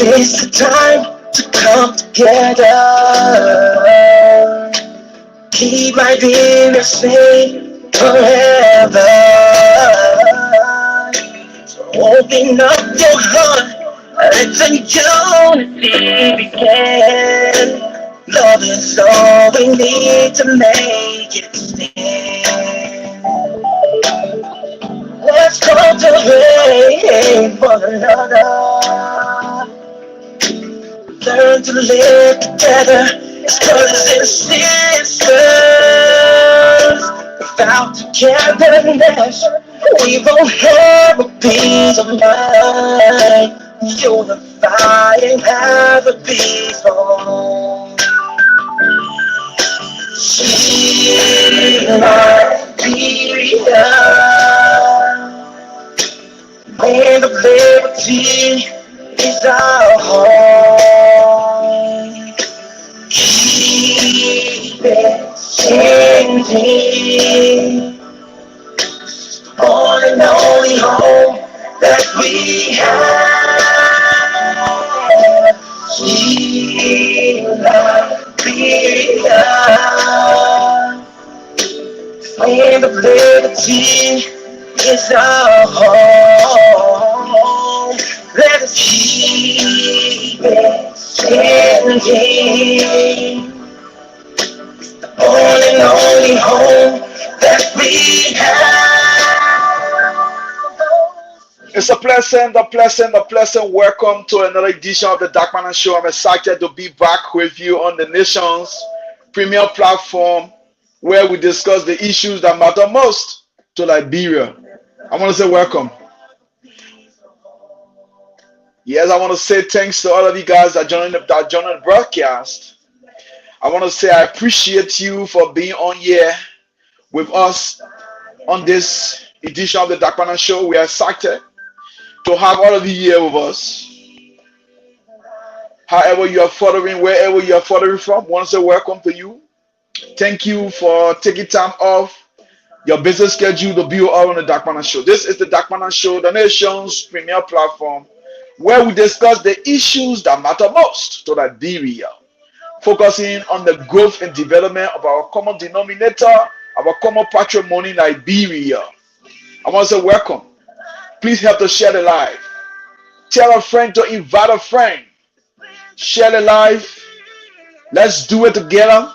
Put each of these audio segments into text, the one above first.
It's the time to come together. Keep my demons safe forever. So open up your heart, let the unity begin. Love is all we need to make it stand. Let's cultivate one another. Learn to live together as brothers and sisters. Without togetherness, we won't have a peace of mind. Unify and have a peaceful. Liberia, land of liberty is our home. Keep it changing. One and only home that we have. Liberia, land of liberty is our home. Let us keep it changing. The one and only home that we have. It's a pleasant welcome to another edition of the Dakpannah Show. I'm excited to be back with you on the nation's premier platform where we discuss the issues that matter most to Liberia. I want to say welcome. Yes, I want to say thanks to all of you guys that joined the broadcast. I want to say I appreciate you for being on here with us on this edition of the Dakpannah Show. We are excited to have all of you here with us. However you are following, wherever you are following from, I want to say welcome to you. Thank you for taking time off your business schedule to be on the Dakpannah Show. This is the Dakpannah Show, the nation's premier platform, where we discuss the issues that matter most to Liberia, focusing on the growth and development of our common denominator, our common patrimony, Liberia. I want to say welcome. Please help to share the live. Tell a friend to invite a friend. Share the live. Let's do it together.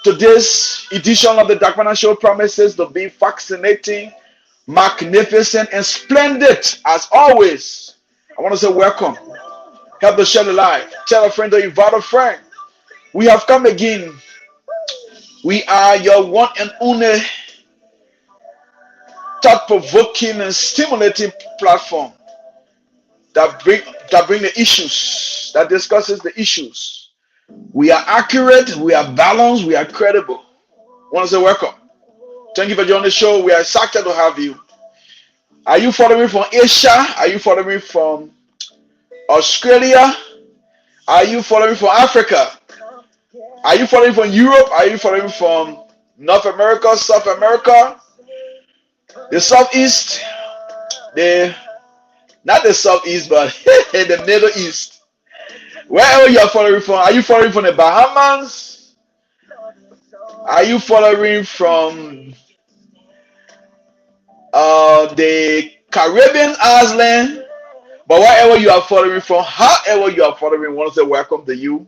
Today's edition of the Dakpannah Show promises to be fascinating, magnificent, and splendid as always. I want to say welcome. Help to share the live. Tell a friend to invite a friend. We have come again. We are your one and only thought-provoking and stimulating platform that bring the issues, that discusses the issues. We are accurate, we are balanced, we are credible. I want to say welcome. Thank you for joining the show. We are excited to have you. Are you following from Asia? Are you following from Australia? Are you following from Africa? Are you following from Europe? Are you following from North America, South America, the Southeast, not the Southeast, but the Middle East? Wherever you are following from, are you following from the Bahamas? Are you following from the Caribbean island? But wherever you are following from, however you are following, I want to say welcome to you.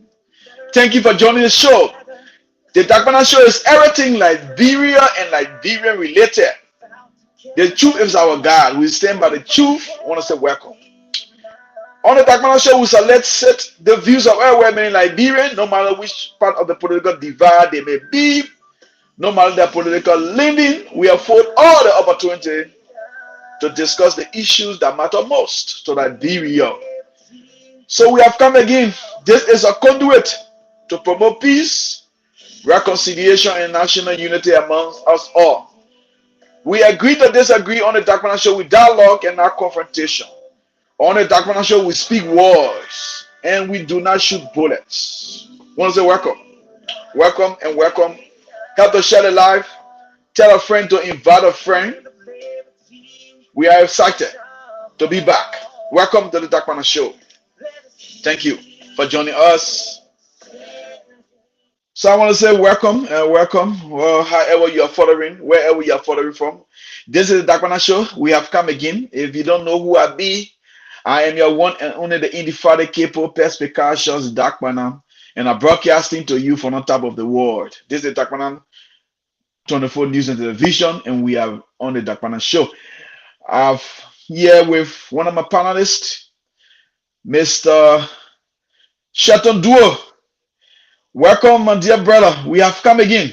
Thank you for joining the show. The Dakpannah Show is everything Liberia and Liberian related. The truth is our God. We stand by the truth. I want to say welcome. On the Dakpannah Show, we solicit the views of every women in Liberia, no matter which part of the political divide they may be, no matter their political leaning. We afford all the opportunity to discuss the issues that matter most to Liberia. So we have come again. This is a conduit to promote peace, reconciliation, and national unity amongst us all. We agree to disagree on the Dakpannah Show with dialogue and not confrontation. On the Dakpannah Show, we speak words and we do not shoot bullets. I want to say welcome. Welcome and welcome. Help to share the live. Tell a friend to invite a friend. We are excited to be back. Welcome to the Dakpannah Show. Thank you for joining us. So I want to say welcome and welcome. Well, however you are following, wherever you are following from. This is the Dakpannah Show. We have come again. If you don't know who I be, I am your one and only the indefatigable capable perspicacious Dakpannah, and I'm broadcasting to you from on top of the world. This is the Dakpannah 24 News and Television, and we are on the Dakpannah Show. I've here with one of my panelists, Mr. Shelton Duo. Welcome, my dear brother. We have come again.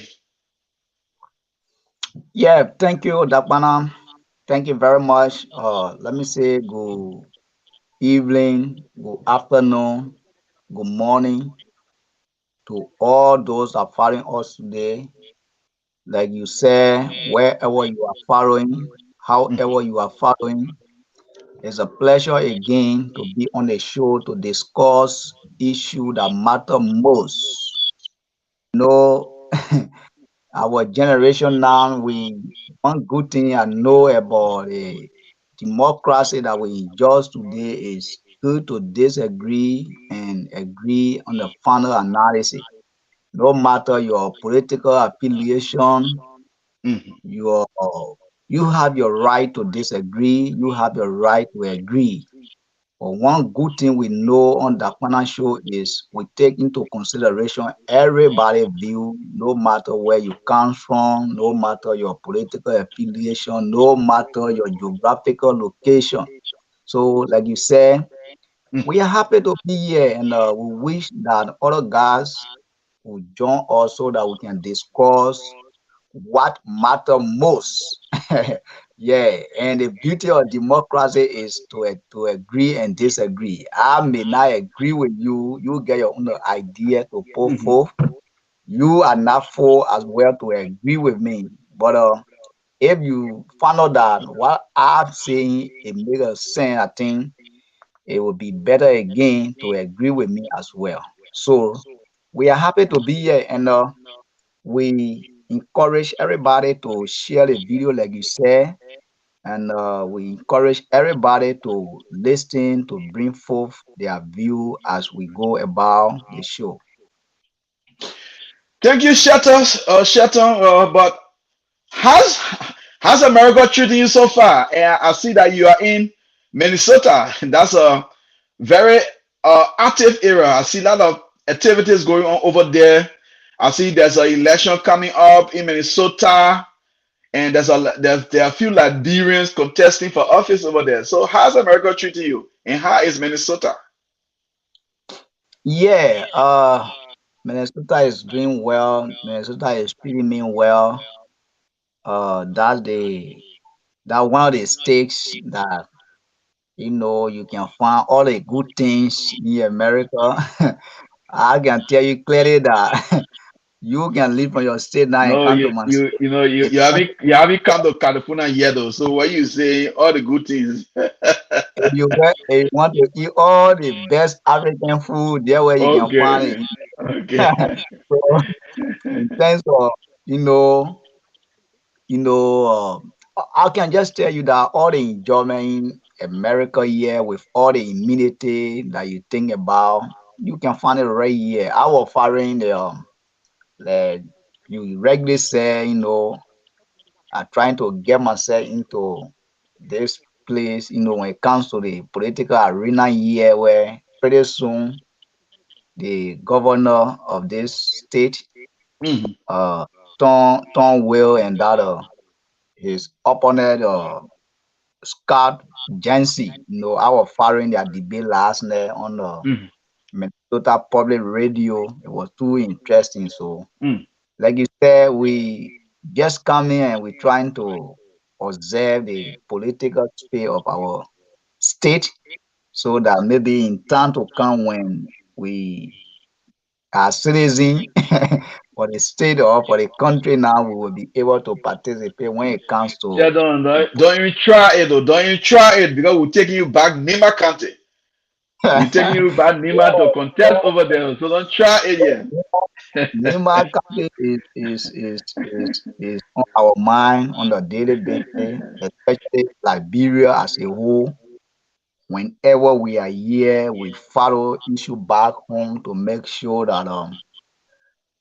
Yeah, thank you, Dakpannah. Thank you very much. Let me say good evening, good afternoon, good morning to all those that are following us today. Like you say, wherever you are following, however you are following, it's a pleasure again to be on the show to discuss issues that matter most. No, our generation now, we one good thing I know about the democracy that we enjoy today is good to disagree and agree on the final analysis. No matter your political affiliation, Mhm. your you have your right to disagree, you have your right to agree. But one good thing we know on the Dakpannah Show is we take into consideration everybody's view, no matter where you come from, no matter your political affiliation, no matter your geographical location. So, like you said, we are happy to be here, and we wish that other guys will join us so that we can discuss what matter most. Yeah, and the beauty of democracy is to agree and disagree. I may not agree with you. You get your own idea to put Mhm. forth. You are not full as well to agree with me. But if you find out that what I'm saying it makes a sense, I think it would be better again to agree with me as well. So we are happy to be here, and we encourage everybody to share the video, like you said, and we encourage everybody to listen to bring forth their view as we go about the show. Thank you, Shelton. But how's how's America treating you so far? And I see that you are in Minnesota. That's a very active area. I see a lot of activities going on over there. I see there's an election coming up in Minnesota, and there are a few Liberians contesting for office over there. So how's America treating you, and how is Minnesota? Yeah, Minnesota is doing well. Minnesota is treating me well. That's that one of the states that you can find all the good things in America. I can tell you clearly that you can leave from your state now and No, come to my state. you haven't come to California yet though. So what you say? All the good things. If you want to eat all the best African food, there where you can find Okay, it. okay. So in terms of you know, I can just tell you that all the enjoyment in America here with all the immunity that you think about, you can find it right here. I was following the you regularly say, I'm trying to get myself into this place, when it comes to the political arena here, where pretty soon the governor of this state, Mhm, uh, Tom Will, and that his opponent, Scott Jency, I was following their debate last night on the mhm, Minnesota Public Radio. It was too interesting. So, mhm. like you said, we just come in and we're trying to observe the political sphere of our state so that maybe in time to come when we are citizen for the state or for the country now, we will be able to participate when it comes Yeah, to don't the don't don't even try it though. Don't even try it because we're taking you back Nima County. We're taking you back Nima to contest over there, so don't try it yet. Nima County is on our mind on a daily basis, especially Liberia as a whole. Whenever we are here, we follow issue back home to make sure that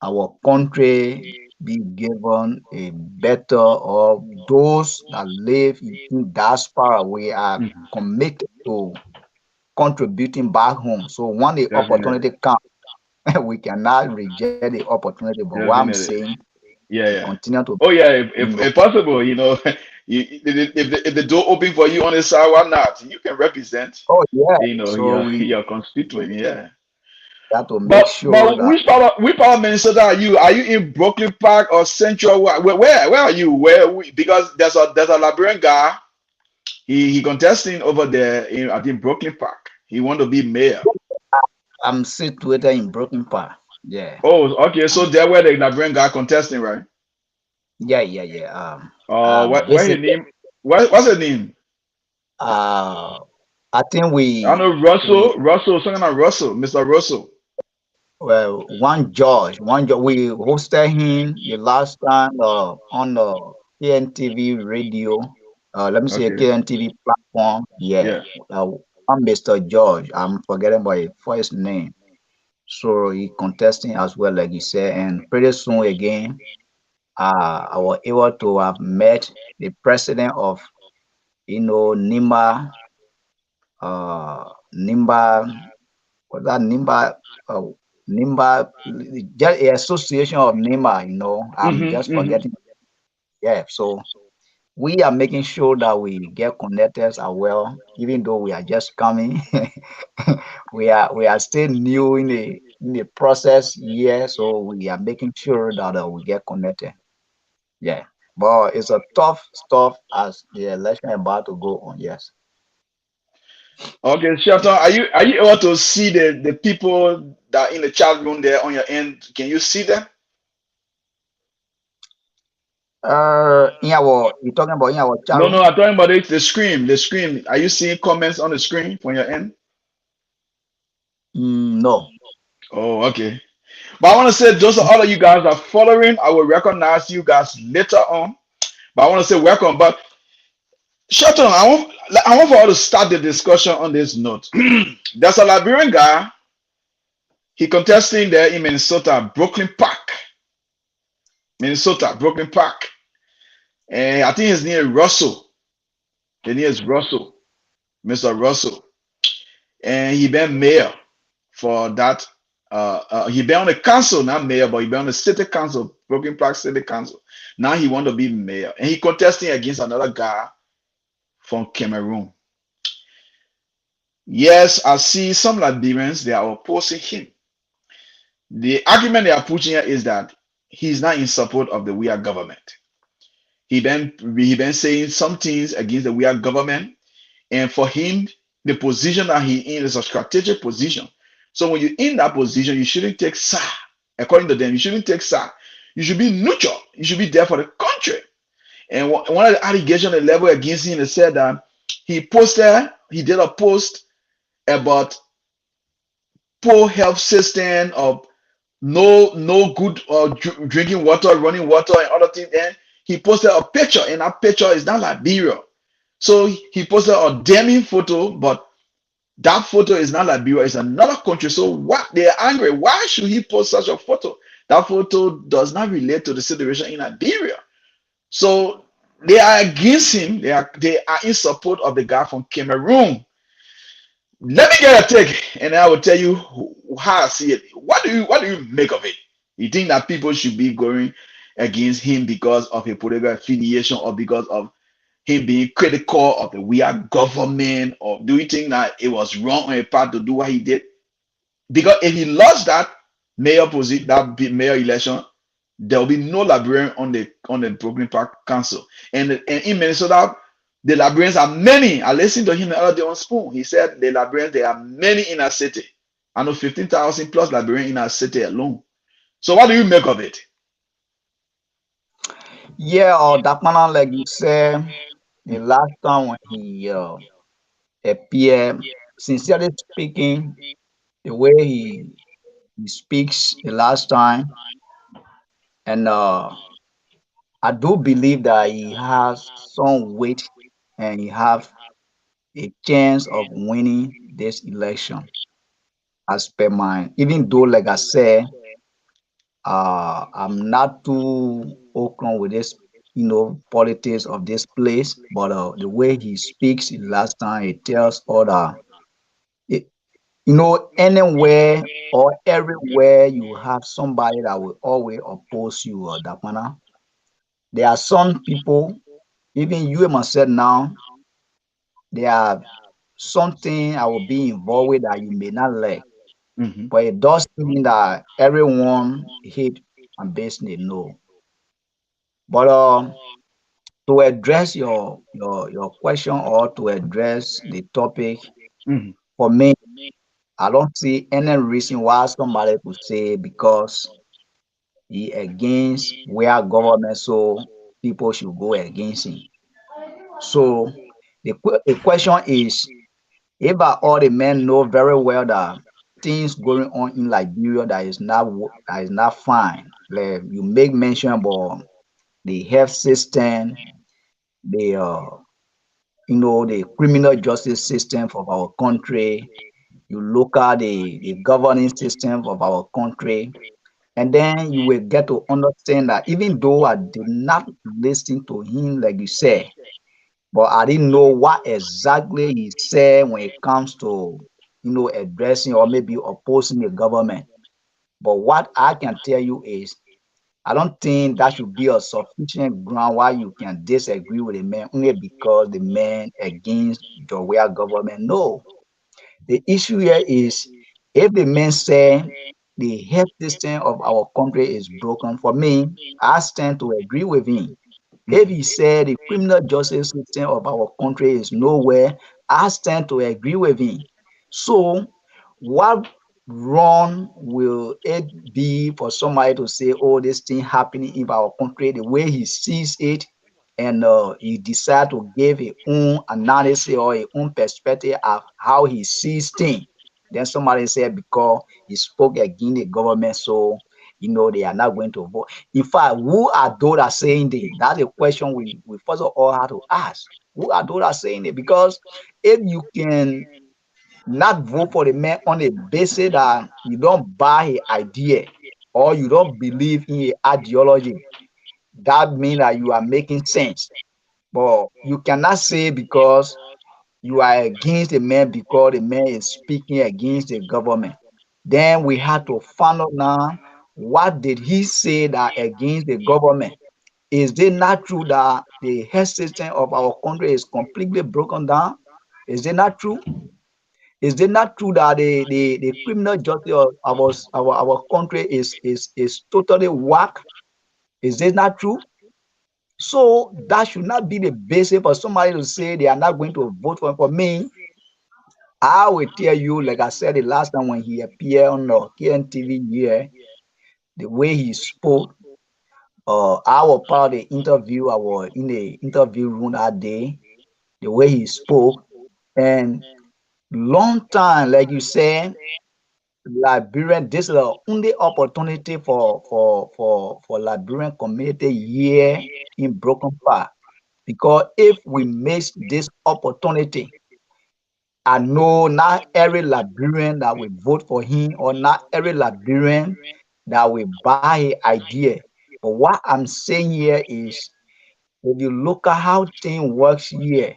our country be given a better, or those that live in diaspora, we are Mhm. committed to contributing back home. So when the Definitely, opportunity comes, we cannot reject the opportunity. But what I'm definitely. saying, Yeah, we yeah. continue to, Oh yeah, you know, if possible, if the door open for you on the side, why not? You can represent, oh yeah. So your we your constituent. Yeah. have to make sure But that which part of Minnesota are you? Are you in Brooklyn Park or Central? Where are you? Because there's a Liberian guy. He contesting over there in, I think, Brooklyn Park. He want to be mayor. I'm situated in Broken Park. Yeah. Oh, okay. So Um, there where the Liberian guy contesting, right? yeah. What his Basically, name? What's his name? uh, I think I know we Russell, something like Russell, Mr. Russell. well, one George, we hosted him the last time on the KNTV radio. Let me say Okay. KNTV platform. Yeah. Yeah. I'm Mr. George. I'm forgetting my first name. So he contesting as well, like you said, and pretty soon again, I was able to have met the president of Nima, Nimba, what's that Nimba, uh, Nimba, just a association of Nimba. I'm Mm-hmm. just Mm-hmm. forgetting. Yeah, so we are making sure that we get connected as well, even though we are just coming. We are still new in the process here, so we are making sure that we get connected. Yeah, but it's a tough stuff as the election about to go on. Yes. Okay, Shelton, are you able to see the people that in the chat room there on your end? Can you see them? You talking about in our chat No, no, room? I'm talking about it, the screen. The screen. Are you seeing comments on the screen from your end? No. Oh, okay. But I want to say those are all of you guys are following. I will recognize you guys later on. But I want to say welcome. But Shelton, I want for us to start the discussion on this note. There's a Liberian guy. He contesting there in Minnesota, Brooklyn Park, Minnesota, Brooklyn Park, and I think his name is Russell. His name is Russell, Mr. Russell, and he been mayor for that. He been on the council, not mayor, but he been on the city council, Brooklyn Park City Council. Now he want to be mayor, and he contesting against another guy from Cameroon. Yes, I see some Liberians they are opposing him. The argument they are pushing here is that he's not in support of the weird government. He been saying some things against the weird government, and for him, the position that he in is a strategic position. So when you're in that position, you shouldn't take side. According to them, you shouldn't take side. You should be neutral. You should be there for the country. And one of the allegations they level against him, they said that he did a post about poor health system of no good drinking water, running water, and other things. And he posted a picture, and that picture is not Liberia. So he posted a damning photo, but that photo is not Liberia, it's another country. So what they're angry? Why should he post such a photo? That photo does not relate to the situation in Liberia. So they are against him. They are in support of the guy from Cameroon. Let me get a take, and I will tell you how I see it. What do you make of it? You think that people should be going against him because of a political affiliation or because of him being critical of the weird government, or do you think that it was wrong on his part to do what he did? Because if he lost that mayor position, that mayor election, there will be no Liberian on the Brooklyn Park Council. And in Minnesota, the Liberians are many. I listened to him the other day on Spoon. He said the Liberians, there are many in our city. I know 15,000 plus Liberians in our city alone. So what do you make of it? Yeah, or Dakpannah, like you said, the last time when he appeared, sincerely speaking, the way he speaks the last time, and I do believe that he has some weight and he have a chance of winning this election. As per mine, even though, like I said, I'm not too open with this, politics of this place, but the way he speaks last time, it tells other, it, anywhere or everywhere you have somebody that will always oppose you or that manner. There are some people, even you and myself now, there are something I will be involved with that you may not like, Mhm. but it doesn't mean that everyone hate and business. No, but to address your question or to address the topic, Mhm. for me, I don't see any reason why somebody could say because he against where government, so people should go against him. So the question is, if all the men know very well that things going on in Liberia that is not fine, like you make mention about the health system, the the criminal justice system of our country, you look at the governing system of our country, and then you will get to understand that even though I did not listen to him, like you said, but I didn't know what exactly he said when it comes to, addressing or maybe opposing the government. But what I can tell you is, I don't think that should be a sufficient ground why you can disagree with a man only because the man against your way government. No, the issue here is if the man say the health system of our country is broken, for me, I stand to agree with him. If Mhm. he said the criminal justice system of our country is nowhere, I stand to agree with him. So, what wrong will it be for somebody to say, "Oh, this thing happening in our country," the way he sees it, and he decide to give his own analysis or his own perspective of how he sees things? Then somebody said because he spoke against the government, so they are not going to vote. In fact, who are those that are saying this? That's a question we first of all have to ask. Who are those that are saying it? Because if you can not vote for the man on the basis that you don't buy his idea or you don't believe in his ideology, that means that you are making sense. But you cannot say because you are against the man because the man is speaking against the government. Then we have to find out now, what did he say that against the government? Is it not true that the health system of our country is completely broken down? Is it not true? Is it not true that the criminal justice of our country is totally whack? Is it not true? So that should not be the basis for somebody to say they are not going to vote for me. I will tell you, like I said the last time when he appeared on the KNTV here, the way he spoke, I was part of the interview. I was in the interview room that day, the way he spoke, and long time, like you said, Liberian, this is the only opportunity for Liberian community here in Broken Park. Because if we miss this opportunity, I know not every Liberian that will vote for him or not every Liberian that will buy his idea. But what I'm saying here is if you look at how things works here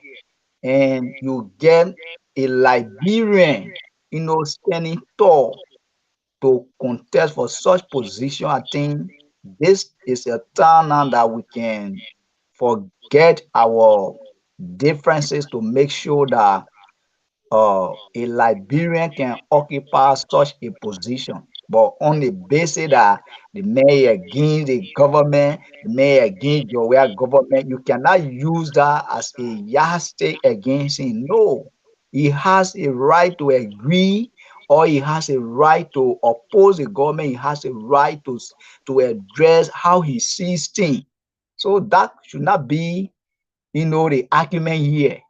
and you get a Liberian, standing tall to contest for such position, I think this is a time now that we can forget our differences to make sure that a Liberian can occupy such a position, but on the basis that the mayor against the government, the mayor against your way government, you cannot use that as a yardstick against him. No, he has a right to agree, or he has a right to oppose the government. He has a right to address how he sees things. So that should not be, the argument here.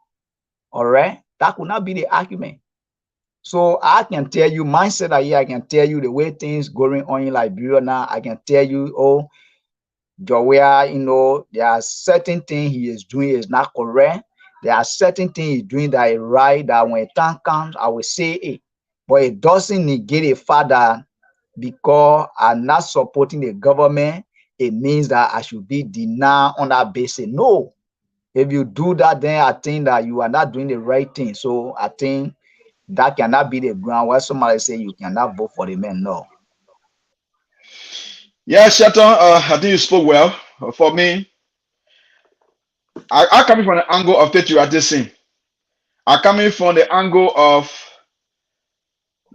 All right, that could not be the argument. So I can tell you mindset here. I can tell you the way things going on in Liberia now. I can tell you, oh, Joria, there are certain things he is doing is not correct. There are certain things he's doing that is right. That when time comes, I will say it. But it doesn't negate a fact that because I'm not supporting the government, it means that I should be denied on that basis. No. If you do that, then I think that you are not doing the right thing. So I think that cannot be the ground where somebody say you cannot vote for the man. No. Yeah, Shelton, I think you spoke well. For me, I coming from the angle of patriotism. I coming from the angle of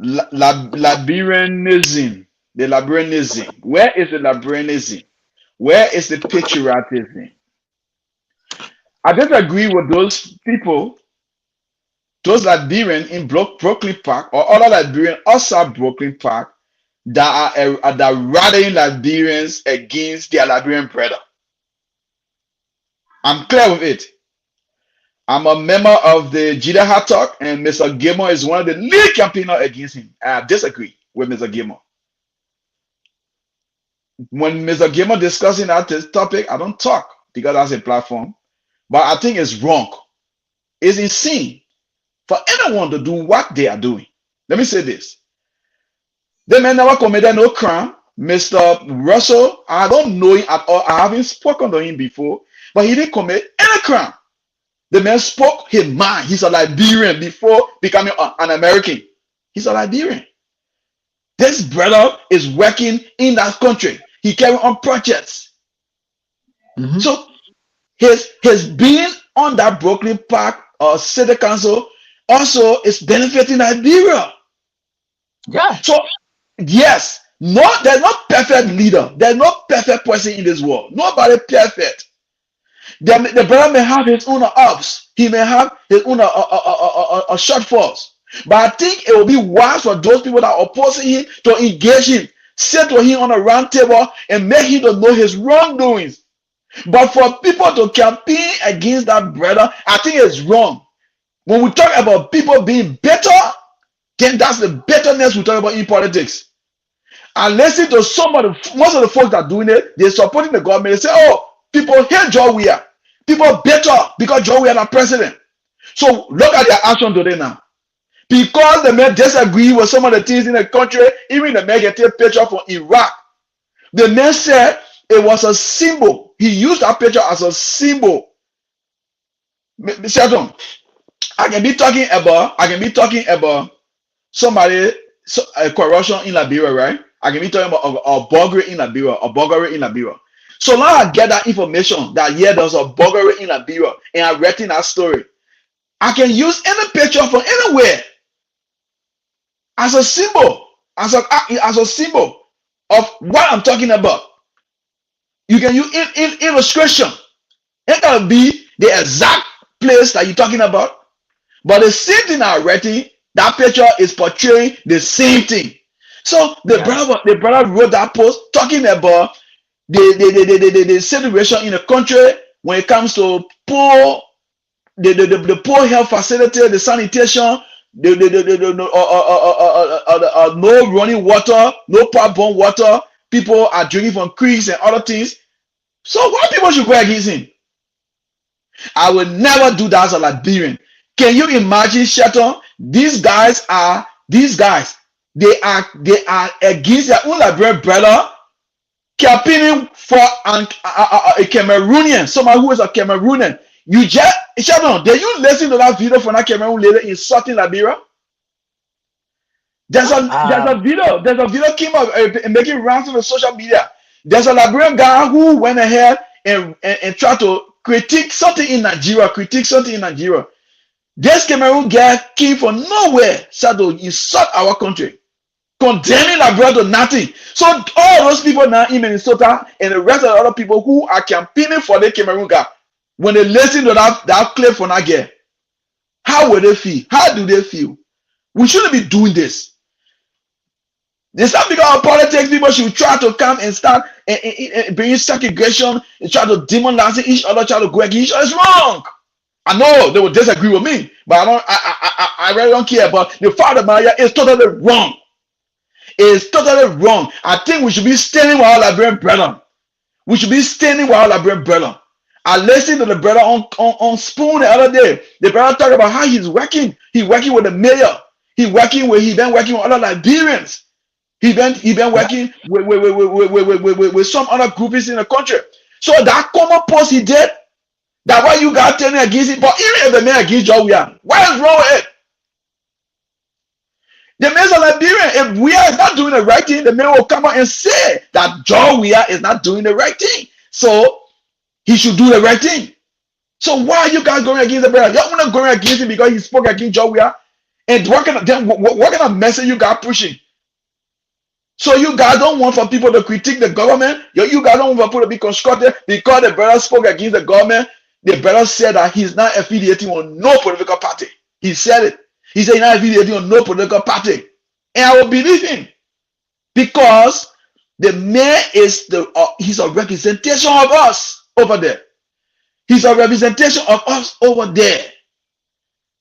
Liberianism. The Liberianism. Where is the Liberianism? Where is the patriotism? I disagree with those people, those Liberian in Brooklyn Park or other Liberian outside Brooklyn Park that are rallying Liberians against their Liberian brother. I'm clear with it. I'm a member of the Jida Hatok, and Mr. Gilmore is one of the lead campaigners against him. I disagree with Mr. Gilmore. When Mr. Gilmore discussing that topic, I don't talk because that's a platform. But I think it's wrong. It's insane for anyone to do what they are doing. Let me say this. The man never committed no crime. Mr. Russell, I don't know him at all. I haven't spoken to him before, but he didn't commit any crime. The man spoke his mind. He's a Liberian before becoming an American. He's a Liberian. This brother is working in that country. He carry on projects. Mhm. So his being on that Brooklyn Park City Council also is benefiting Liberia. Yeah. So yes, there's no perfect leader. There's no perfect person in this world. Nobody perfect. The brother may have his own ups. He may have his own shortfalls. But I think it will be wise for those people that are opposing him to engage him, sit with him on a round table, and make him to know his wrongdoings. But for people to campaign against that brother, I think it's wrong. When we talk about people being better, then that's the betterness we talk about in politics. And listen to most of the folks that are doing it, they're supporting the government. They say, oh, people hate John Weir. People better because John Weir is president. So look at their action today now. Because the men disagree with some of the things in the country, even the men get a picture from Iraq. The man said it was a symbol. He used that picture as a symbol. Mr. I can be talking about somebody, a corruption in Liberia, right? I can be talking about a burglary in Liberia. So now I get that information that yeah, there's a burglary in Liberia, and I'm writing that story. I can use any picture from anywhere as a symbol, as a symbol of what I'm talking about. You can use illustration. It can be the exact place that you're talking about, but the same thing I'm writing, that picture is portraying the same thing. So the brother wrote that post talking about the situation in the country when it comes to poor, the poor health facility, the sanitation, no running water, no pipe-borne water. People are drinking from creeks and other things. So why people should go against him? I will never do that as a Liberian. Can you imagine, Shelton? These guys. They are against their own Liberian brother, campaigning for a Cameroonian, someone who is a Cameroonian. Shelton, did you listen to that video from that Cameroon lady insulting Liberia? There's a video came up making rounds on the social media. There's a Liberian guy who went ahead and tried to critique something in Nigeria. This Cameroon guy came from nowhere, said to insult our country, condemning Liberia to nothing. So all those people now in Minnesota and the rest of the other people who are campaigning for the Cameroon guy, when they listen to that clip from that guy, how will they feel? How do they feel? We shouldn't be doing this. It's not because of politics. People should try to come and start and bring segregation and try to demonize each other, try to go against each other. It's wrong. I know they will disagree with me, but I really don't care. But the fact of the matter is totally wrong. It's totally wrong. I think we should be standing with our Liberian brethren. We should be standing with our Liberian brethren. I listened to the brother on Spoon the other day. The brother talked about how he's working. He's working with the mayor. He been working with other Liberians. He been Yeah. working with some other groups in the country. So that common post he did, that why you got turning against it. But even if the man against Joe, what is wrong with it? The men of Liberia, if we are not doing the right thing, the man will come out and say that Joe is not doing the right thing. So he should do the right thing. So why are you guys going against the brother? You're not going against him because he spoke against Joe. And what kind of message you got pushing? So you guys don't want for people to critique the government. You guys don't want for people to be constructive because the brother spoke against the government. The brother said that he's not affiliating on no political party. He said it. He said he's not affiliating on no political party. And I will believe him because the man is he's a representation of us over there. He's a representation of us over there.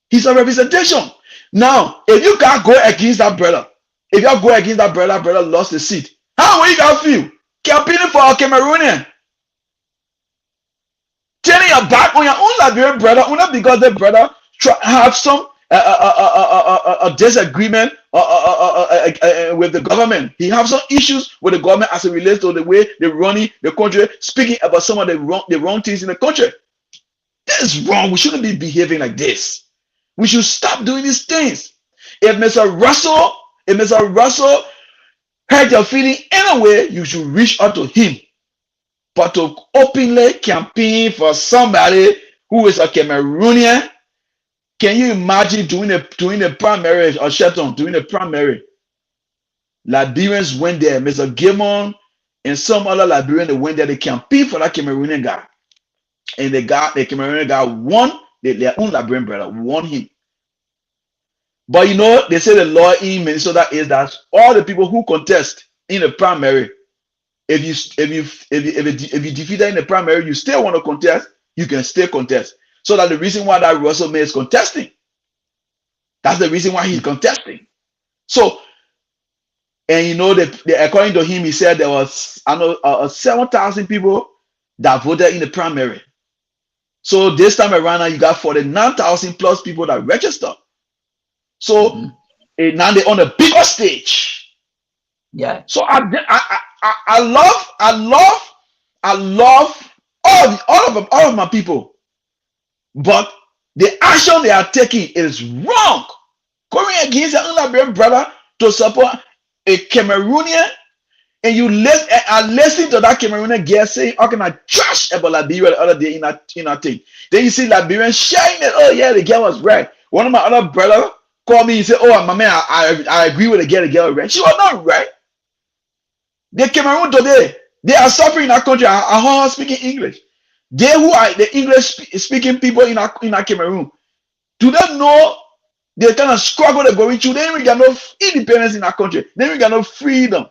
He's a representation. Now, if you can't go against that brother, if you go against that brother lost the seat, how will you guys feel? Campaigning for a Cameroonian. Turning your back on your own Liberian brother, only because the brother have some a disagreement with the government. He have some issues with the government as it relates to the way they're running the country, speaking about some of the wrong things in the country. That is wrong. We shouldn't be behaving like this. We should stop doing these things. If Mr. Russell hurt your feeling anyway, you should reach out to him. But to openly campaign for somebody who is a Cameroonian, can you imagine doing a primary or Shelton doing a primary? Liberians went there, Mr. Gilmon and some other Liberian they went there, they campaigned for that Cameroonian guy. And the Cameroonian guy won, their own Liberian brother won him. But you know, they say the law in Minnesota is that all the people who contest in the primary, if you defeated in the primary, you still want to contest, you can still contest. So that's the reason why that Russell May is contesting. That's the reason why he's contesting. So, and you know, according to him, he said there was 7,000 people that voted in the primary. So this time around, you got 49,000 plus people that registered. So now they're on a bigger stage. Yeah. So I love all of my people. But the action they are taking is wrong. Going against their own Liberian brother to support a Cameroonian, and you listen to that Cameroonian girl saying, "How can I trash about Liberia the other day in that thing?" Then you see Liberians sharing that, "Oh yeah, the girl was right." One of my other brothers called me and said, "Oh, my man, I agree with the girl. The girl was right." She was not right. The Cameroon today, they are suffering in that country. I heard her speaking English. They who are the English-speaking people in our Cameroon, do they know the kind of struggle they're going through? They even got no independence in our country. They even got no freedom.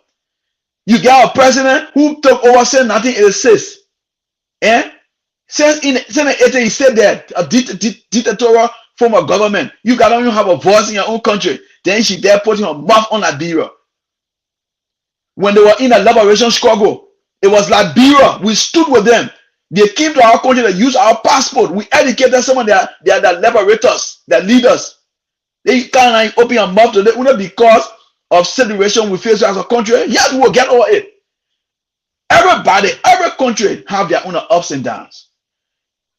You got a president who took over since 1986. And since in 1980, he said that a dictatorial form of government. You cannot even have a voice in your own country. Then she there putting her mouth on Liberia. When they were in a liberation struggle, it was Liberia. We stood with them. They came to our country, they used our passport. We educated some of their liberators, their leaders. They can't open your mouth to them only because of situation we face as a country. Yes, we will get over it. Everybody, every country have their own ups and downs.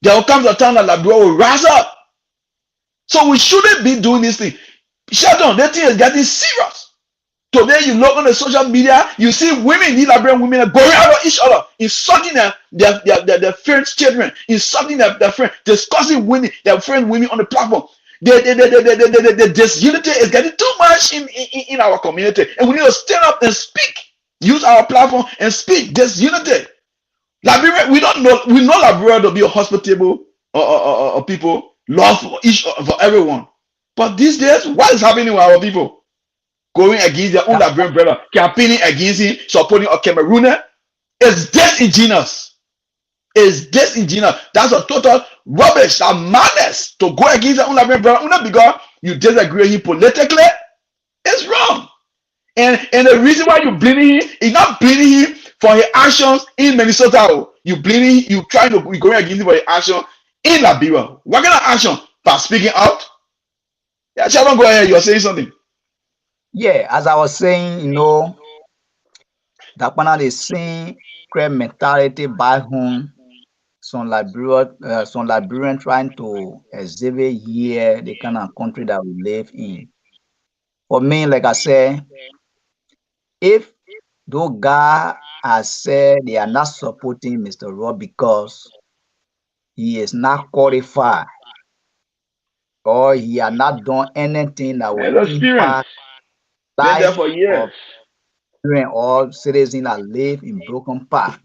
There will come a time that Liberia will rise up. So we shouldn't be doing this thing. Sheldon, that thing is getting serious. Today, you look on the social media, you see women, these Liberian women are going after each other, insulting their friends' children, insulting their friends, discussing women, their friend women on the platform. The disunity is getting too much in our community, and we need to stand up and speak. Use our platform and speak. Disunity. Liberia, we know Liberia to be a hospitable people, love for everyone. But these days, what is happening with our people? Going against their own Liberian brother, campaigning against him, supporting a Cameroonian, is disingenuous. Is disingenuous. That's a total rubbish, that madness to go against your own Liberian brother only because you disagree with him politically, it's wrong. And the reason why you blaming him is not blaming him for his actions in Minnesota. You blaming, you trying to be going against him for his action in Liberia. What kind of action? By speaking out? Yeah, Sharon, go ahead. You're saying something. Yeah, as I was saying, Dakpannah is seeing crab mentality back home. Some Liberian trying to exhibit here the kind of country that we live in. For me, like I said, if those guys has said they are not supporting Mr. Rob because he is not qualified or he has not done anything that will There's experience. impact Been there life for of years. all citizens that live in broken path,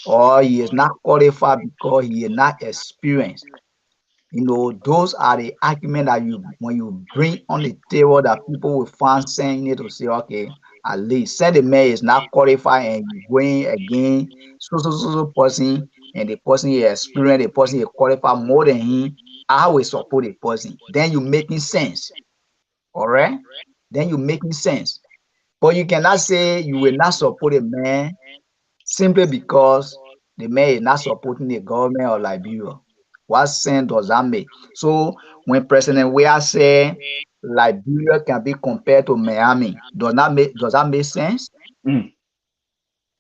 or he is not qualified because he is not experienced. Those are the arguments that when you bring on the table that people will find saying it to say, okay, at least say the man is not qualified and you going again, so person, and the person is experienced, the person is qualified more than him, I will support the person. Then you making sense. All right? Then you making sense. But you cannot say you will not support a man simply because the man is not supporting the government of Liberia. What sense does that make? So when President Weah say Liberia can be compared to Miami, does that make sense? Mm.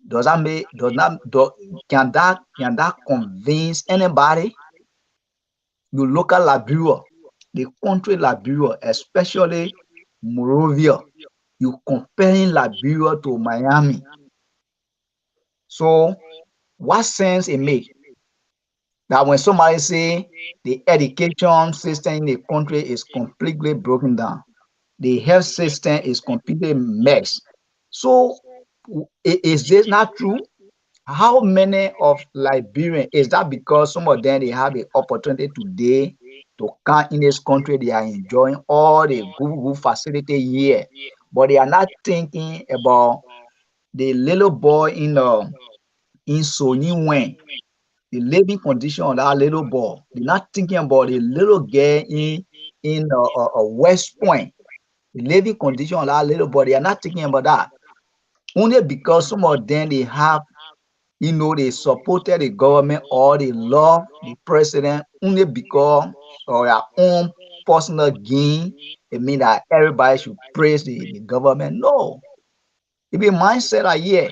Does that make does not do, can that convince anybody? You look at Liberia, the country Liberia, especially Monrovia, you comparing Liberia to Miami. So what sense it make that when somebody say the education system in the country is completely broken down, the health system is completely messed. So is this not true? How many of Liberians is that because some of them they have the opportunity today to come in this country, they are enjoying all the good facility here, but they are not thinking about the little boy in Sony Wen, the living condition of that little boy. They're not thinking about the little girl in West Point, the living condition of that little boy. They are not thinking about that. Only because some of them they have, they supported the government or they love the president only because of their own personal gain. It means that everybody should praise the government. No, it be mindset like yeah.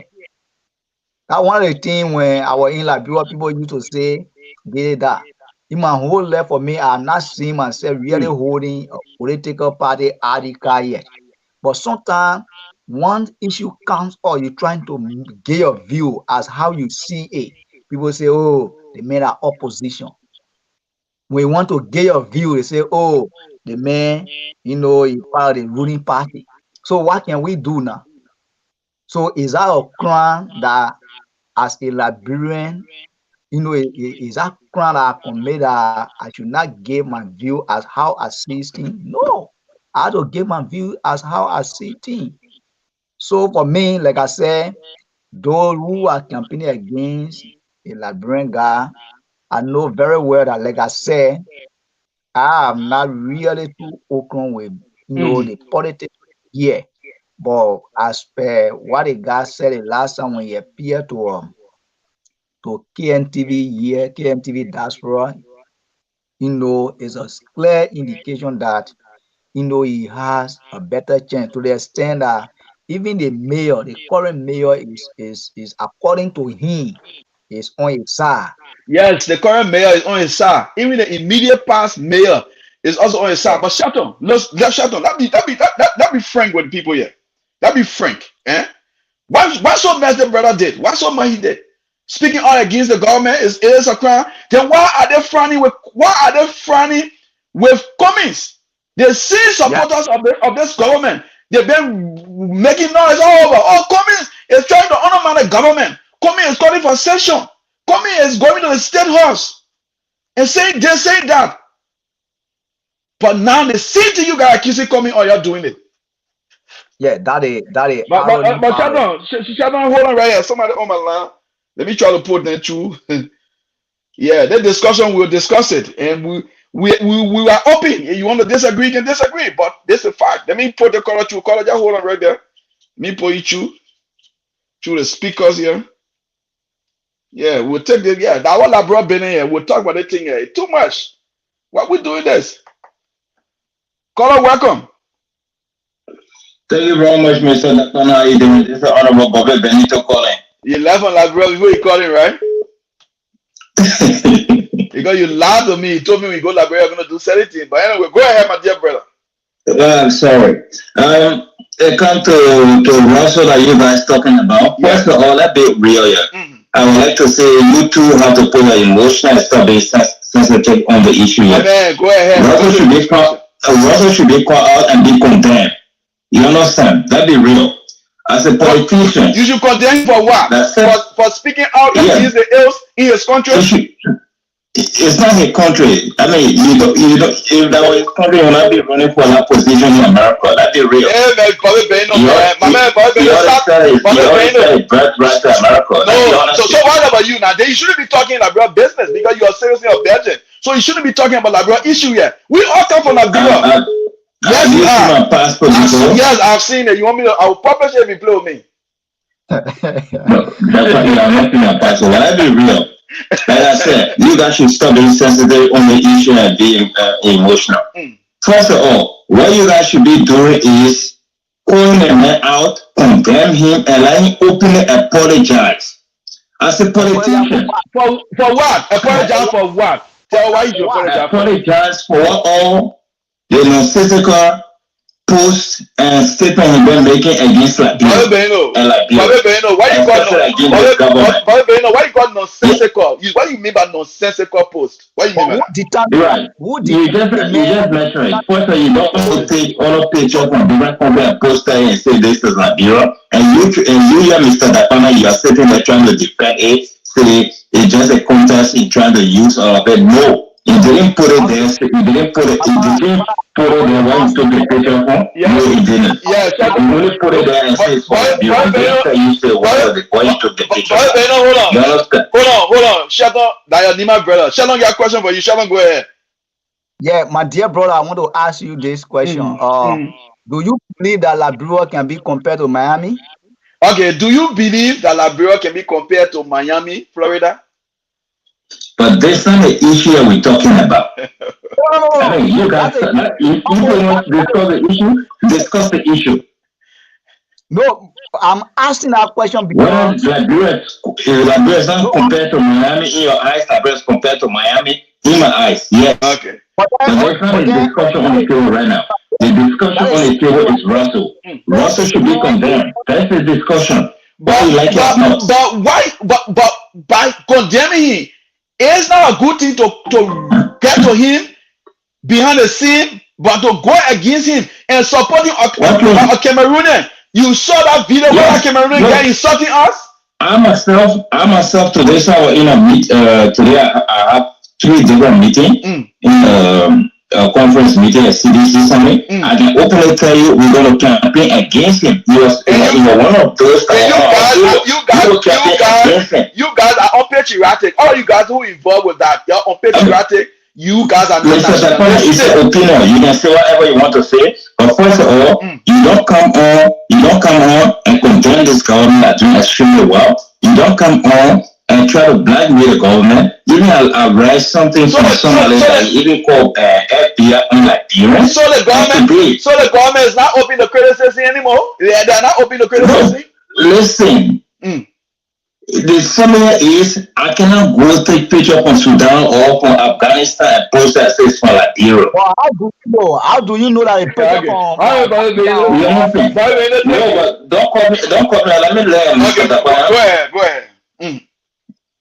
That one of the things when I was in Liberia, people used to say, get that. In my whole life for me, I have not seen myself really Mm. holding a political party article yet. But sometimes one issue comes or you're trying to get your view as how you see it. People say, oh, they made an opposition. When you want to get your view, they say, oh, the man, he part of the ruling party. So what can we do now? So is that a crime that as a Liberian, is that crime that I commit that I should not give my view as how I see things? No, I have to give my view as how I see things. So for me, like I said, those who are campaigning against a Liberian guy, I know very well that, like I said, I am not really too open with Mm. the politics here. But as per what the guy said the last time when he appeared to KNTV here, KNTV diaspora, is a clear indication that he has a better chance, to the extent that even the mayor, the current mayor, is according to him, is on his side. Yes, the current mayor is on his side. Even the immediate past mayor is also on his side. Yeah, But shut on. Let's shut on. That be frank with the people here. That be frank. Eh? Why so much the brother did? Why so much he did? Speaking out against the government is a crime. Then why are they frowning with Cummings? They see yeah, supporters of this government. They've been making noise all over. Oh, Cummings is trying to undermine the government. Cummings is calling for session. Cummings is going to the state house and saying they say that. But now they see to you guys accusing Cummings, oh, you're doing it. yeah. That is But part of. Shadon, hold on right here. Somebody on my line. Let me try to put that through. Yeah, that discussion we'll discuss it, and we are open. If you want to disagree, you can disagree, but this is a fact. Let me put the color to color. Just hold on right there. Let me put you through the speakers here. Yeah, we'll take the that one I brought Ben here. We'll talk about the thing here. Too much. Why we doing this? Caller, welcome. Thank you very much, Mr. Dakpannah. How you doing? This is Honorable Bobby Benito calling. You laugh on like bro, who you calling, right? Because you lied to me. You told me we go Liberia, I'm gonna do certain. But anyway, go ahead, my dear brother. Well, I'm sorry. It comes to Russell that you guys talking about. First of all, let's be real here. I would like to say you two have to put your emotional and stop being sensitive on the issue here. Amen. Go ahead. Russell should be called out and be condemned. You understand? Let's be real. As a politician, you should condemn him for what? For speaking out against the ills in his country. It's not a country. I mean, you don't. If that was a country, you will not be running for that position in America. That'd be real. Yeah, man, Bobby Beno, right to America. No, so what about you now? Then you shouldn't be talking about business because you are seriously a virgin. So you shouldn't be talking about Liberia issue here. We all come from Liberia. Yes, you are. Yes, I've seen it. You want me to? I will publish it if you play with me. No, that's why I'm not my passport. Let's be real. Like I said, you guys should stop being sensitive on the issue and being emotional. First of all, what you guys should be doing is calling the man out, condemn him, and let him openly apologize. As a politician. For what? Apologize for what? Tell why you apologize. Apologize for all the nonsensical posts and statements he's been making against Liberia and Liberia. Why you got nonsensical? What do you mean by nonsensical post? What do you mean by that? Right. You just mentioned it. First of all, you don't want to take all the pictures from different countries and post it and say this is Liberia. And you, Mr. Dakpannah, you are sitting there trying to defend it, say it's just a contest in trying to use all of it. No. He didn't put it there. He didn't put it there when he took the picture from. No, he didn't. Yes. He only put it there and said it's for the you say why you took the picture from. Hold on. Sheldon, that your my brother. Sheldon, got a question for you. Sheldon, go ahead. Yeah, my dear brother, I want to ask you this question. Do you believe that Liberia can be compared to Miami? Okay, do you believe that Liberia can be compared to Miami, Florida? But that's not the issue we're talking about. I mean, you guys, if you want to discuss the issue. No, I'm asking that question because Liberia is not compared to Miami in your eyes. Liberia is compared to Miami in my eyes. Yes. Okay. But there's not a discussion on the table right now. The discussion on the table is Russell. Russell should be condemned. That's the discussion. But by condemning him, it's not a good thing to get to him behind the scene, but to go against him and supporting a Cameroonian. You saw that video where a Cameroonian guy insulting us? I myself today, so today I have 3 different meetings in a conference meeting at CDC summit. I can openly tell you we're going to campaign against him. You were one of those you guys are unpatriotic. All you guys who involved with that, you're unpatriotic. You guys are not nationalistic. It's your opinion. You can say whatever you want to say, but first of all, you don't come on and condemn this government that doing extremely well. You don't come on and try to blackmail the government. Even I read something from somebody that even called FBI on Liberia. So the government is not open to criticism anymore. They're not open to criticism. No, listen. The summary is I cannot go take picture from Sudan or from Afghanistan and post that says for Liberia. Well, how do you know that a picture from No, but don't call me. Let me learn. Go ahead.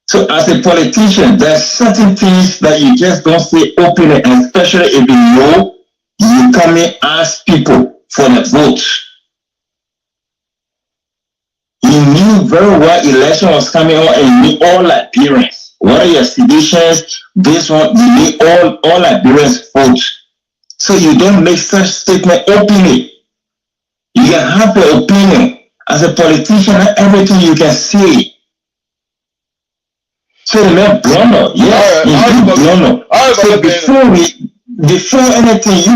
So as a politician, there's certain things that you just don't say openly, and especially if you know you come and ask people for the vote. You knew very well election was coming on and you need all Liberians. What are your seditions? This one, you need all Liberians vote. So you don't make such statement openly. You can have the opinion. As a politician, not everything you can say. So the man blunder. Yes, he did blunder. So before anything, you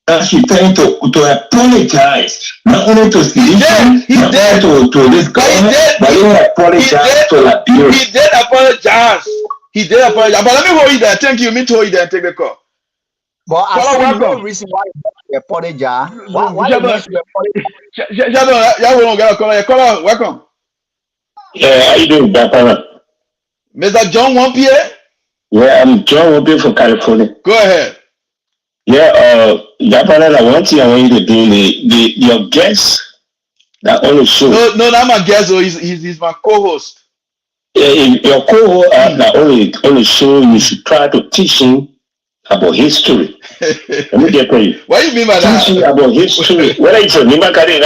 actually trying to apologize, not only to citizens, not only to this government, but he apologized to Liberia. He did apologize. He did apologize. But let me hold you there. Thank you. Me to hold you there and take the call. But I see no reason why you apologize. Why you not apologize? Welcome. Yeah, how you doing, Dakpannah? Mr. John Wampie? Yeah, I'm John Wampie from California. Go ahead. Yeah, Dakpannah, one thing I want you to do, your guest that on the show. No, not my guest. He's my co-host. Yeah, your co-host that on the show, you should try to teach him about history. Let me get for you. What do you mean by that? Teaching about history. Whether it's from Nimakande,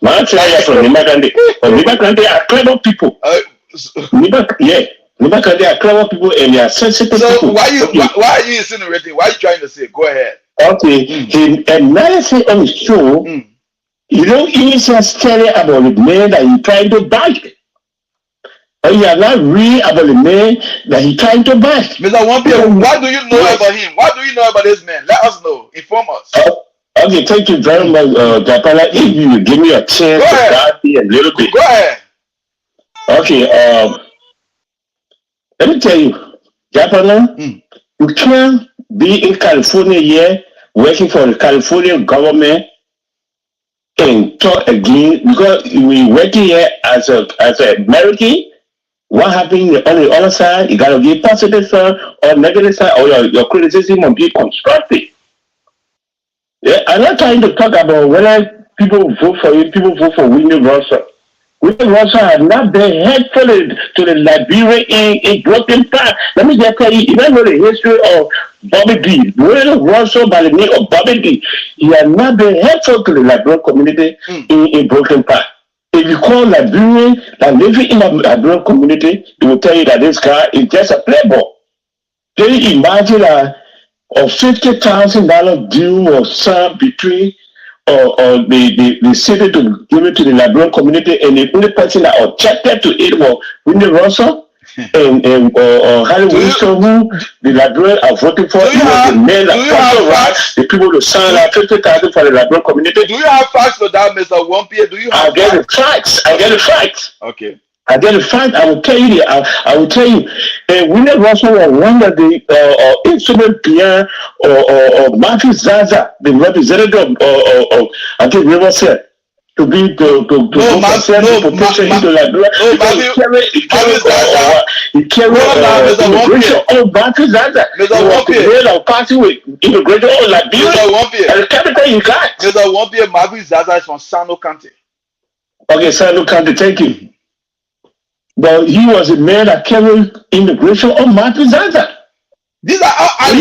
man, say from Nimakande. But Nimakande are clever people. Nimakande are clever people and they are sensitive people. So why are you insinuating? Why are you trying to say? Go ahead. Okay. Another thing on the show, you don't even just tell about the man that he trying to buy. And you are not read about the man that he trying to buy. Mr. Wampie, what do you know about him? What do you know about this man? Let us know. Inform us. Okay, thank you very much, Dakpannah. If you give me a chance to start here a little bit. Go ahead. Okay, let me tell you, Dakpannah, you can't be in California here working for the California government and talk again because we working here as an American. What happened on the other side? You gotta give positive side or negative side, or your criticism will be constructive. Yeah, I'm not trying to talk about whether people vote for you, people vote for Whitney Russell. Whitney Russell has not been helpful to the Liberia in broken path. Let me just tell you, you don't know the history of Bobby D. Whitney Russell, by the name of Bobby D, he has not been helpful to the Liberian community in broken path. If you call Liberian that living in the Liberian community, they will tell you that this guy is just a playboy. Can you imagine a $50,000 deal was signed between the city to give it to the Liberian community, and the only person that objected to it was Whitney Russell and Harry Winston, who the Liberians are voting for. He was the man that authorized the people to sign out 50,000 for the Liberian community. Do you have facts for that, Mr. Wampie? Do you have I get the facts. Okay. I get the fact. I will tell you. I will tell you. Whitney Russell was one of the instrument behind or Matthew Zaza, the representative of I think Riverside, to be to protection into Liberia. He carried immigration on Matthew Zaza. He was the head of party with immigration on Liberia. And the capital you got. Mr. Wampie, Matthew Zaza is from Sano County. Okay, Sano County. Thank you. But he was a man that carried immigration on Matthew Zaza. These are all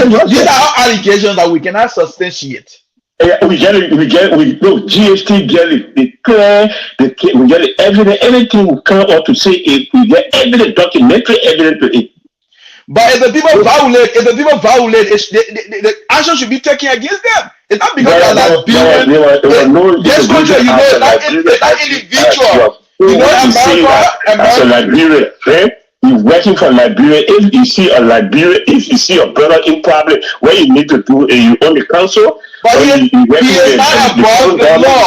allegations that we cannot substantiate. We get GST get it. We get it evidence. Anything will come out to say it. We get evidence, documentary evidence to it. But if the people violate, the action should be taken against them. It's not because they're Liberian. This country, you know, that individual. You know, America, Liberia, right? You're working for Liberia. If you see a Liberia, if you see a brother in problem, what you need to do is you own the council. But he is not above the law.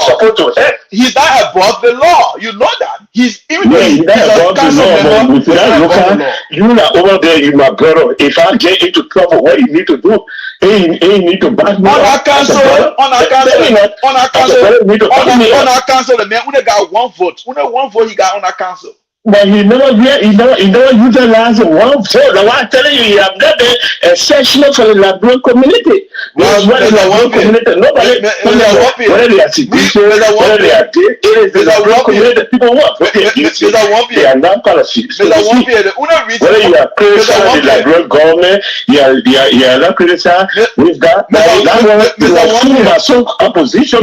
He's not above the law. You know that. He's even he's not above the law. But if you're not over there, you my brother. If I get into trouble, what you need to do? You need to back me up. On our council, the man who got one vote. He got on our council. But he never utilized one vote. Now I'm telling you, you have not been exceptional for the Liberian community. Because what is the Liberian community? Nobody, whether they are citizens, whether they are dead, it is the Liberian community that people want. They are not politics. Whether you are criticizing the Liberian government, you are not criticizing with that. That was opposition.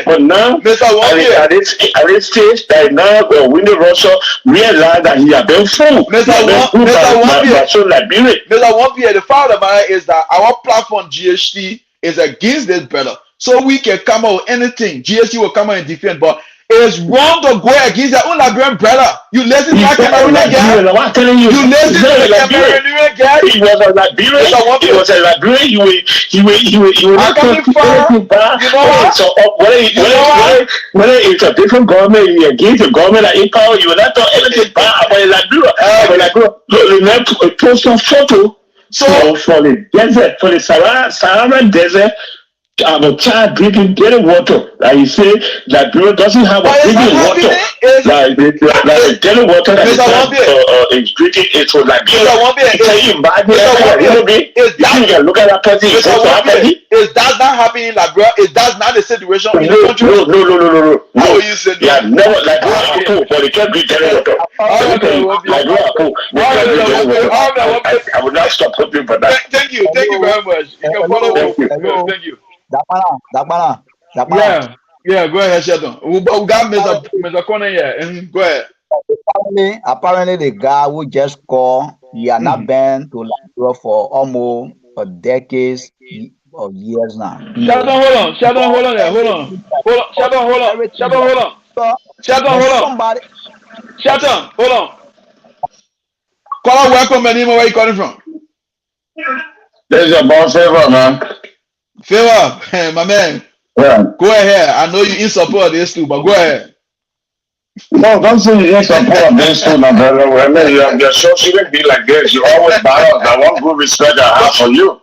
But now, at this stage, that now Whitney Russell realize that he has been fooled. Mr. Wampie, the fact of the matter is that our platform GHT is against this brother. So we can come out with anything. GHT will come out and defend. But It's wrong to go against your own Liberian brother. You listen to He's that from Cameroonian guy. Liberia. I'm telling you, You listen he's to not the a Liberian. Cameroonian guy. He was a Liberian. It's a one He was a Liberian. He will I not come talk in far. anything bad. You know what? So whether it's a different government, you against the government that in power, you will not talk anything bad about Liberia. Remember, post some photo. So for the desert, for the Sahara desert. A child drinking getting water. Like you say, Liberia doesn't have a drinking water. Like the getting water that is drinking it for Liberia. Can you imagine? You can look at that person. Is that not happening in Liberia? Is that not the situation in the country? No. How will you say Yeah, never Liberia cool, but they can't drink getting water. Liberia cool. I will not stop hoping for that. Thank you very much. You can follow me. Thank you. Dakpannah. Yeah, go ahead, Sheldon. We got Mr. Corner here. Go ahead. Apparently, the guy who just called, he had not been to Liberia for almost a decade of years now. Sheldon, hold on. Sheldon, hold on. Caller, welcome. My name, where you calling from? There's your boss favor, man. Favor, my man. Yeah. Go ahead. I know you in support of this too, but go ahead. No, don't say you in support of this too, my brother. I mean, your show shouldn't be like this. You always balance. I want good respect I have for you.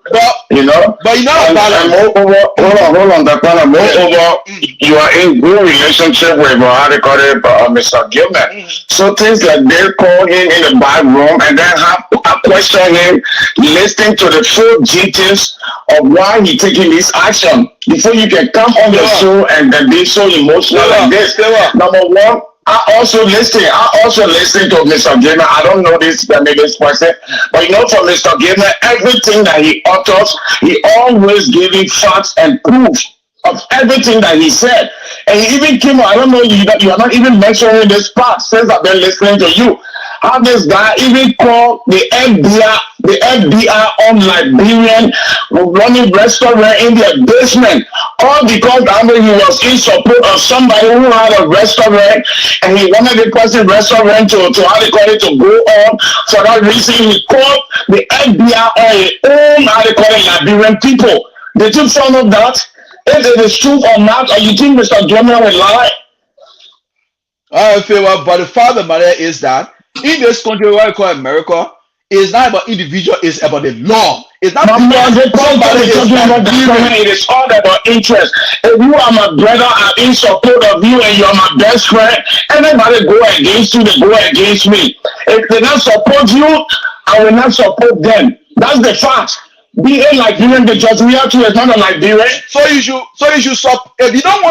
You know? But you know, hold on, Dakpannah. Moreover, you are in good relationship with how they call it, Mr. Gilman. So things like they call him in the back room and then have question him, listening to the full details of why he taking this action before you can come on the show and then be so emotional like this. Number one, I also listen to Mr. Gamer. I don't know this person, but you know, from Mr. Gamer, everything that he utters, he always giving facts and proof of everything that he said. And he even came out, I don't know, you are not even mentioning this part since I've been listening to you. How this guy even called the FBI on Liberian running restaurant in their basement, all because he was in support of somebody who had a restaurant and he wanted the person restaurant to how they call it to go on. For that reason, he called the FBI on his own how they call it Liberian people. Did you find out that? If it is true or not, or you think Mr. Gilman will lie? I feel but the fact of the matter is that in this country what we call America, it's not about individual, it's about the law. It's not somebody it is all about interest. If you are my brother, I'm in support of you and you're my best friend, anybody go against you, they go against me. If they not support you, I will not support them. That's the fact. Being Liberian, the judge we have to is not a Liberian. So you should support. If you don't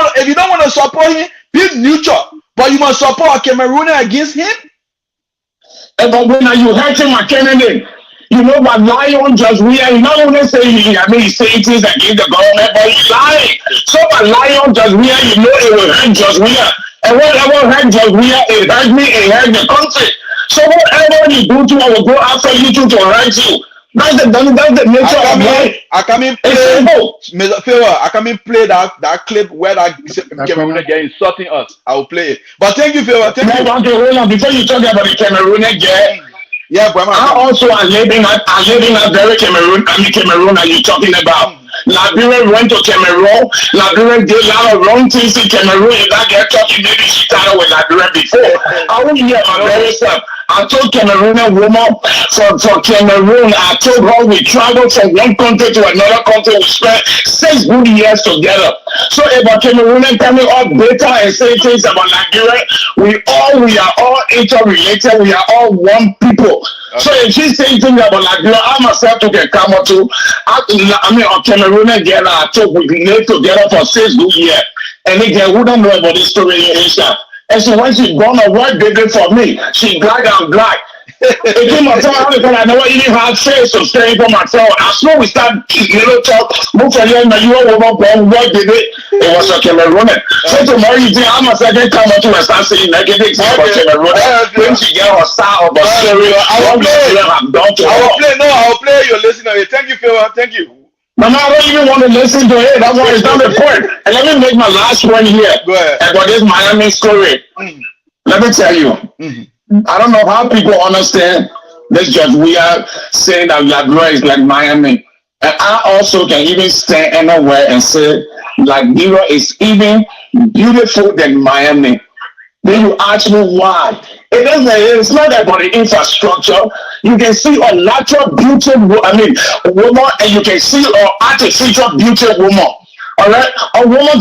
want to support him, be neutral. But you must support a Cameroonian against him. But when you hurting my candidate, you know, but lying just we are not only saying he's saying things against the government, but he's lying. So by lying just we are, you know, it will hurt just we are. And whatever hurt just we are, it hurt me, it hurt the country. So whatever you do to, I will go after you to hurt you. That's the nature of life. I come in play that clip where that Cameroonian guy insulting us. I will play it. But thank you, Favor. Thank you. Okay, hold on. Before you talk about the Cameroonian guy, yeah, but I also am living at very Cameroon. Cameroon are you talking about? Liberia went to Cameroon. Liberia did a lot of wrong things in Cameroon. If that girl talking, maybe she started with Liberia before. I won't hear my very self. I told Cameroonian woman for Cameroon, I told her we traveled from one country to another country. We spent 6 good years together. So if a Cameroonian coming up better and saying things about Nigeria, we are all interrelated. We are all one people. Okay. So if she's saying things about Nigeria, I myself took a camera too. A Cameroonian girl I took, we lived together for 6 good years. And again, we don't know about this story in Asia. And so when she gone to work, they did for me. She glide and glide. It came my time because I never even had face to stay for myself. As soon as we start talk, move for you, you over what did it? It was a Cameroonian. So tomorrow you think I'm a second come to and start saying negative things about Cameroonian. When she get her style of a story, I will play. No, I will play your listener. Thank you, Phil. Thank you. Mama, I don't even want to listen to it. That's why it's not the point. And let me make my last point here Go ahead. about this Miami story. Mm, Let me tell you, mhm, I don't know how people understand this. Just we are saying that Liberia is like Miami, and I also can even stand anywhere and say Liberia is even beautiful than Miami. Then you ask me why. It doesn't. It's not about the infrastructure. You can see a natural beauty. I mean, woman, and you can see an artificial beauty woman. All right, a woman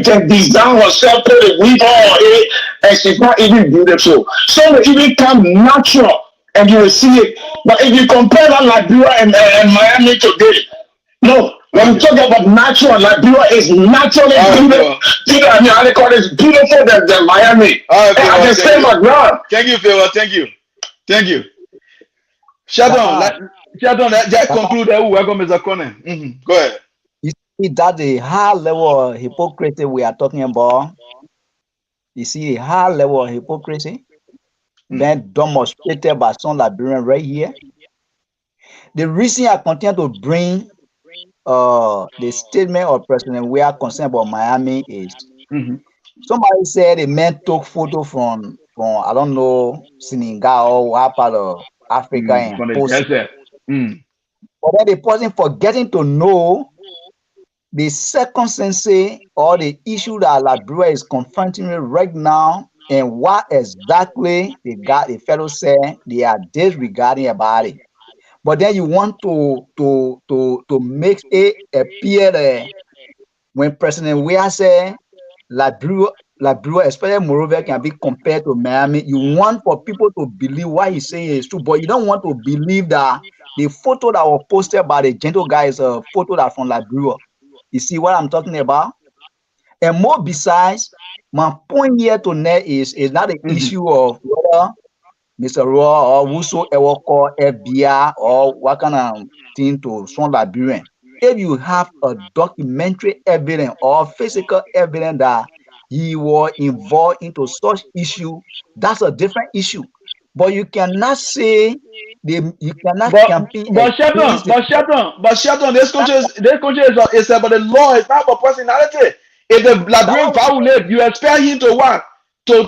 can design herself, put a wig on her head, and she's not even beautiful. Some will even come natural, and you will see it. But if you compare that Liberia and Miami today, no, when we okay. talk about natural, Liberia is naturally All right, beautiful. Favor. I mean, how they call it, beautiful than Miami. All right, And I Favor. can Thank stand you. my ground. Thank you, Favor. Thank you. Thank you. Sheldon, Dakpannah, that Dakpannah, conclude that we welcome Mr. Conan. Go ahead. you see that the high level of hypocrisy we are talking about. You see the high level of hypocrisy Mm, being demonstrated by some Liberian right here. The reason I continue to bring the statement of President we are concerned about Miami is mhm, somebody said a man took photo from I don't know Senegal or what part of Africa and from the post. desert. Mm, But then the person forgetting to know the circumstances or the issue that Liberia is confronting right now and what exactly the fellow said they are disregarding about it. But then you want to make it appear that when President Weah said Liberia, Liberia, especially Moreover, can be compared to Miami, you want for people to believe what he's saying is true, but you don't want to believe that the photo that was posted by the gentle guy is a photo that from Liberia. You see what I'm talking about? And more besides, my point here tonight is not the mhm. issue of whether Mr. Raw or whosoever call FBI or what kind of thing to some Liberian. If you have a documentary evidence or physical evidence that he was involved into such issue, that's a different issue. But you cannot say you cannot But campaign but against Sheldon, the this culture is about the law. It's not about personality. If the that Liberian one. violate, you expect him to what? To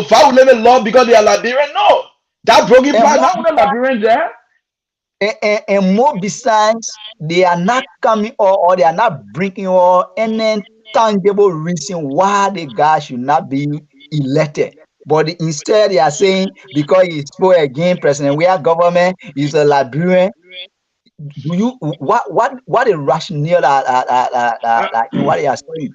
violate the law because they are Liberian? No, that broken And part. more Not only Liberians there. and more besides, they are not coming or they are not bringing or any tangible reason why the guy should not be elected. But instead, they are saying because he spoke against President we are government is a Liberian. Do you what a rationale in what they are saying?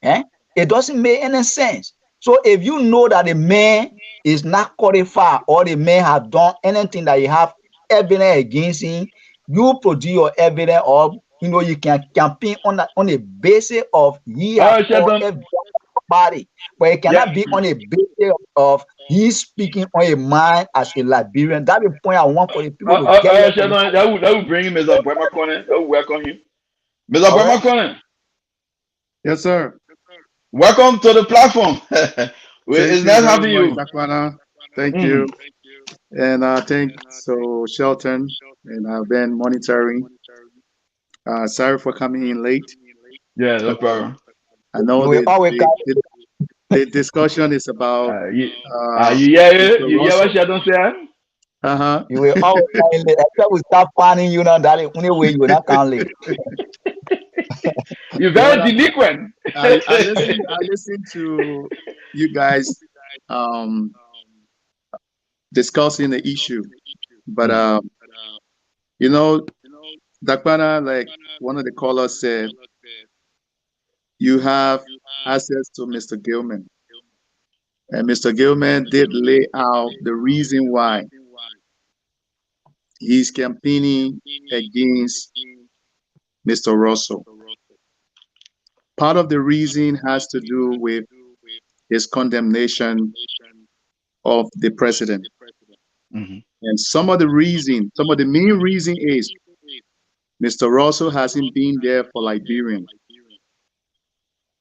Eh? It doesn't make any sense. So if you know that the man is not qualified or the man has done anything that you have evidence against him, you produce your evidence or you can campaign on the basis of he have called Sheldon, everybody, but it yeah. cannot be on a basis of he speaking on a mind as a Liberian. That's the point I want for the people to get here tonight. Sheldon, that will bring him Mr. Brahma Conan. That will welcome him. Mr. All Brahma right. Conan, Yes, sir. welcome to the platform. Thank It's you nice very having much, you. Dakpannah. Thank Mhm. you. And thanks so Shelton, and I've been monitoring. Sorry for coming in late. Yeah, no Uh, problem. I know You will always the discussion is about Uh, you, uh, you hear it? Mr. You hear what Russell. Sheldon said? Uh-huh. You will always come late. Except we start panning you now, that the only way you will not come late. You're Well, very delinquent. I listen to you guys um, discussing the issue, but Mm, you know, Dakpana, like one of the callers said, you have access to Mr. Gilman. And Mr. Gilman did lay out the reason why he's campaigning against Mr. Russell. Part of the reason has to do with his condemnation of the president. mhm. And some of the main reason is Mr. Russell hasn't been there for Liberians.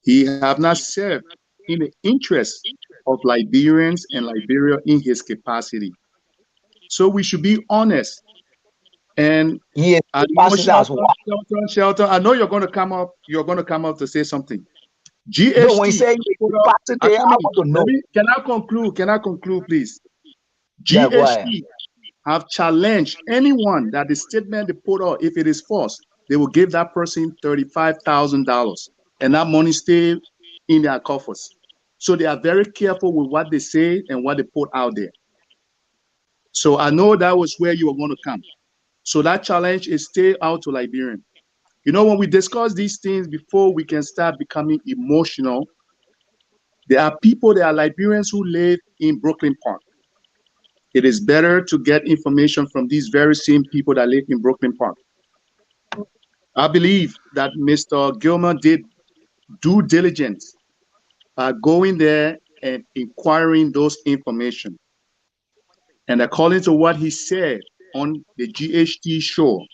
He have not served in the interest of Liberians and Liberia in his capacity. So we should be honest. And He is I know capacity as well. Shelton. I know you're going to come up. You're going to come up to say something. No, when you GHT say put up. capacity, I want to know. Can I conclude? Can I conclude, please? Yeah, go ahead. GHT have challenged anyone that the statement they put out, if it is false, they will give that person $35,000, and that money stay in their coffers. So they are very careful with what they say and what they put out there. So I know that was where you were going to come. So that challenge is stay out to Liberian. You know, when we discuss these things before we can start becoming emotional, there are people, there are Liberians who live in Brooklyn Park. It is better to get information from these very same people that live in Brooklyn Park. I believe that Mr. Gilmer did due diligence by going there and inquiring those information. And according to what he said on the GHT show,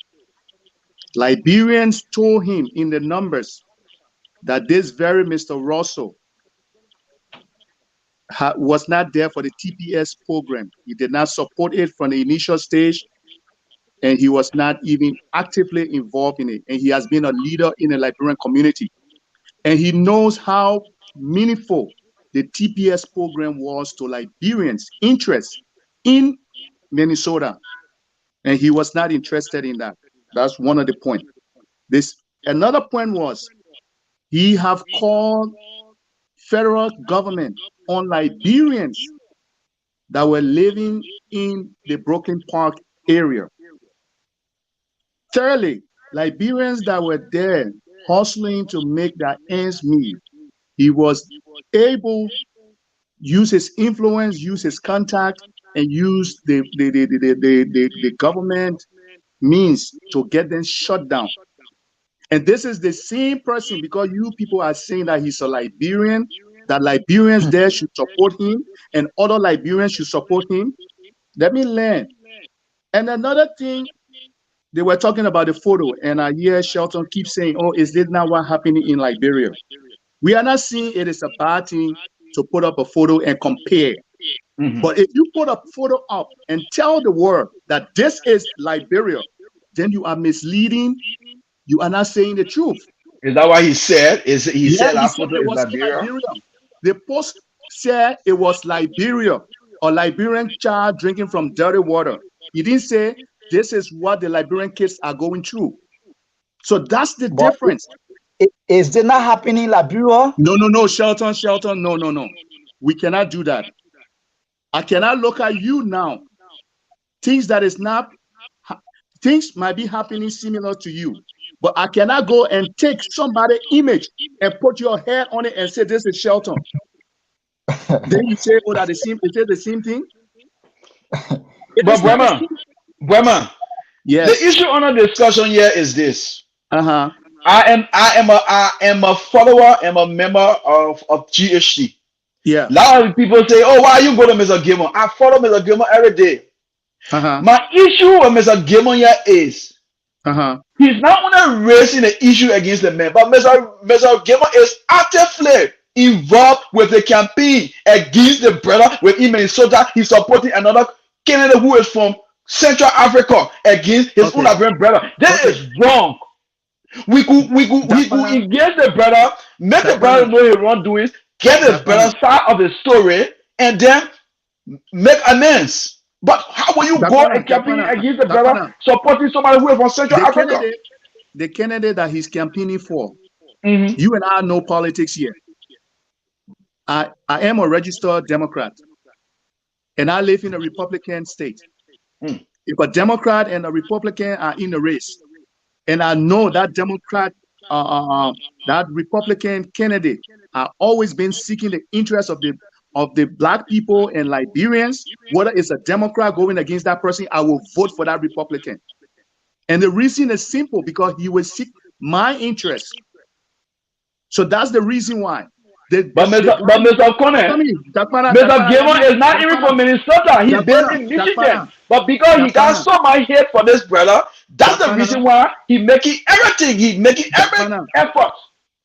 Liberians told him in the numbers that this very Mr. Russell was not there for the TPS program. He did not support it from the initial stage, and he was not even actively involved in it. And he has been a leader in the Liberian community. And he knows how meaningful the TPS program was to Liberians' interest in Minnesota. And he was not interested in that. That's one of the points. Another point was he have called federal government on Liberians that were living in the Brooklyn Park area. Thirdly, Liberians that were there hustling to make their ends meet. He was able to use his influence, use his contact, and use the government means to get them shut down. And this is the same person, because you people are saying that he's a Liberian, that Liberians there should support him and other Liberians should support him. Let me learn. And another thing, they were talking about the photo, and I hear Shelton keep saying, oh, is this not what happening in Liberia? We are not seeing it is a bad thing to put up a photo and compare. But if you put a photo up and tell the world that this is Liberia, then you are misleading. You are not saying the truth. Is that what he said? He said that photo is Liberia? The post said it was Liberia, a Liberian child drinking from dirty water. He didn't say this is what the Liberian kids are going through. So that's the difference. Is it not happening in Liberia? No, Shelton, no. We cannot do that. I cannot look at you now. Things might be happening similar to you, but I cannot go and take somebody's image and put your head on it and say this is Shelton. Then you say, oh, that is the same thing. But Bremer, yes. The issue on the discussion here is this. I am a follower, I'm a member of GHT. Yeah. A lot of people say, oh, why you go to Mr. Gilmore? I follow Mr. Gilmore every day. My issue with Mr. Gilmore here is he's not only raising the issue against the man, but Mr. Gilmore is actively involved with the campaign against the brother within Minnesota. He's supporting another candidate who is from Central Africa against his own Liberian brother. That is wrong. We could engage the brother, make the brother know his wrongdoings, get the brother side of the story, and then make amends. But how will you go and campaign against the brother supporting somebody who is from Central Africa? The candidate that he's campaigning for, you and I know politics here. I am a registered Democrat, and I live in a Republican state. If a Democrat and a Republican are in the race, and I know that that Republican candidate are always been seeking the interests of the Black people and Liberians, whether it's a Democrat going against that person, I will vote for that Republican. And the reason is simple, because he will seek my interest. So that's the reason why. Mr. Gilmore is not even from Minnesota. He's based in Michigan. But because he got so much hate for this brother, that's the reason why he's making everything. He's making every effort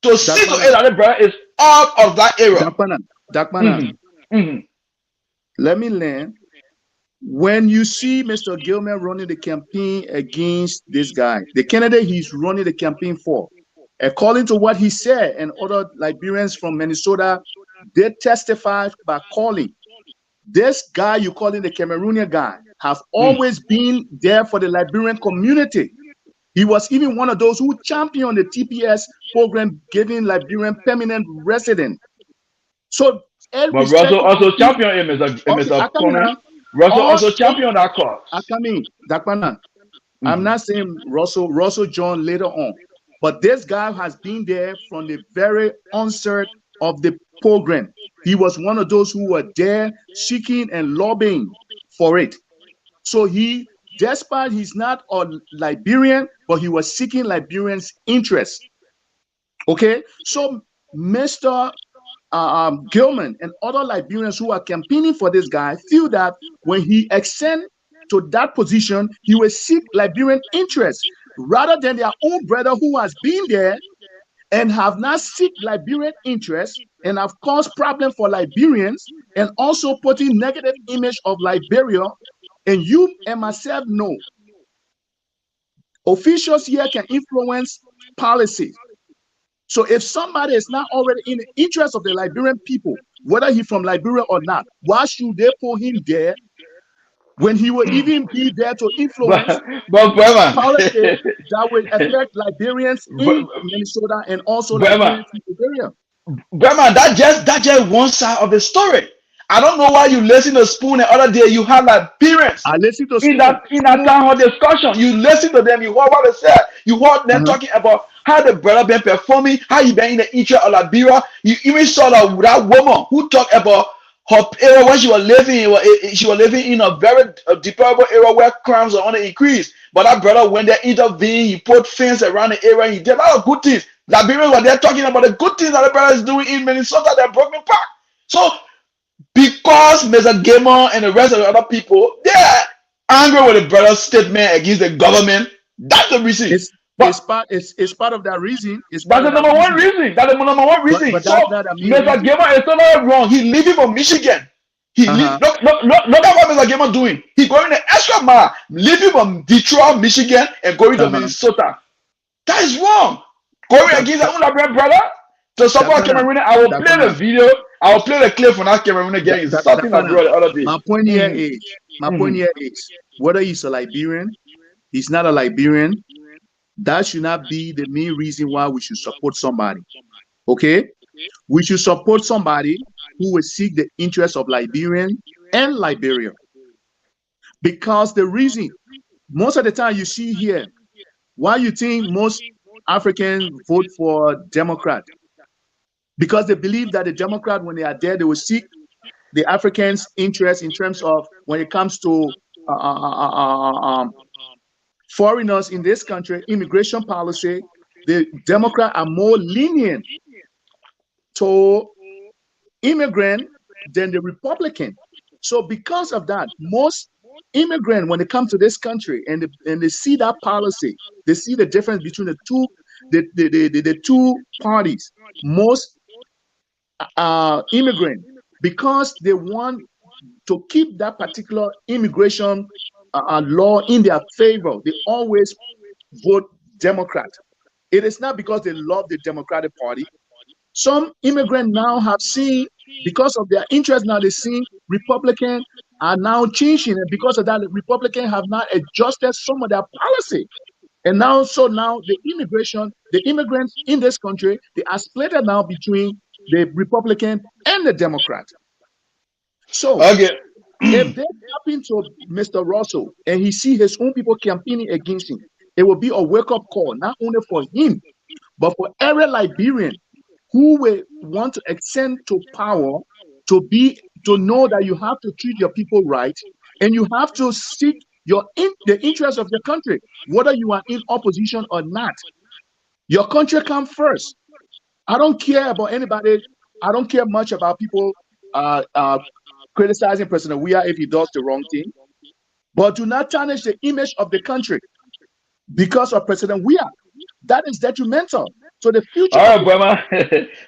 to see to it that the brother is out of that area. Dakpannah, let me learn When you see Mr. Gilman running the campaign against this guy, the candidate he's running the campaign for, according to what he said, and other Liberians from Minnesota, they testified by calling this guy you calling the Cameroonian guy have always been there for the Liberian community. He was even one of those who championed the TPS program, giving Liberian permanent resident. So, But Russell also championed him as a opponent. Russell also championed that cause. I come in, Dakpannah. I'm not saying Russell John later on, but this guy has been there from the very onset of the program. He was one of those who were there seeking and lobbying for it. So he, despite he's not a Liberian, but he was seeking Liberians' interest. Okay, so Mr. Gilman and other Liberians who are campaigning for this guy feel that when he ascends to that position, he will seek Liberian interests rather than their own brother who has been there and have not seek Liberian interests and have caused problem for Liberians and also putting negative image of Liberia. And you and myself know officials here can influence policies. So if somebody is not already in the interest of the Liberian people, whether he's from Liberia or not, why should they put him there when he will even be there to influence policies that will affect Liberians in Minnesota and also Liberians in Liberia? Grandma, that just one side of the story. I don't know why you listen to Spoon the other day. You had like parents I listen to in that town hall discussion. You listen to them. You heard what they said. You heard them talking about how the brother been performing, how he been in the interest of Liberia. You even saw that woman who talked about her era when she was living in a very deplorable area where crimes are on the increase. But that brother went there, intervened. He put fence around the area. He did a lot of good things. Liberians were there talking about the good things that the brother is doing in Minnesota, the Broken Park. So because Mr. Gamer and the rest of the other people, they're angry with the brother's statement against the government. That's the reason. It's part of that reason. That's the number one reason. That's the number one reason. But so Mr. Gamer is not wrong. He leaving from Michigan. Look at what Mr. Gamer doing. He going the extra mile, leaving from Detroit, Michigan, and going to Minnesota. That is wrong. Going against the own Liberian brother to support Cameroon. I will play the video. I will play the clip from that Cameroon getting something that brought the other day. My point here is whether he's a Liberian, he's not a Liberian, that should not be the main reason why we should support somebody. Okay? We should support somebody who will seek the interests of Liberian and Liberia. Because the reason, most of the time you see here, why you think most Africans vote for Democrat? Because they believe that the Democrat, when they are there, they will seek the Africans' interest in terms of when it comes to foreigners in this country, immigration policy. The Democrats are more lenient to immigrant than the Republican. So because of that, most immigrants, when they come to this country and they see that policy, they see the difference between the two parties. Most immigrant, because they want to keep that particular immigration law in their favor, they always vote Democrat. It is not because they love the Democratic Party. Some immigrants now have seen, because of their interest, now they see Republicans are now changing, and because of that, the Republicans have not adjusted some of their policy. And now, so now the immigrants in this country, they are split now between the Republican and the Democrat. So if they happen to Mr. Russell and he see his own people campaigning against him, it will be a wake-up call, not only for him, but for every Liberian who will want to ascend to power, to know that you have to treat your people right, and you have to seek the interest of the country, whether you are in opposition or not. Your country comes first. I don't care about anybody. I don't care much about people criticizing President Weah if he does the wrong thing. But do not tarnish the image of the country because of President Weah. That is detrimental. So the future All of right, Brahma.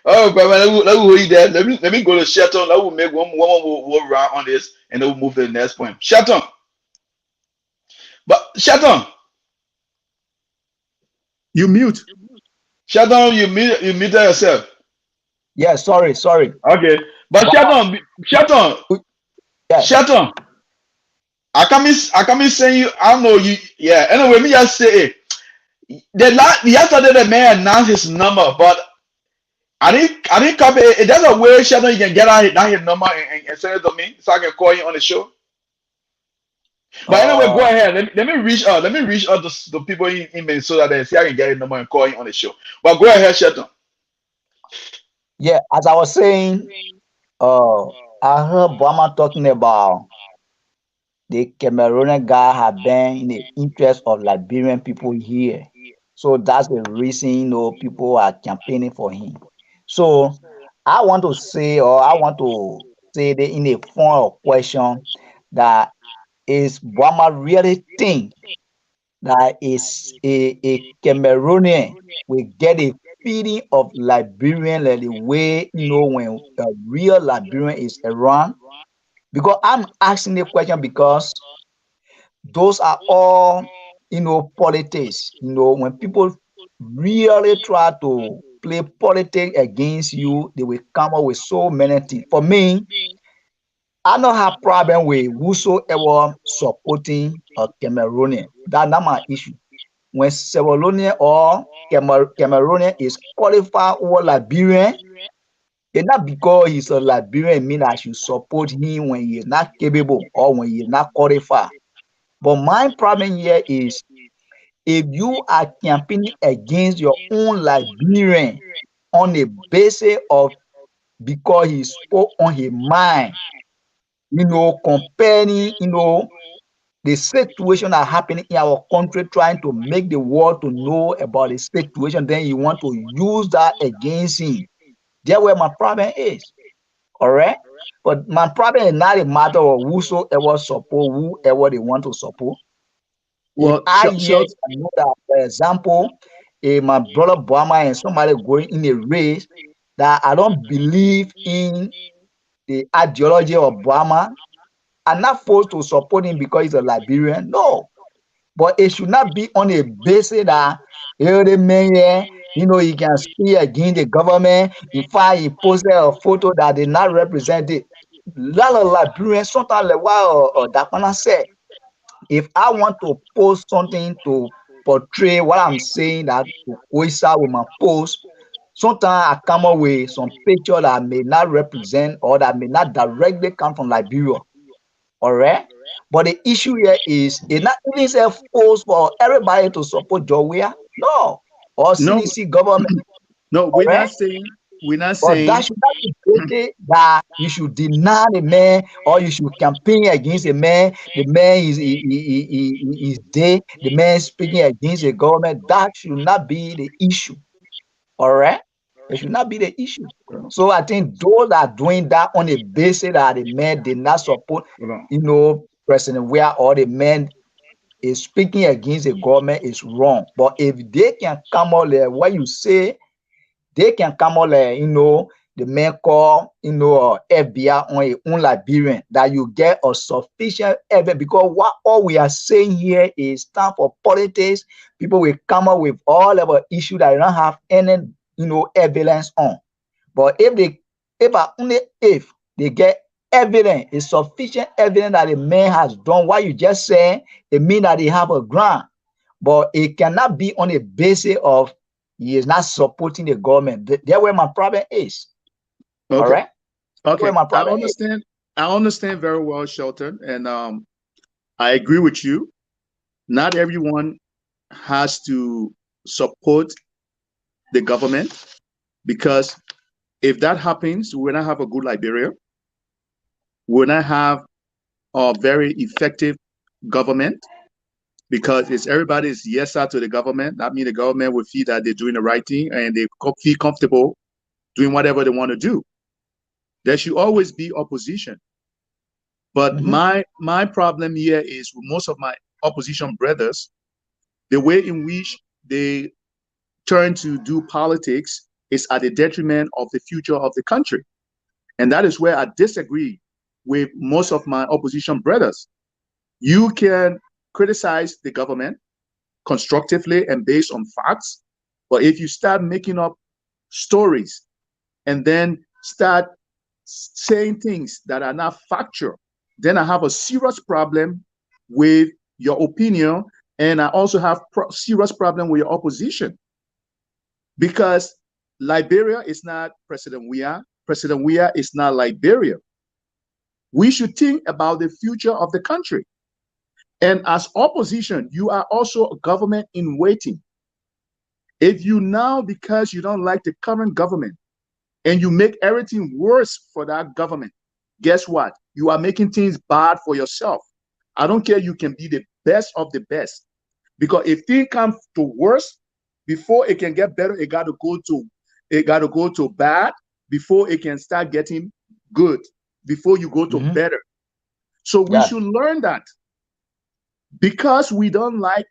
Oh, Brahma, let me hold you there. Let me go to Shelton. Let me make one more round on this, and then we'll move to the next point. Shelton. But Shelton, you mute. Shelton, you mute yourself. Yeah, sorry. Okay. But Shelton, Yes. Shelton. I can't be saying you. I don't know you. Yeah. Anyway, me just say it. Yesterday the man announced his number, but I didn't copy it. There's a way, Shelton, you can get out his number and send it to me so I can call you on the show. But anyway, go Uh, ahead. Let me reach out. Let me reach out to the people in Minnesota that see I can get his number and call you on the show. But go ahead, Shelton. yeah, as I was saying, I heard Brahma talking about the Cameroonian guy have been in the interest of Liberian people here. So that's the reason, people are campaigning for him. So I want to say, or I want to say that in a form of question, that is Brahma really think that is a Cameroonian will get a feeling of Liberian like the way, when a real Liberian is around? Because I'm asking the question because those are all, politics. When people really try to play politics against you, they will come up with so many things. For me, I don't have problem with whosoever supporting a Cameroonian. That's not my issue. When Sierra Leone or Cameroonian is qualified over Liberian, it's not because he's a Liberian mean I should support him when he is not capable or when he is not qualified. But my problem here is if you are campaigning against your own Liberian on a basis of because he spoke on his mind, comparing, the situation that happening in our country, trying to make the world to know about the situation, then you want to use that against him. That's where my problem is. All right. But my problem is not a matter of whosoever support, whoever they want to support. If Well, I hear, I know that, for example, if my brother Obama and somebody going in a race, that I don't believe in the ideology of Obama, I'm not forced to support him because he's a Liberian. No. But it should not be on a basis that every man here, he can speak against the government. In fact, he posted a photo that did not represent it. Lot of Liberians, sometimes like what Dakpannah said, if I want to post something to portray what I'm saying that to coincide with my post, sometimes I come up with some picture that may not represent or that may not directly come from Liberia. All right. But the issue here is it's not even forced for everybody to support Joria. No. Or no, CDC government. no, All right. we're not But that saying should not be stated that you should deny the man or you should campaign against the man. The man is dead. The man speaking against the government. That should not be the issue. All right. It should not be the issue. So I think those are doing that on the basis that the man did not support, Hold on. President Where or the man is speaking against the government is wrong. But if they can come out there, what you say, they can come out there, the man call, FBI on a own Liberian, that you get a sufficient evidence. Because what all we are saying here is time for politics. People will come up with all of the issues that they don't have any, evidence on. But if they get evidence, it's sufficient evidence that the man has done what you just said, it means that they have a ground. But it cannot be on a basis of he is not supporting the government. That's where my problem is. All okay. right? That's Okay. where my problem is. I understand very well, Shelton, and I agree with you. Not everyone has to support the government, because if that happens, we will not have a good Liberia. We will not have a very effective government, because it's everybody's yes sir to the government. That means the government will feel that they're doing the right thing and they feel comfortable doing whatever they want to do. There should always be opposition. But my problem here is with most of my opposition brothers, the way in which they turn to do politics is at the detriment of the future of the country. And that is where I disagree with most of my opposition brothers. You can criticize the government constructively and based on facts, but if you start making up stories and then start saying things that are not factual, then I have a serious problem with your opinion, and I also have serious problem with your opposition. Because Liberia is not President Weah. President Weah is not Liberia. We should think about the future of the country. And as opposition, you are also a government in waiting. If you now, because you don't like the current government, and you make everything worse for that government, guess what? You are making things bad for yourself. I don't care, you can be the best of the best. Because if things come to worse, before it can get better, it got to go to bad before it can start getting good, before you go to better. So we should learn that. Because we don't like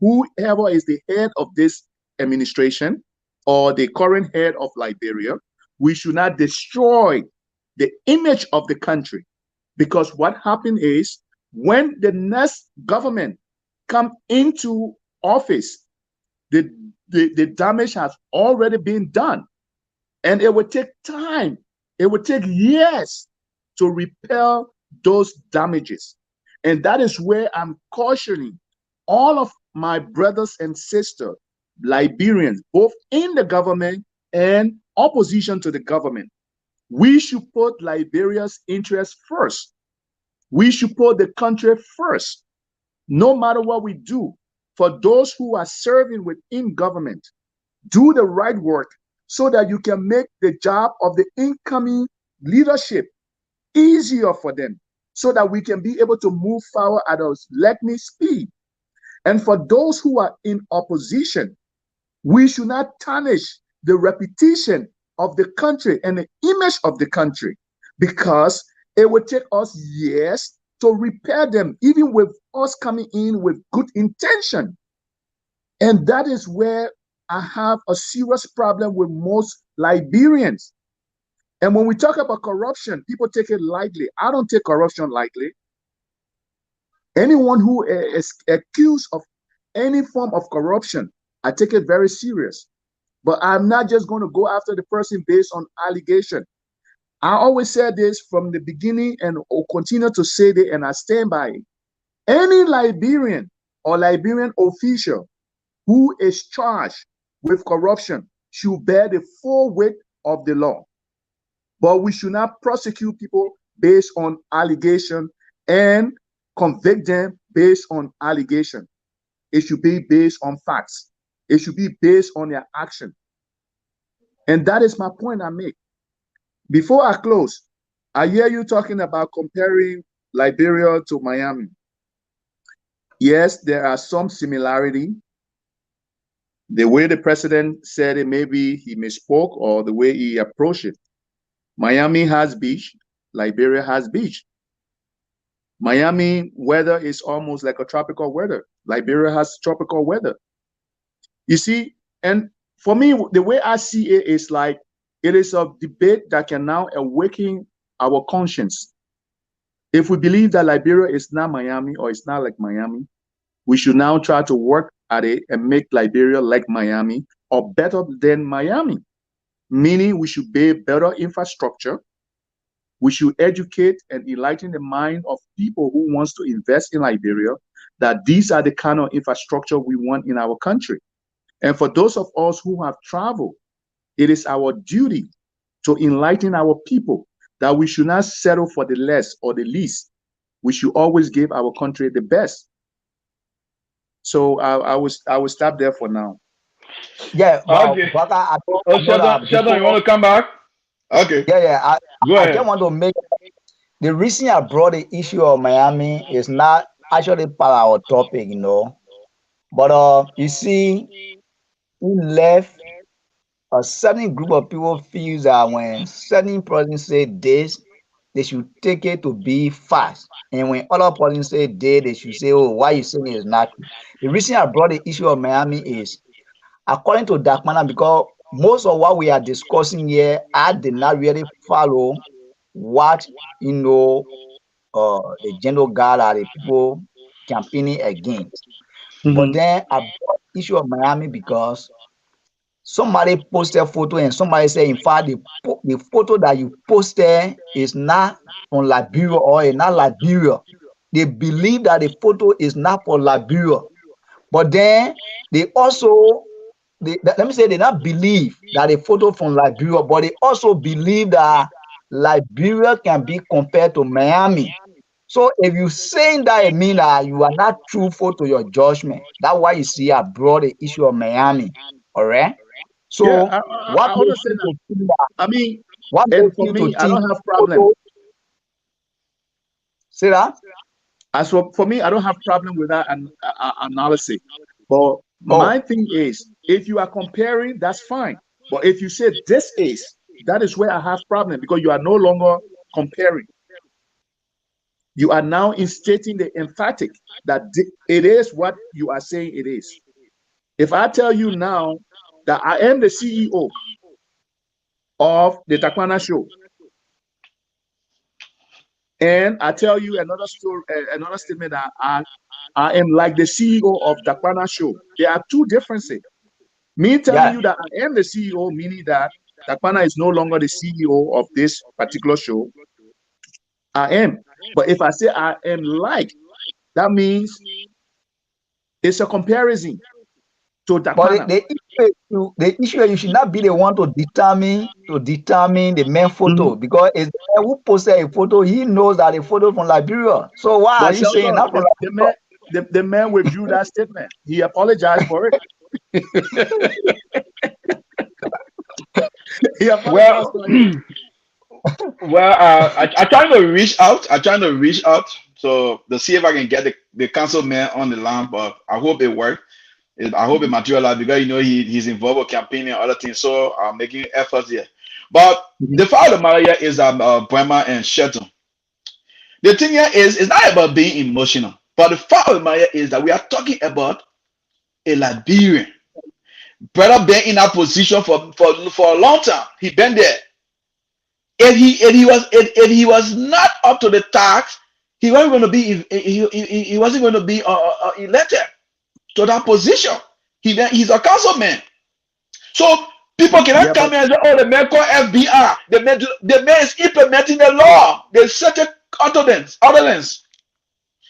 whoever is the head of this administration or the current head of Liberia, we should not destroy the image of the country. Because what happened is, when the next government come into office, the damage has already been done. And it will take time. It will take years to repair those damages. And that is where I'm cautioning all of my brothers and sisters, Liberians, both in the government and opposition to the government. We should put Liberia's interests first. We should put the country first, no matter what we do. For those who are serving within government, do the right work so that you can make the job of the incoming leadership easier for them, so that we can be able to move forward at a lightning speed. And for those who are in opposition, we should not tarnish the reputation of the country and the image of the country, because it will take us years to repair them, even with us coming in with good intention. And that is where I have a serious problem with most Liberians. And when we talk about corruption, people take it lightly. I don't take corruption lightly. Anyone who is accused of any form of corruption, I take it very serious. But I'm not just going to go after the person based on allegation. I always said this from the beginning and will continue to say it, and I stand by it. Any Liberian or Liberian official who is charged with corruption should bear the full weight of the law. But we should not prosecute people based on allegation and convict them based on allegation. It should be based on facts. It should be based on their action. And that is my point I make. Before I close, I hear you talking about comparing Liberia to Miami. Yes, there are some similarity. The way the president said it, maybe he misspoke, or the way he approached it. Miami has beach, Liberia has beach. Miami weather is almost like a tropical weather. Liberia has tropical weather. You see, and for me, the way I see it is like, it is a debate that can now awaken our conscience. If we believe that Liberia is not Miami, or it's not like Miami, we should now try to work at it and make Liberia like Miami or better than Miami. Meaning we should build better infrastructure. We should educate and enlighten the mind of people who wants to invest in Liberia, that these are the kind of infrastructure we want in our country. And for those of us who have traveled, it is our duty to enlighten our people that we should not settle for the less or the least. We should always give our country the best. So I will stop there for now. Yeah, well, Okay. but I Oh, Sheldon, you want to come back? Okay. Yeah. Go I ahead. just want to make the reason I brought the issue of Miami is not actually part of our topic, But you see, we left a certain group of people feels that when certain person say this, they should take it to be fast. And when other person say this, they should say, oh, why you saying it is not true. The reason I brought the issue of Miami is according to Dakpannah, because most of what we are discussing here, I did not really follow what the general guard are the people campaigning against. But then I brought the issue of Miami because somebody posted a photo and somebody said, in fact, the photo that you posted is not from Liberia or is not Liberia. They believe that the photo is not for Liberia. But then they also, let me say, they not believe that the photo from Liberia, but they also believe that Liberia can be compared to Miami. So if you saying that, it means that you are not truthful to your judgment. That's why you see I brought the issue of Miami. All right. Yeah, So I what makes understand you that. to think that? I mean, What and makes for you to me, I think don't have problem. photo? Say that? As for me, I don't have problem with that analysis. But Oh, my thing is, if you are comparing, that's fine. But if you say this is, that is where I have problem, because you are no longer comparing. You are now instating the emphatic that it is what you are saying it is. If I tell you now that I am the CEO of the Dakpannah Show, and I tell you another story, another statement that I am like the CEO of Dakpannah Show, there are two differences. Me telling yeah. you that I am the CEO, meaning that Dakpannah is no longer the CEO of this particular show. I am. But if I say I am like, that means it's a comparison to But Dakpannah. the issue is you should not be the one to determine the main photo, Mhm. because it's the man who posted a photo. He knows that the photo from Liberia. So why are But you saying Sheldon, not from the man withdrew that statement. He apologized for it. He apologized Well, for it. well, I trying to reach out. I trying to reach out so to see if I can get the council man on the line. But I hope it works. I hope it materializes because he's involved with campaigning and other things. So I'm making efforts here. But Mhm. the fact of the matter here is Brahma and Shelton. The thing here is it's not about being emotional, but the fact of the matter is that we are talking about a Liberian brother been in that position for a long time. He been there. If he was not up to the task, he wasn't going to be he wasn't going to be elected to that position. He's a councilman. So people cannot Yeah, but come here and say, "Oh, the man called FBI. The man is implementing the law. There's such a ordinance.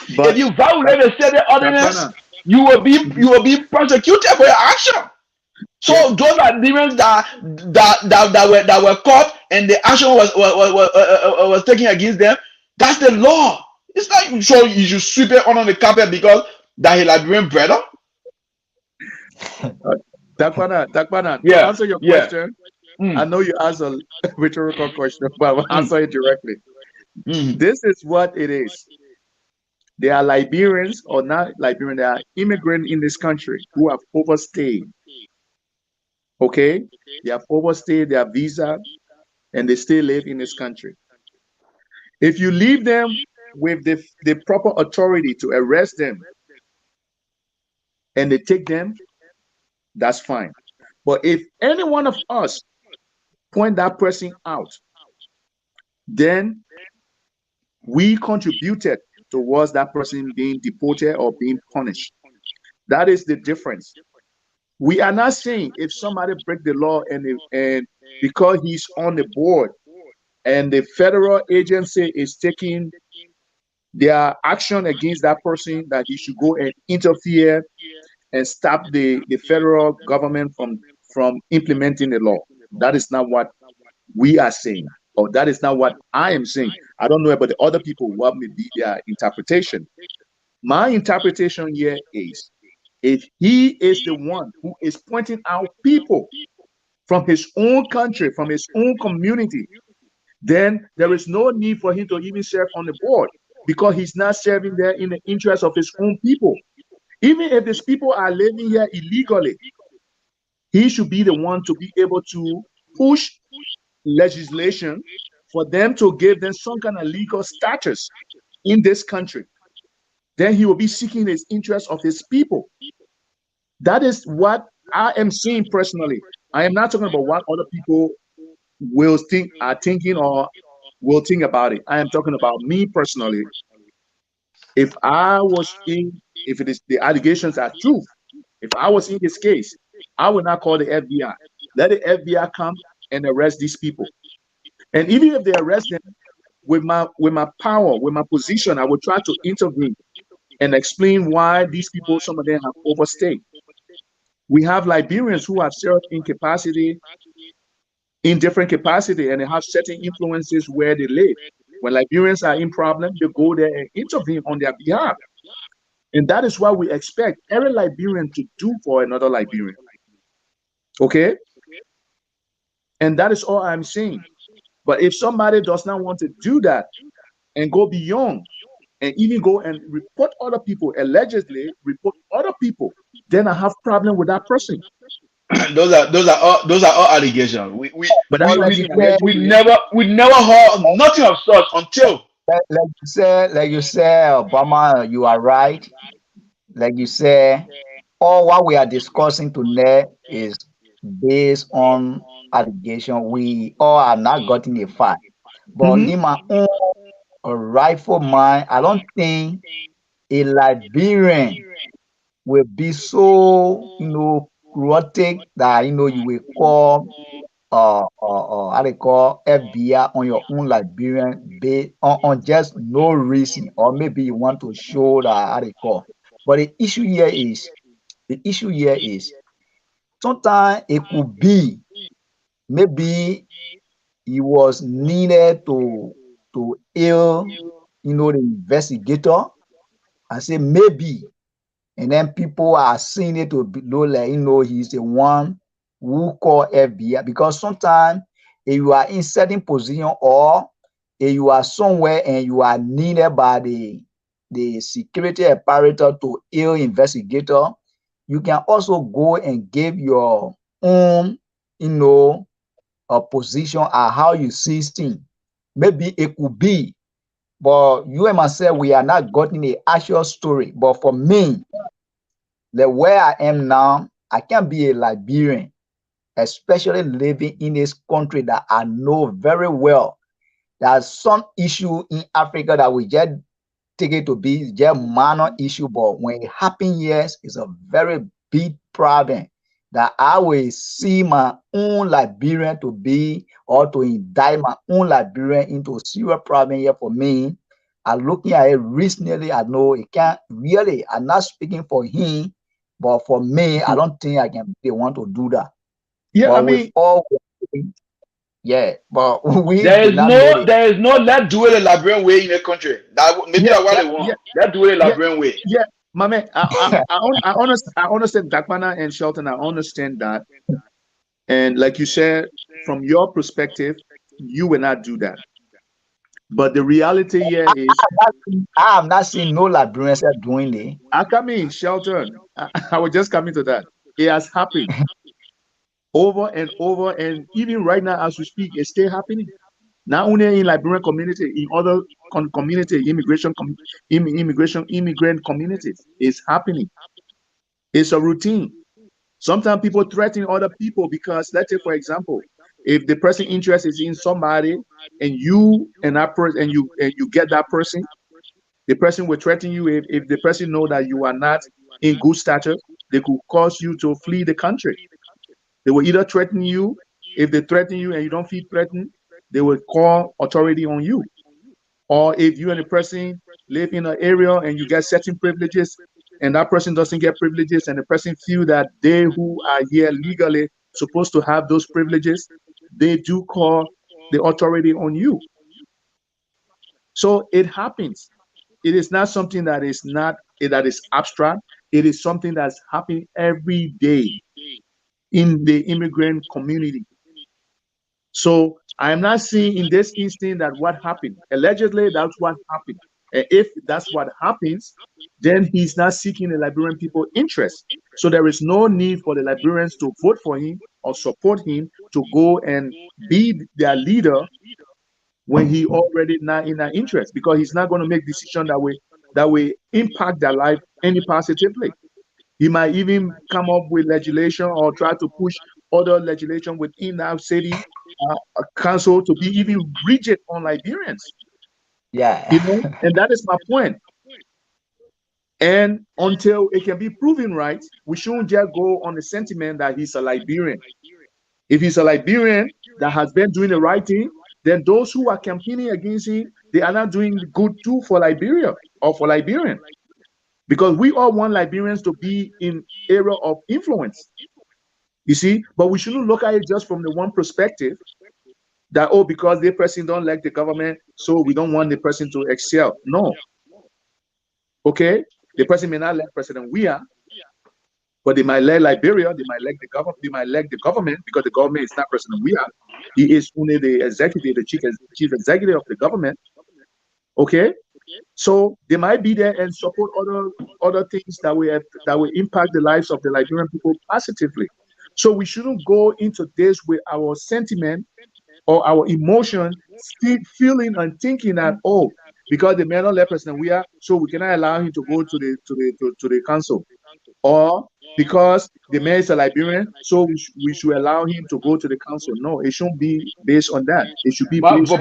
If but you violate a certain ordinance, Dakpannah. you Mhm. will be prosecuted for your action." So Yeah, those are demons that were caught and the action was taken against them. That's the law. It's not so you should sweep it under the carpet because that he Liberian brother. uh, Dakpannah, to Yeah, answer your yeah. question, I Mm, know you asked a rhetorical question, but I'll mm, answer it directly. mm. This is what it is. They are Liberians or not Liberian, they are immigrants in this country who have overstayed. Okay? They have overstayed their visa and they still live in this country. If you leave them with the proper authority to arrest them and they take them, that's fine. But if any one of us point that person out, then we contributed towards that person being deported or being punished. That is the difference. We are not saying if somebody break the law and because he's on the board and the federal agency is taking their action against that person that he should go and interfere and stop the federal government from implementing the law. That is not what we are saying, or that is not what I am saying. I don't know about the other people what may be their interpretation. My interpretation here is if he is the one who is pointing out people from his own country, from his own community, then there is no need for him to even serve on the board because he's not serving there in the interest of his own people. Even if these people are living here illegally, he should be the one to be able to push legislation for them to give them some kind of legal status in this country. Then he will be seeking his interest of his people. That is what I am seeing personally. I am not talking about what other people will think, are thinking, or will think about it. I am talking about me personally. If I was in, if it is the allegations are true, if I was in this case, I would not call the FBI. Let the FBI come and arrest these people. And even if they arrest them, with my power, with my position, I will try to intervene and explain why these people, some of them have overstayed. We have Liberians who have served in capacity, in different capacity, and they have certain influences where they live. When Liberians are in problem, they go there and intervene on their behalf. And that is what we expect every Liberian to do for another Liberian. Okay? And that is all I'm saying. But if somebody does not want to do that and go beyond and even go and report other people, allegedly report other people, then I have problem with that person. Those are all allegations. But that's But what I'm like you saying. said, Allegedly. We never heard nothing of such until like you said, Obama, you are right. Like you said, all what we are discussing tonight is based on allegation. We all are not gotten a fact. But Mhm. in my own rightful mind, I don't think a Liberian will be so, chaotic that you will call how they call FBI on your own Liberian based on just no reason, or maybe you want to show that how they call. But the issue here is sometimes it could be maybe he was needed to ill, the investigator. I say maybe, and then people are seeing it to be know like he's the one who call FBI, because sometimes if you are in certain position, or if you are somewhere and you are needed by the security apparatus to ill investigator, you can also go and give your own position on how you see things. Maybe it could be, but you and myself, we are not gotten a actual story. But for me, the way I am now, I can be a Liberian, especially living in this country that I know very well. There's some issue in Africa that we just take it to be just minor issue, but when it happens, yes, it's a very big problem that I will see my own Liberian to be, or to indict my own Liberian into a serious problem here for me. I'm looking at it recently. I know it can't really, I'm not speaking for him, but for me, I don't think I can be the one to do that. Yeah, I But with mean, all, yeah, but we did not know it. there is no let's do it the Liberian way in the country. Maybe yeah, that's what that, they yeah, want. Let's do it the yeah, Liberian way. yeah. My man, I understand Dakpannah and Shelton. I understand that, and like you said, from your perspective, you will not do that. But the reality here is, I have not seen no Liberians doing it. I come in Shelton. I was just coming to that. It has happened over and over, and even right now as we speak, it's still happening. Not only in Liberian community, in other community, immigrant communities, it's happening. It's a routine. Sometimes people threaten other people because, let's say, for example, if the person interest is in somebody, and you and that person, and you get that person, the person will threaten you. If the person know that you are not in good stature, they could cause you to flee the country. They will either threaten you. If they threaten you and you don't feel threatened, they will call authority on you. Or if you and a person live in an area and you get certain privileges, and that person doesn't get privileges, and the person feel that they who are here legally supposed to have those privileges, they do call the authority on you. So it happens. It is not something that is abstract. It is something that's happening every day in the immigrant community. So I am not saying in this instance that what happened. Allegedly, that's what happened. And if that's what happens, then he's not seeking the Liberian people interest. So there is no need for the Liberians to vote for him or support him to go and be their leader when he already not in their interest, because he's not going to make decisions that will impact their life any positively. He might even come up with legislation or try to push other legislation within our city council to be even rigid on Liberians. Yeah. And that is my point. And until it can be proven right, we shouldn't just go on the sentiment that he's a Liberian. If he's a Liberian that has been doing the right thing, then those who are campaigning against him, they are not doing good too for Liberia or for Liberian. Because we all want Liberians to be in area of influence. You see, but we shouldn't look at it just from the one perspective that, oh, because the person don't like the government, so we don't want the person to excel. No. Okay? The person may not like President Weah, but they might like Liberia, they might like the government, because the government is not President Weah. He is only the executive, the chief executive of the government. Okay? So they might be there and support other things that will impact the lives of the Liberian people positively. So we shouldn't go into this with our sentiment or our emotion, feeling and thinking that, oh, because the man don't let President Weah, so we cannot allow him to go to the council, or because the man is a Liberian, so we should allow him to go to the council. No, it shouldn't be based on that. It should be based on.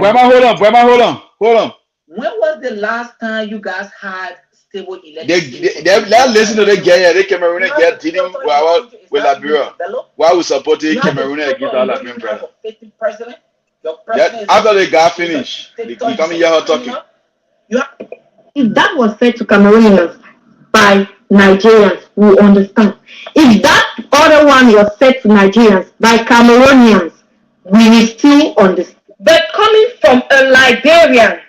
Hold on. When was the last time you guys had stable elections? They listen to the guy. They Cameroonian get dealing with Liberia. Why we supporting Cameroonian against our Liberian brother? After the guy finish, they come here talking. If that was said to Cameroonians by Nigerians, we understand. If that other one was said to Nigerians by Cameroonians, we will still understand. But coming from a Liberian,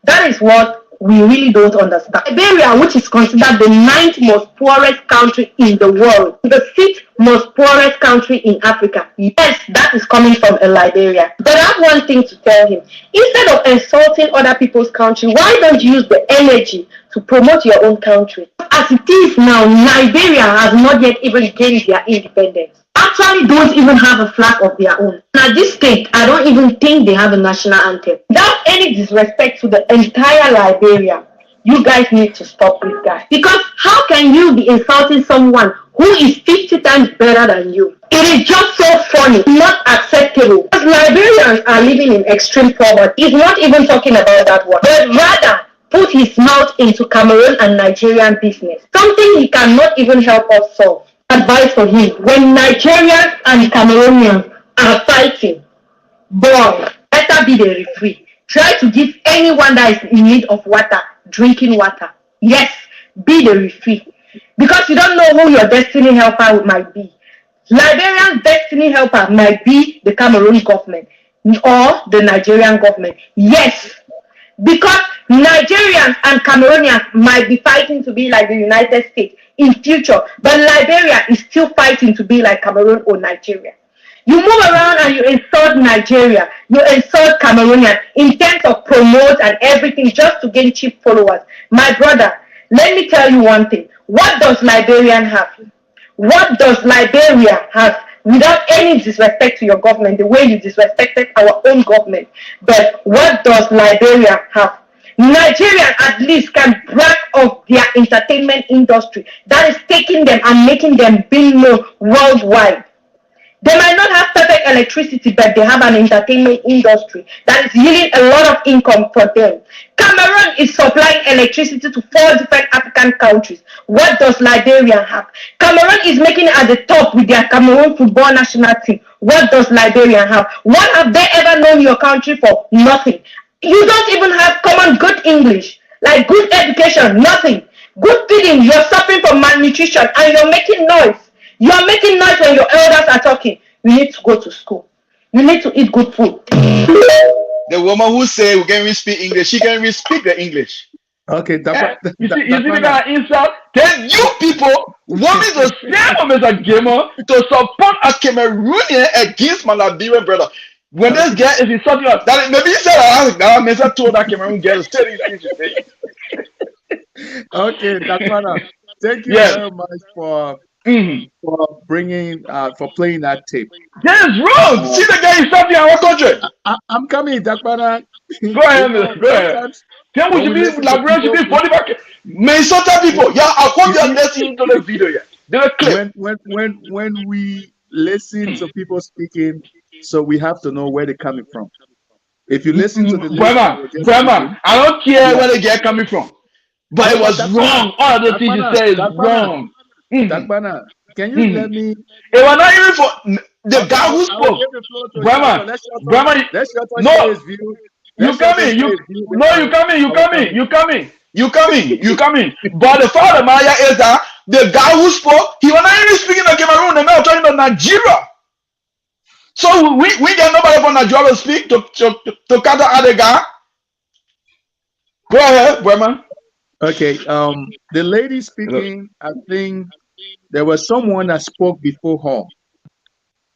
that is what we really don't understand. Liberia, which is considered the 9th most poorest country in the world, the 6th most poorest country in Africa. Yes, that is coming from a Liberia. But I have one thing to tell him. Instead of insulting other people's country, why don't you use the energy to promote your own country? As it is now, Liberia has not yet even gained their independence. Actually don't even have a flag of their own. And at this stage, I don't even think they have a national anthem. Without any disrespect to the entire Liberia, you guys need to stop this guy. Because how can you be insulting someone who is 50 times better than you? It is just so funny, not acceptable. Because Liberians are living in extreme poverty. He's not even talking about that one, but rather put his mouth into Cameroon and Nigerian business. Something he cannot even help us solve. Advice for him: when Nigerians and Cameroonians are fighting, boy, better be the referee. Try to give anyone that is in need of water drinking water. Yes, be the referee, because you don't know who your destiny helper might be. Liberian's destiny helper might be the Cameroon government or the Nigerian government. Yes, because Nigerians and Cameroonians might be fighting to be like the United States in future, but Liberia is still fighting to be like Cameroon or Nigeria. You move around and you insult Nigeria, you insult Cameroonians in terms of promote and everything just to gain cheap followers. My brother, let me tell you one thing. What does Liberian have? What does Liberia have? Without any disrespect to your government, the way you disrespected our own government. But what does Liberia have? Nigerians at least can brag of their entertainment industry that is taking them and making them be known worldwide. They might not have perfect electricity, but they have an entertainment industry that is yielding a lot of income for them. Cameroon is supplying electricity to 4 different African countries. What does Liberia have? Cameroon is making it at the top with their Cameroon football national team. What does Liberia have? What have they ever known your country for? Nothing. You don't even have common good English, like good education, nothing. Good feeding, you're suffering from malnutrition and you're making noise. You're making noise when your elders are talking. You need to go to school. You need to eat good food. The woman who say we can even speak English, she can even speak the English. Okay, you see the kind of insult? Then you people want me to stand up as a gamer to support a Cameroonian against my Liberian brother. When this guy is insulting us, that maybe he said that means I told that Cameroon girl to say these things you say. Okay, Dakpannah, thank you very much for bringing for playing that tape. That is wrong. See the guy insulting our country. I'm coming, Dakpannah. Go ahead, go ahead. Then we should be Liberia should be 45. Minnesota people, yeah, I'll come here and let you into the video. Yeah. Do a clip. When we listen to people speaking, so we have to know where they're coming from. If you listen to the lady that Brahma, was just Brahma, speaking, I don't care yeah. where they get coming from. But it No, but was wrong. All of those things you said is wrong. Mhm. Dakpannah, can you let Mhm. me? It was not even for the Okay, guy who I will spoke. give the floor to Brahma, Shorter. Brahma, Let Shorter share no, his view. Let you Shorter coming, share you his view. Then no, you coming, you I will coming, come in. you coming, you coming, you coming. But the fact of the matter is that the guy who spoke, he was not even speaking of Cameroon, the man was talking about Nigeria. So we get nobody from Nigeria to speak to counter other guy. Go ahead, Brahma. Okay, the lady speaking, I think there was someone that spoke before her,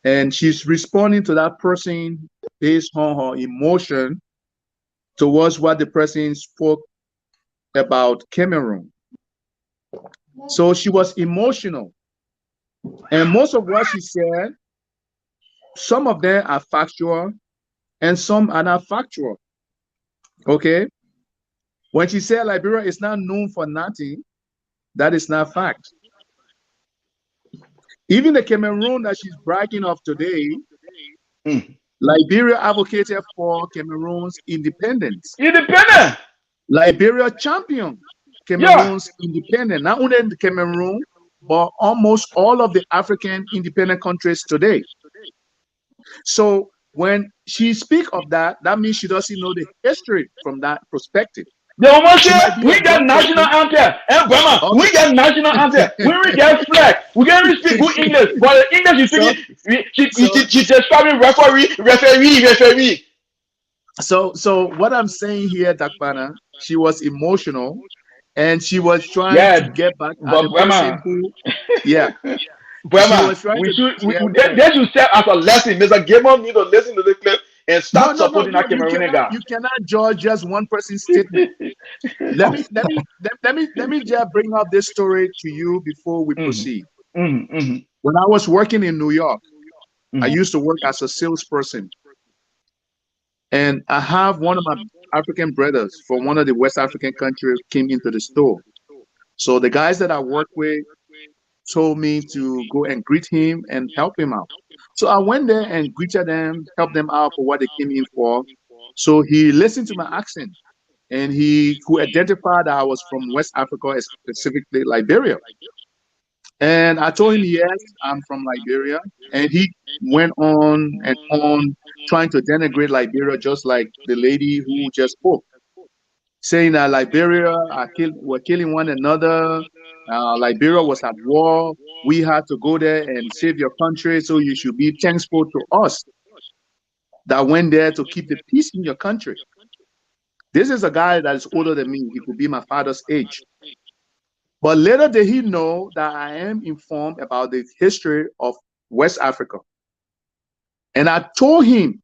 and she's responding to that person based on her emotion towards what the person spoke about Cameroon. So she was emotional, and most of what she said, some of them are factual, and some are not factual. Okay, when she said Liberia is not known for nothing, that is not fact. Even the Cameroon that she's bragging of today, Mm. Liberia advocated for Cameroon's independence. Independent. Liberia championed Yeah. Cameroon's independence, not only the Cameroon, but almost all of the African independent countries today. So when she speak of that, that means she doesn't know the history from that perspective. The woman She say might be a we get young national person. anthem. And Brahma, Okay. we get national anthem. We get flag. We can even speak good English. But the English is so, speaking, so, she's describing referee. so what I'm saying here, Dakpannah, she was emotional, and she was trying to Yeah, get back at but the person Brahma, who, yeah, she Brahma, was trying we to, should yeah, go they, ahead. they should serve as a lesson. Mr. Gamer need to listen to the clip and No, start no, no, supporting no. that Cameroonian guy. You cannot judge just one person's statement. Let me just bring up this story to you before we Mm-hmm. proceed. Mm-hmm. When I was working in New York, I Mm-hmm. used to work as a salesperson, and I have one of my African brothers from one of the West African countries came into the store. So the guys that I work with told me to go and greet him and help him out. So I went there and greeted them, helped them out for what they came in for. So he listened to my accent, and he could identify that I was from West Africa, specifically Liberia. And I told him, yes, I'm from Liberia. And he went on and on trying to denigrate Liberia, just like the lady who just spoke, saying that Liberia were killing one another. Liberia was at war. We had to go there and save your country, so you should be thankful to us that went there to keep the peace in your country. This is a guy that is older than me. He could be my father's age. But little did he know that I am informed about the history of West Africa. And I told him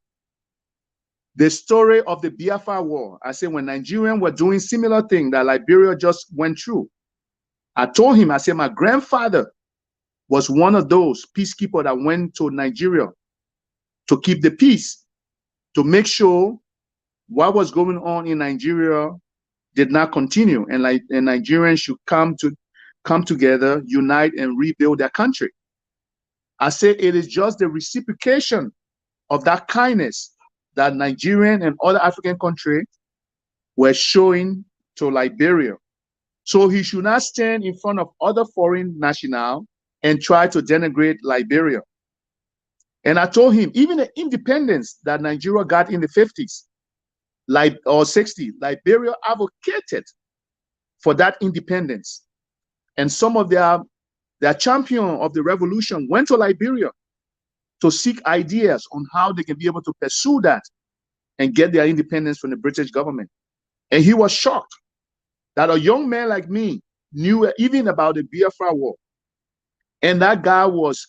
the story of the Biafra War. I said, when Nigerians were doing similar thing that Liberia just went through, I told him, I said, my grandfather was one of those peacekeepers that went to Nigeria to keep the peace, to make sure what was going on in Nigeria did not continue, and Nigerians should come together, unite, and rebuild their country. I say it is just the reciprocation of that kindness that Nigerian and other African countries were showing to Liberia. So he should not stand in front of other foreign nationals and try to denigrate Liberia. And I told him, even the independence that Nigeria got in the 50s or 60s, Liberia advocated for that independence. And some of their champion of the revolution went to Liberia to seek ideas on how they can be able to pursue that and get their independence from the British government. And he was shocked that a young man like me knew even about the Biafra War. And that guy was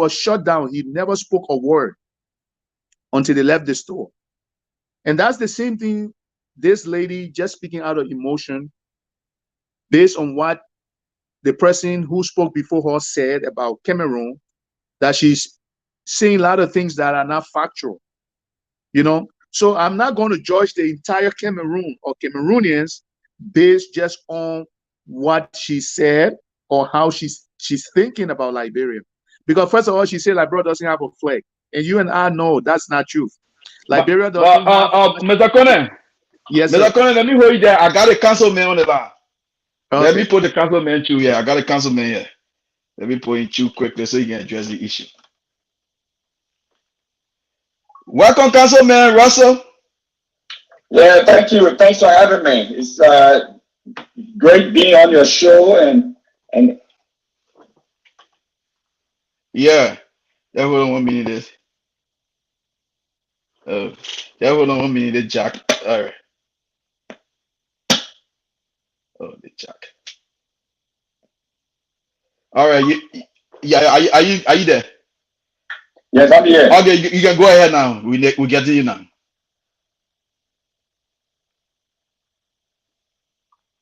shut down. He never spoke a word until they left the store. And that's the same thing, this lady just speaking out of emotion based on what the person who spoke before her said about Cameroon, that she's saying a lot of things that are not factual, you know. So I'm not going to judge the entire Cameroon or Cameroonians based just on what she said or how she's she's thinking about Liberia. Because first of all, she said Liberia doesn't have a flag. And you and I know that's not true. Liberia doesn't have Mr. Conan. Yes, Mr. sir. Conan, let me hold you there. I got a councilman on the line. Okay. Let me put the councilman through here. I got a councilman here. Let me put him through quickly so you can address the issue. Welcome, Councilman Russell. Yeah, thank you. Thanks for having me. It's great being on your show and yeah, that hold on 1 minute. This. That hold on 1 minute. Jack. All right. Oh, the Jack. All right. Are you there? yes, I'm here. Okay, you can go ahead now. We get to you now.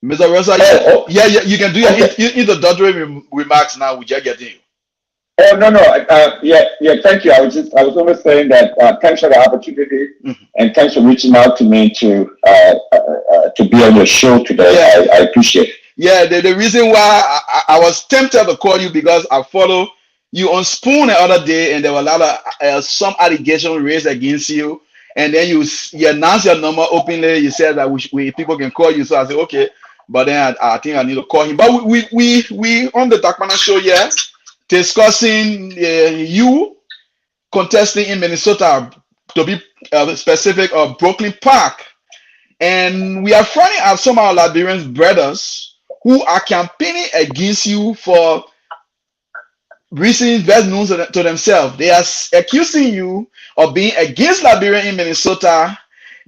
Mr. Russell, yeah, you can do your introductory remarks now. We just get you. Oh no, yeah. Thank you. I was only saying that thanks for the opportunity and thanks for reaching out to me to be on your show today. Yeah. I appreciate it. Yeah, the reason why I was tempted to call you because I follow you on Spoon the other day, and there were a lot of some allegations raised against you, and then you announced your number openly. You said that we people can call you, so I said okay, but then I think I need to call him. But we on the Dakpannah Show, yeah, discussing you contesting in Minnesota, to be specific, of Brooklyn Park, and we are finding out some of our Liberian brothers who are campaigning against you for reasons best known to themselves. They are accusing you of being against Liberia in Minnesota.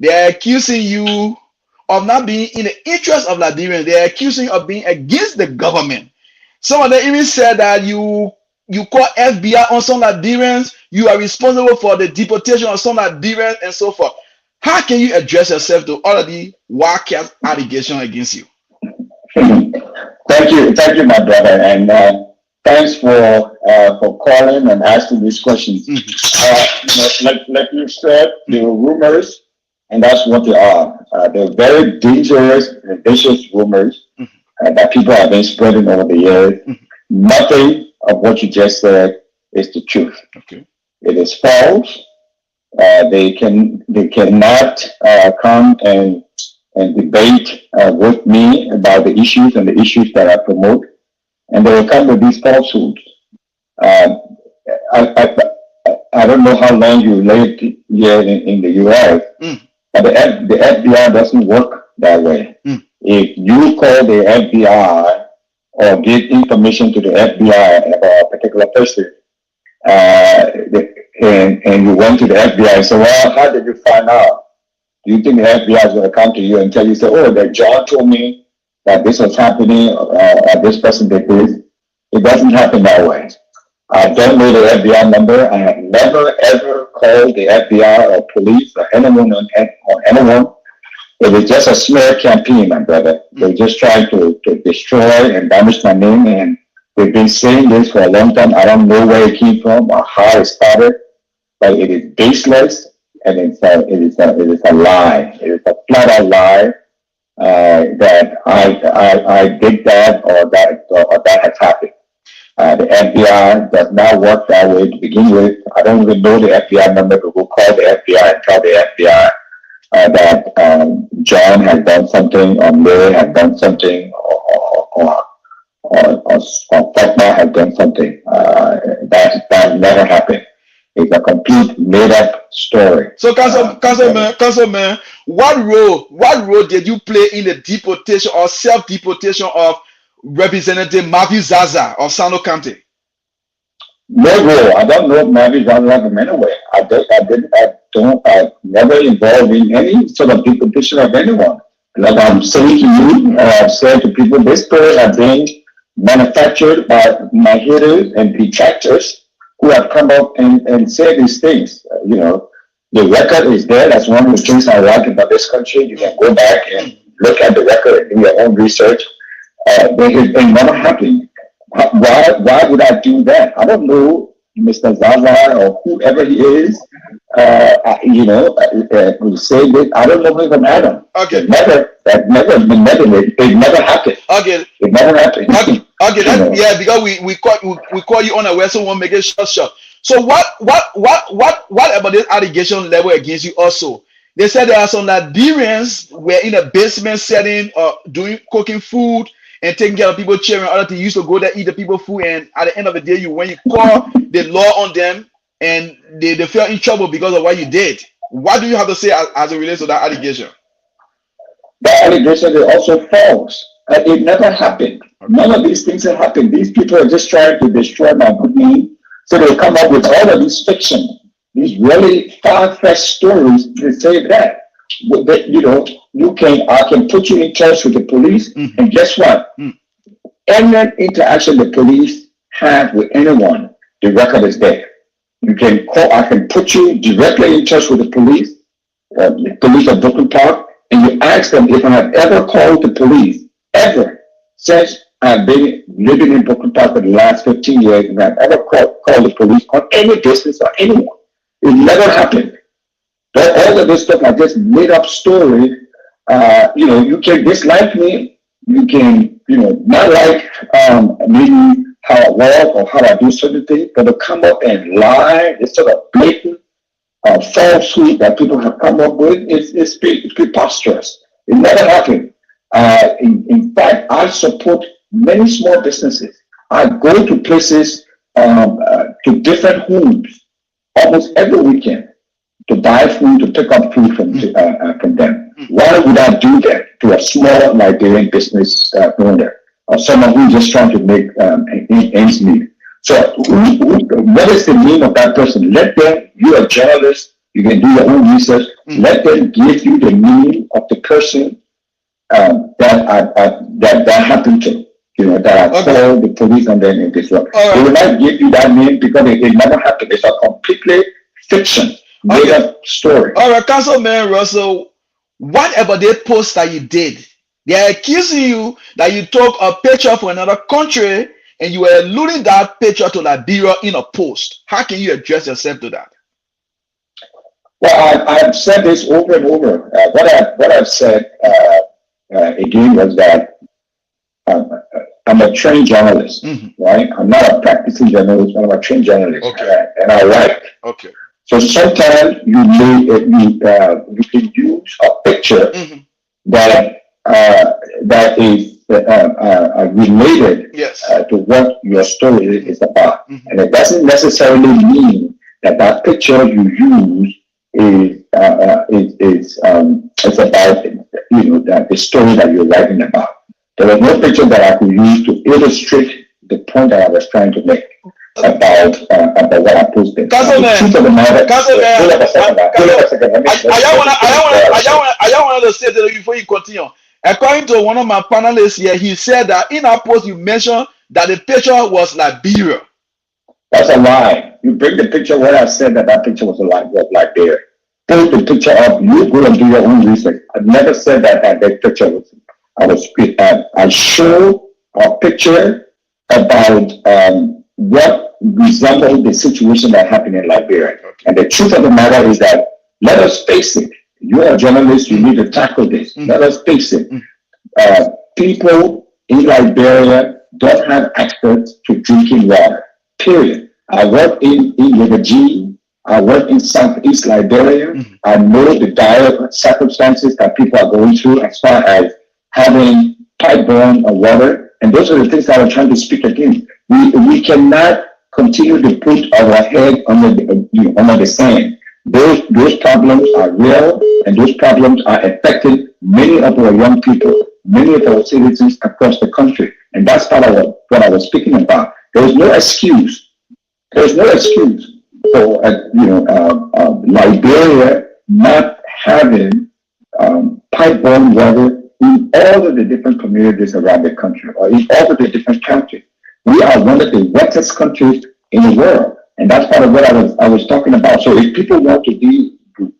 They are accusing you of not being in the interest of Liberians. They are accusing you of being against the government. Some of them even said that you call FBI on some Liberians. You are responsible for the deportation of some Liberians and so forth. How can you address yourself to all of the wildcat allegations against you? Thank you, my brother, and thanks for calling and asking these questions. Like you said, there were rumors, and that's what they are. They're very dangerous and vicious rumors that people have been spreading over the years. Nothing of what you just said is the truth. Okay. It is false. They cannot come and debate with me about the issues and the issues that I promote, and they will come with these falsehoods. I don't know how long you lived here in the U.S., but the FBI doesn't work that way. If you call the FBI or give information to the FBI about a particular person, and you went to the FBI and said, well, how did you find out? Do you think the FBI is going to come to you and tell you, say, oh, that John told me that this was happening, this person did this? It doesn't happen that way. I don't know the FBI number. I have never, ever called the FBI or police or anyone on anyone. It was just a smear campaign, my brother. They're just trying to destroy and damage my name, and they've been saying this for a long time. I don't know where it came from or how it started, but it is baseless. And it is a lie. It is a flat out lie that I did that or that has happened. The FBI does not work that way to begin with. I don't even know the FBI number, but we'll call the FBI and tell the FBI that John has done something, or Mary has done something, or Fatma has done something. That never happened. It's a complete made-up story. So, Councilman, what role did you play in the deportation or self-deportation of Representative Matthew Zaza of Sano County? No role. I don't know Matthew Zaza from anywhere. I never involved in any sort of deportation of anyone. Like I'm saying to you, I've said to people, this story has been manufactured by my haters and detractors who have come up and said these things. The record is there. That's one of the things I like about this country. You can go back and look at the record and do your own research. It never happened. Why would I do that? I don't know Mr. Zaza or whoever he is, who say this. I don't know him from Adam. Okay. It never happened. Okay. It never happened. Okay. Yeah, because we call you on a way, so we'll make it short. So what about this allegation level against you also? They said there are some Liberians were in a basement setting cooking food and taking care of people's children. Other things, used to go there, eat the people food, and at the end of the day, when you call the law on them, and they fell in trouble because of what you did. What do you have to say as it relates to that allegation? That allegation is also false. It never happened. None of these things have happened. These people are just trying to destroy my good name. So they come up with all of these fiction, these really far-fetched stories to say that. I can put you in touch with the police, and guess what? Any interaction the police have with anyone, the record is there. You can call. I can put you directly in touch with the police of Brooklyn Park, and you ask them if I have ever called the police ever since I've been living in Brooklyn Park for the last 15 years, and I've ever called the police on any business or anyone. It never happened. But all of this stuff are just made up stories. You can dislike me. You can, not like maybe how I walk or how I do certain things, but to come up and lie, it's sort of blatant falsehood that people have come up with. It's preposterous. It never happened. In fact, I support many small businesses. I go to places, to different homes almost every weekend to buy food, to pick up food from them. Why would I do that to a small Liberian business owner or someone who's just trying to make ends meet? So what is the name of that person? Let them, you're a journalist, you can do your own research, let them give you the name of the person that happened to. That I called the police on them in this way. They will not give you that name because it never happened. It's a completely fiction, made up story. All right, Councilman Russell, what about that post that you did? They are accusing you that you took a picture for another country and you were alluding that picture to Liberia in a post. How can you address yourself to that? Well, I've said this over and over. What I've said again was that I'm a trained journalist, right? I'm not a practicing journalist, but I'm a trained journalist, and I write. Okay. So sometimes you can use a picture that is related to what your story is about, and it doesn't necessarily mean that picture you use is about the story that you're writing about. There was no picture that I could use to illustrate the point that I was trying to make about what I posted. Councilman, I want to say that before you continue. According to one of my panelists here, he said that in our post you mentioned that the picture was Liberia. That's a lie. You bring the picture where I said that picture was Liberia. Post the picture up. You go and do your own research. I never said that picture was. I show a picture about what resembled the situation that happened in Liberia. And the truth of the matter is that, let us face it, you're a journalist, you need to tackle this. Let us face it. People in Liberia don't have access to drinking water, period. I work in Liberia. I work in Southeast Liberia. I know the dire circumstances that people are going through as far as having pipe-borne water, and those are the things that I'm trying to speak against. We cannot continue to put our head under the sand. Those problems are real, and those problems are affecting many of our young people, many of our citizens across the country, and that's part of what I was speaking about. There is no excuse. There's no excuse for Liberia not having pipe-borne water in all of the different communities around the country, or in all of the different countries. We are one of the wettest countries in the world, and that's part of what I was talking about. So if people want to be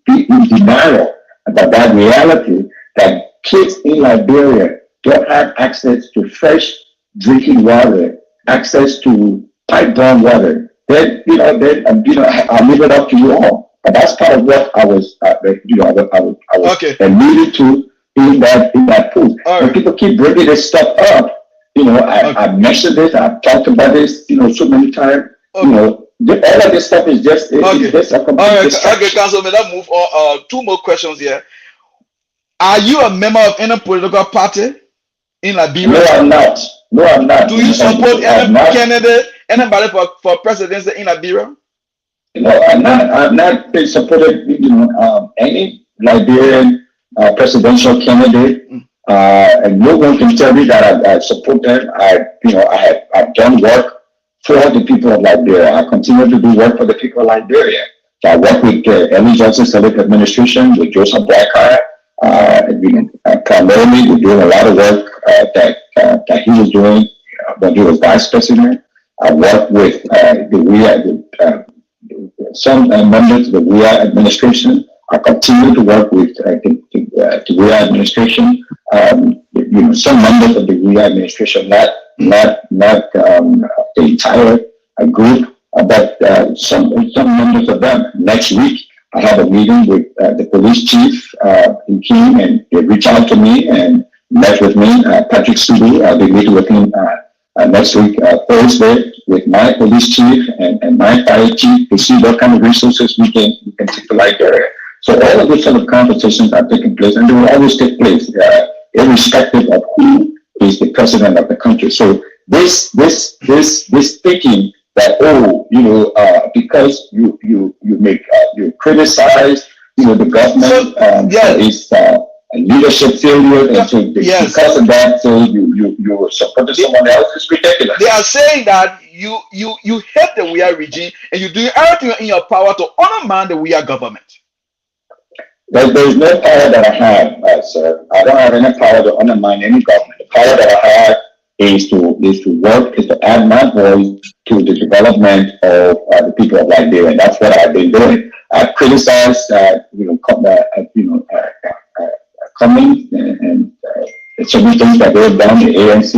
in denial about that reality, that kids in Liberia don't have access to fresh drinking water, access to pipe-borne water, then I leave it up to you all. But that's part of what I was, I was Okay. alluded to in that post. All When right. people keep bringing this stuff up, I mentioned this, I've talked about this, so many times. Okay. All of this stuff is just Okay. just a All complete right. Okay, distraction. Councilman, let's move on. Two more questions here. Are you a member of any political party in No, Liberia? I'm not. No, I'm not. Do you support I'm any not. candidate, anybody for presidency in Liberia? No, I'm not. I've not been supported. Any Liberian presidential candidate, and no one can tell me that I support them. I've done work for the people of Liberia. I continue to do work for the people of Liberia. So I work with Ellen Johnson Select Administration, with Joseph Blackheart. Primarily, we're doing a lot of work that he was doing when he was vice president. I work with some members of the WIA administration. I continue to work with the WIA administration. Some members of the WIA administration, not the entire group, but some members of them. Next week, I have a meeting with the police chief. He came and they reached out to me and met with me. Patrick Sudu, I'll be meeting with him next week, Thursday, with my police chief and my fire chief to see what kind of resources we can take to Liberia. So all of these sort of conversations are taking place, and they will always take place, irrespective of who is the president of the country. So this thinking that because you criticize the government for its leadership failure, and so because of that, so you support someone else is ridiculous. They are saying that you hate the WIA regime and you do everything in your power to undermine the WIA government. There's no power that I have, sir. I don't have any power to undermine any government. The power that I have is to add my voice to the development of the people of Liberia. And that's what I've been doing. I criticize, Cummings and some of the things that they've done, the ANC.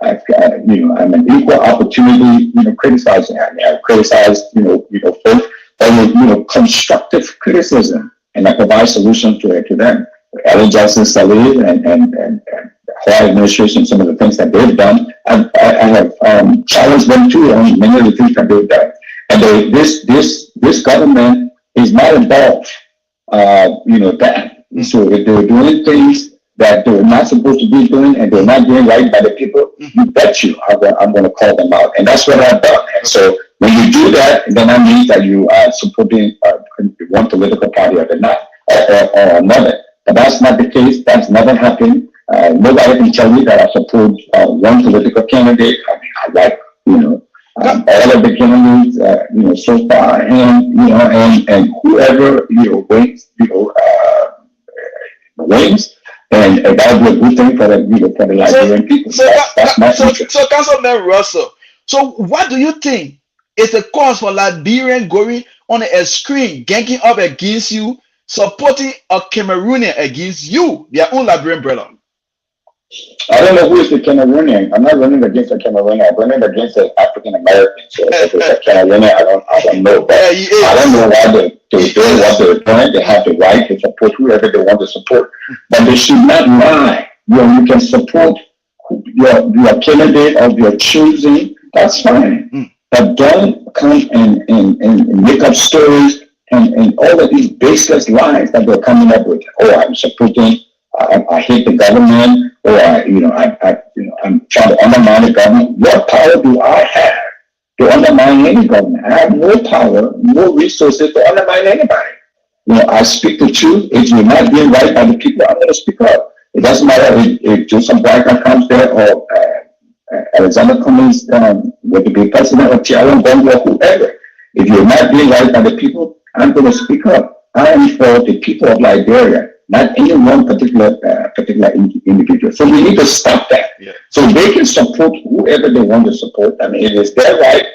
I'm an equal opportunity, criticizing. I criticize, folks, but constructive criticism, and I provide solutions to them. Ellen Johnson Saleh and the Hawaiian administration, some of the things that they've done, I have challenged them too on many of the things that they've done. And this government is not involved, that. So if they're doing things that they're not supposed to be doing and they're not doing right by the people, you bet you I'm going to call them out. And that's what I've done. And so when you do that, then that means that you are supporting one political party or another. But that's not the case. That's never happened. Nobody can tell me that I support one political candidate. I mean, I like, all of the candidates, so far, and whoever, wins, and that would be a good thing for the Liberian people. That's my future. So, Councilman Russell, so what do you think is the cause for Liberian going on a screen, ganking up against you, supporting a Cameroonian against you, their own Liberian brother? I don't know who is the Cameroonian. I'm not running against a Cameroonian. I'm running against an African American. So if it's a Cameroonian, I don't know. But I don't know why they're doing what they're doing. They have the right to support whoever they want to support. But they should not lie. You can support your candidate of your choosing. That's fine. But don't come and make up stories and all of these baseless lies that they're coming up with. Oh, I'm supporting. I hate the government, or I'm trying to undermine the government. What power do I have to undermine any government? I have no power, no resources to undermine anybody. I speak the truth. If you're not doing right by the people, I'm going to speak up. It doesn't matter if Joseph Blackheart comes there or Alexander Cummings, whether it be president or Tiaran Bongo or whoever. If you're not doing right by the people, I'm going to speak up. I am for the people of Liberia, not any one particular individual. So we need to stop that. Yeah. So they can support whoever they want to support. I mean, it is their right.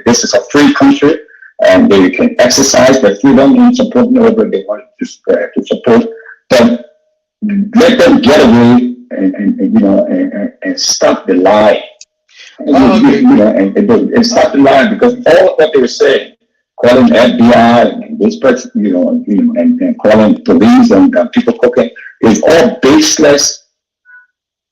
This is a free country, and they can exercise their freedom in supporting whoever they want to support. But let them get away and stop the lie. And it started lying because all of what they were saying, calling FBI and this person, and calling police and people cooking, is all baseless,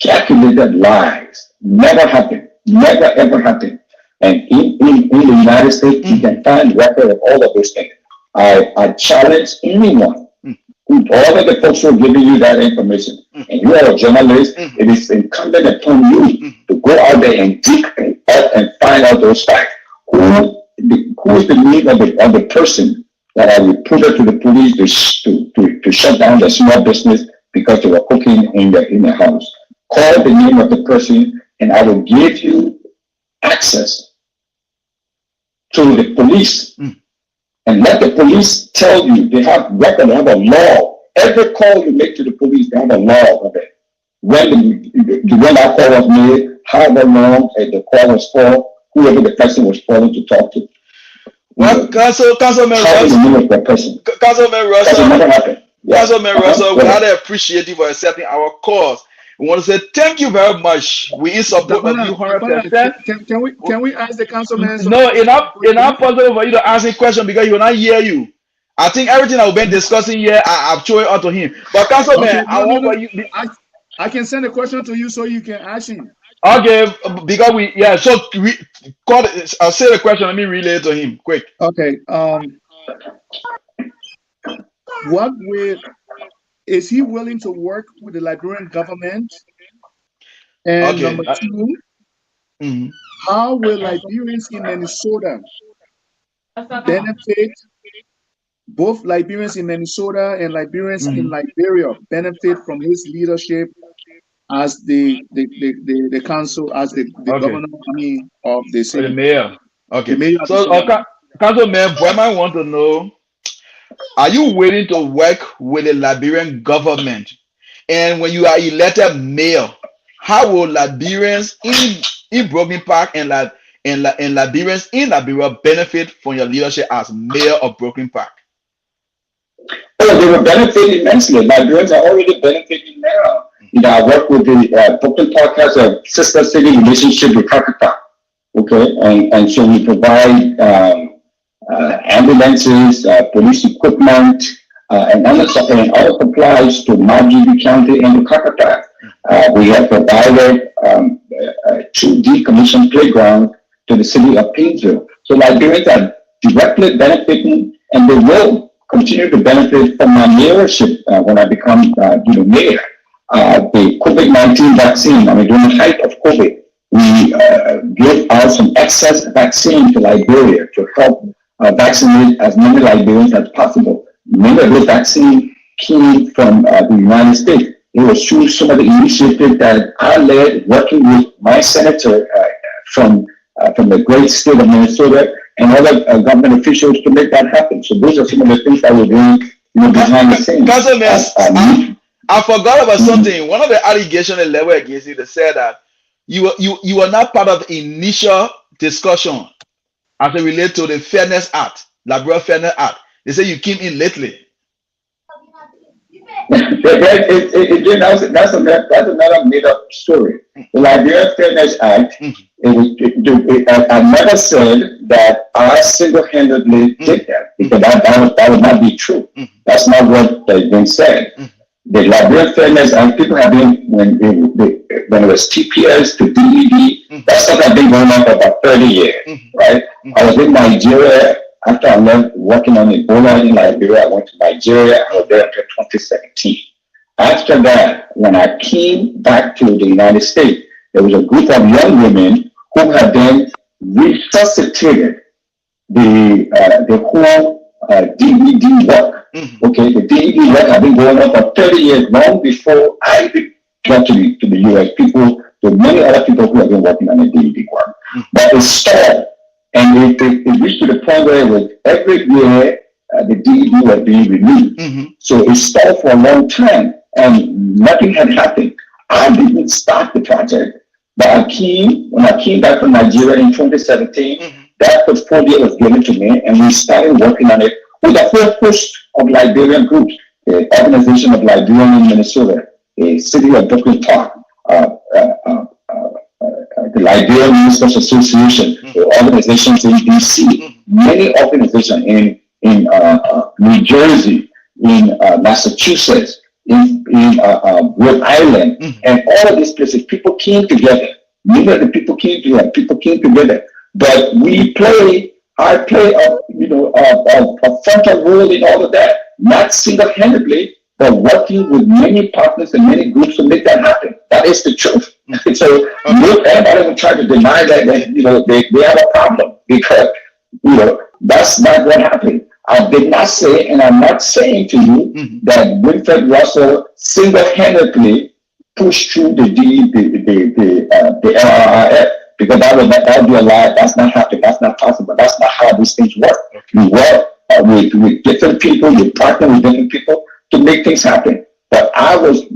calculated lies. Never happened. Never ever happened. And in the United States, you can find record of all of those things. I challenge anyone. All of the folks who are giving you that information, and you are a journalist, it is incumbent upon you to go out there and dig up and find out those facts. Who is the name of the person that I reported to the police to shut down the small business because they were cooking in the house? Call the name of the person, and I will give you access to the police. And let the police tell you, they have record, they have a law. Every call you make to the police, they have a law of it. When that call was made, however long the call was for, whoever the person was calling to talk to. Well, Councilman Russell, we had to appreciate you for accepting our cause. We want to say thank you very much. We in support of you 100%. Can we ask the councilman? No, it's not possible for you to ask a question because he will not hear you. I think everything I've been discussing here, I've thrown it out to him. But Councilman, I can send a question to you so you can ask him. Okay, because I'll say the question. Let me relay it to him quick. Okay. What is he willing to work with the Liberian government? And number two, how will Liberians in Minnesota benefit, both Liberians in Minnesota and Liberians in Liberia benefit from his leadership as the council, as the governor of the city? The mayor. Okay. The mayor Councilman Boyman want to know, are you willing to work with the Liberian government? And when you are elected mayor, how will Liberians in Broken Park and Liberians in Liberia benefit from your leadership as mayor of Broken Park? Oh, they will benefit immensely. Liberians are already benefiting now. I work with the Broken Park has a sister city relationship with Kakata. Okay, and so we provide ambulances, police equipment, and other supplies to Majibi County and to Kakata. We have provided 2 decommissioned playgrounds to the city of Painesville. So Liberians are directly benefiting, and they will continue to benefit from my mayorship when I become mayor. The COVID-19 vaccine, during the height of COVID, we gave out some excess vaccine to Liberia to help vaccinate as many Liberians as possible. Many of those vaccines came from the United States. It was through some of the initiatives that I led, working with my senator from the great state of Minnesota and other government officials to make that happen. So those are some of the things that we're doing behind the scenes. I forgot about something. One of the allegations they leveled against you, they said that you were not part of the initial discussion as it relates to the Fairness Act, Liberia Fairness Act. They say you came in lately. Again, that's another made-up story. The Liberia Fairness Act, I never said that I single-handedly did that, because that would not be true. That's not what has been said. The Liberia Fairness Act, people have been, when it was TPS to DED, that stuff has been going on for about 30 years, right? I was in Nigeria. After I left working on Ebola in Liberia, I went to Nigeria. I was there until 2017. After that, when I came back to the United States, there was a group of young women who had then resuscitated the whole DED work. Okay, the DED work had been going on for 30 years, long before I got to the US. Many other people who have been working on the DED work. But it stalled. And it reached to the point where it was every year the DED was being renewed. So it stalled for a long time and nothing had happened. I didn't start the project, but when I came back from Nigeria in 2017, that portfolio was given to me and we started working on it with a whole host of Liberian groups, the Organization of Liberian in Minnesota, the City of Brooklyn Park, the Liberian Ministers Association, the organizations in DC, many organizations in New Jersey, in Massachusetts, in Rhode Island, and all of these places, people came together. Many of the people came together. But I play a frontal role in all of that, not single-handedly, but working with many partners and many groups to make that happen. That is the truth. So everybody will try to deny that they have a problem, because that's not what happened. I did not say, and I'm not saying to you that Winfred Russell single-handedly pushed through the LRRF, because that would be a lie. That's not happening. That's not possible. That's not how these things work. We work with different people. We partner with different people to make things happen. But I was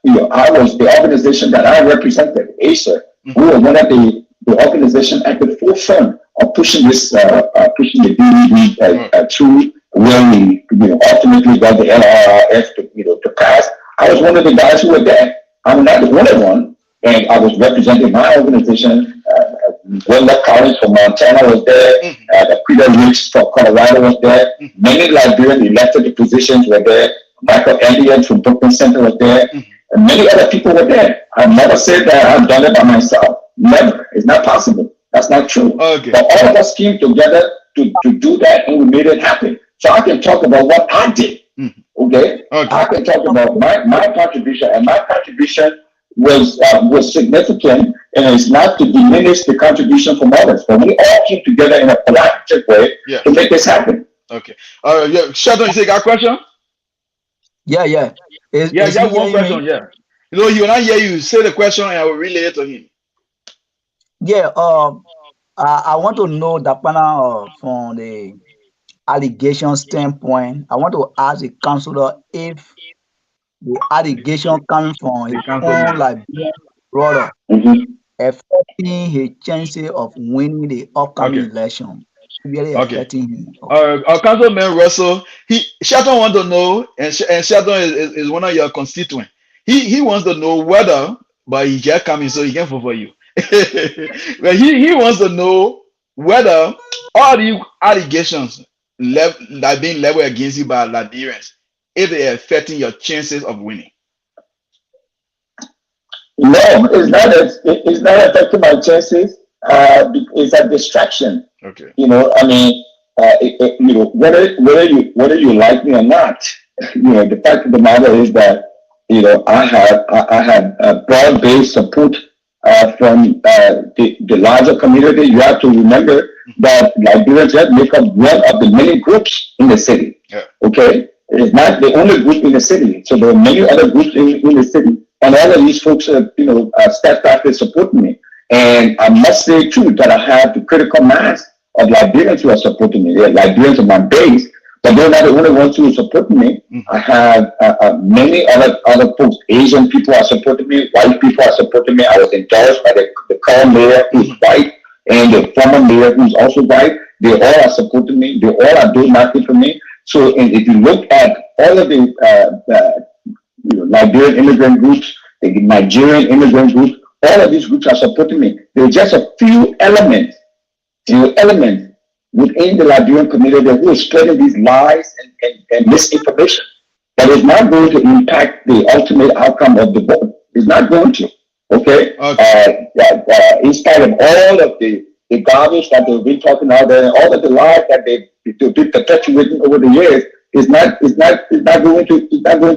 the organization that I represented, ACER. We were one of the organization at the forefront of pushing this, pushing the DDD through, where we ultimately got the LRRF to pass. I was one of the guys who were there. I'm not the only one, and I was representing my organization. Willa Collins from Montana was there. Peter Ricks from Colorado was there. Many Liberian elected positions were there. Michael Elliott from Brooklyn Center was there. And many other people were there. I never said that I've done it by myself. Never. It's not possible. That's not true. Okay. But all of us came together to do that, and we made it happen. So I can talk about what I did. Okay? I can talk about my contribution, and my contribution was significant, and it's not to diminish the contribution from others. But we all came together in a collaborative way to make this happen. Okay. Sheldon, you say you got a question? Yeah. Just one question. Me? Yeah. He will not hear you. Say the question, and I will relay it to him. Yeah. I want to know, Dakpannah, from the allegation standpoint. I want to ask the counselor if the allegation coming from his own Liberian brother affecting his chances of winning the upcoming election. Really affecting him. Councilman Russell, Sheldon wants to know, and Sheldon is one of your constituents. He wants to know whether, but he's just coming, so he can vote for you. But he wants to know whether all the allegations that being leveled against you by Liberians, if they are affecting your chances of winning. No, it's not affecting my chances. It's a distraction. Okay. I mean, whether you like me or not, the fact of the matter is that I had broad-based support from the larger community. You have to remember that Liberians make up one of the many groups in the city. Yeah. Okay, it's not the only group in the city. So there are many other groups in the city, and all of these folks are steadfastly supporting me. And I must say too that I have the critical mass of Liberians who are supporting me. They're Liberians on my base, but they're not the only ones who are supporting me. I have many other folks. Asian people are supporting me. White people are supporting me. I was endorsed by the current mayor, who's white, and the former mayor, who's also white. They all are supporting me. They all are doing nothing for me. So, and if you look at all of the Liberian immigrant groups, the Nigerian immigrant groups, all of these groups are supporting me. There are just a few elements within the Liberian community who are spreading these lies and misinformation. But it's not going to impact the ultimate outcome of the vote. It's not going to. Okay? In spite of all of the garbage that they've been talking out there, all of the lies that they've been perpetuating over the years, it's not going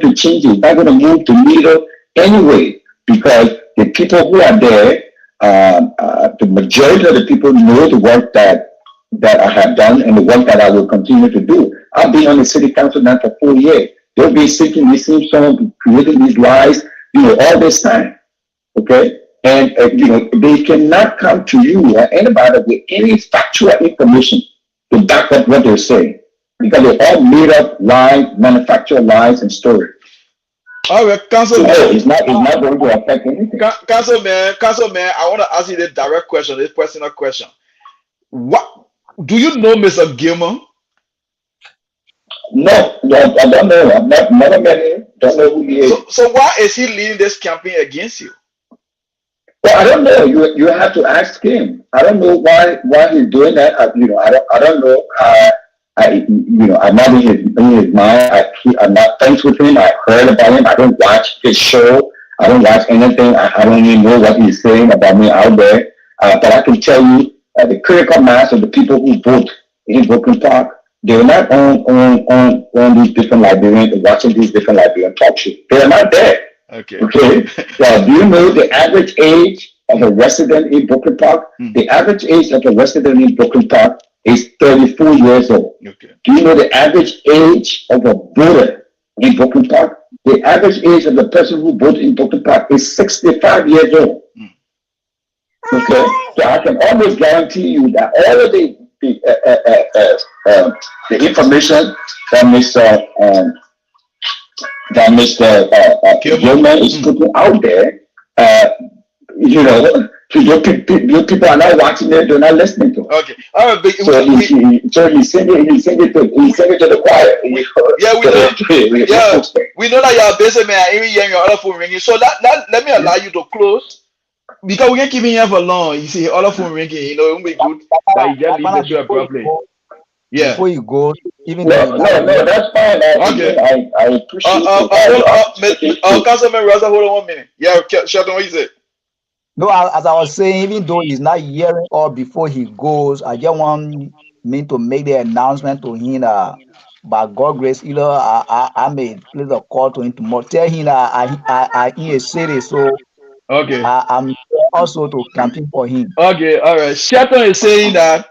to change it. It's not going to move the needle anyway, because the people who are there, the majority of the people know the work that I have done and the work that I will continue to do. I've been on the city council now for 4 years. They'll be seeking the same song, creating these lies, all this time. Okay? And, they cannot come to you or anybody with any factual information to back up what they're saying, because they're all made up lies, manufactured lies and stories. All right, Councilman. So it's not going to affect anything. Councilman, I want to ask you this direct question, this personal question. What do you know, Mr. Gilman? No, I don't know. I've never met him. Don't know who he is. So why is he leading this campaign against you? Well, I don't know. You have to ask him. I don't know why he's doing that. I don't know. I'm not in his mind. I'm not friends with him. I heard about him. I don't watch his show. I don't watch anything. I don't even know what he's saying about me out there. But I can tell you, the critical mass of the people who vote in Brooklyn Park, they're not on these different Liberians and watching these different Liberian talk shows. They're not there. Okay. Okay. Well, do you know the average age of a resident in Brooklyn Park? The average age of a resident in Brooklyn Park is 34 years old. Okay. Do you know the average age of a voter in Brooklyn Park? The average age of the person who voted in Brooklyn Park is 65 years old. Okay. So I can almost guarantee you that all of the information that Mr. Gilman is putting out there, your people are not watching it, they're not listening to it. Okay. All right, but So he send it to the choir. We know that you're busy, man. Every year your other phone ringing. So let me allow you to close because we can't keep him here for long. You see, other phone ringing. It won't be good that you just leave the show abruptly. Yeah. Before you go, even No, that's fine. Okay. I appreciate it. Councilman Raza, hold on 1 minute. Yeah, Shelton, what you say? No, as I was saying, even though he's not hearing all before he goes, I just want me to make the announcement to him that by God's grace, either I may place a call to him tomorrow. Tell him that I in a city, so Okay. I'm also to campaign for him. Okay, all right. Shelton is saying that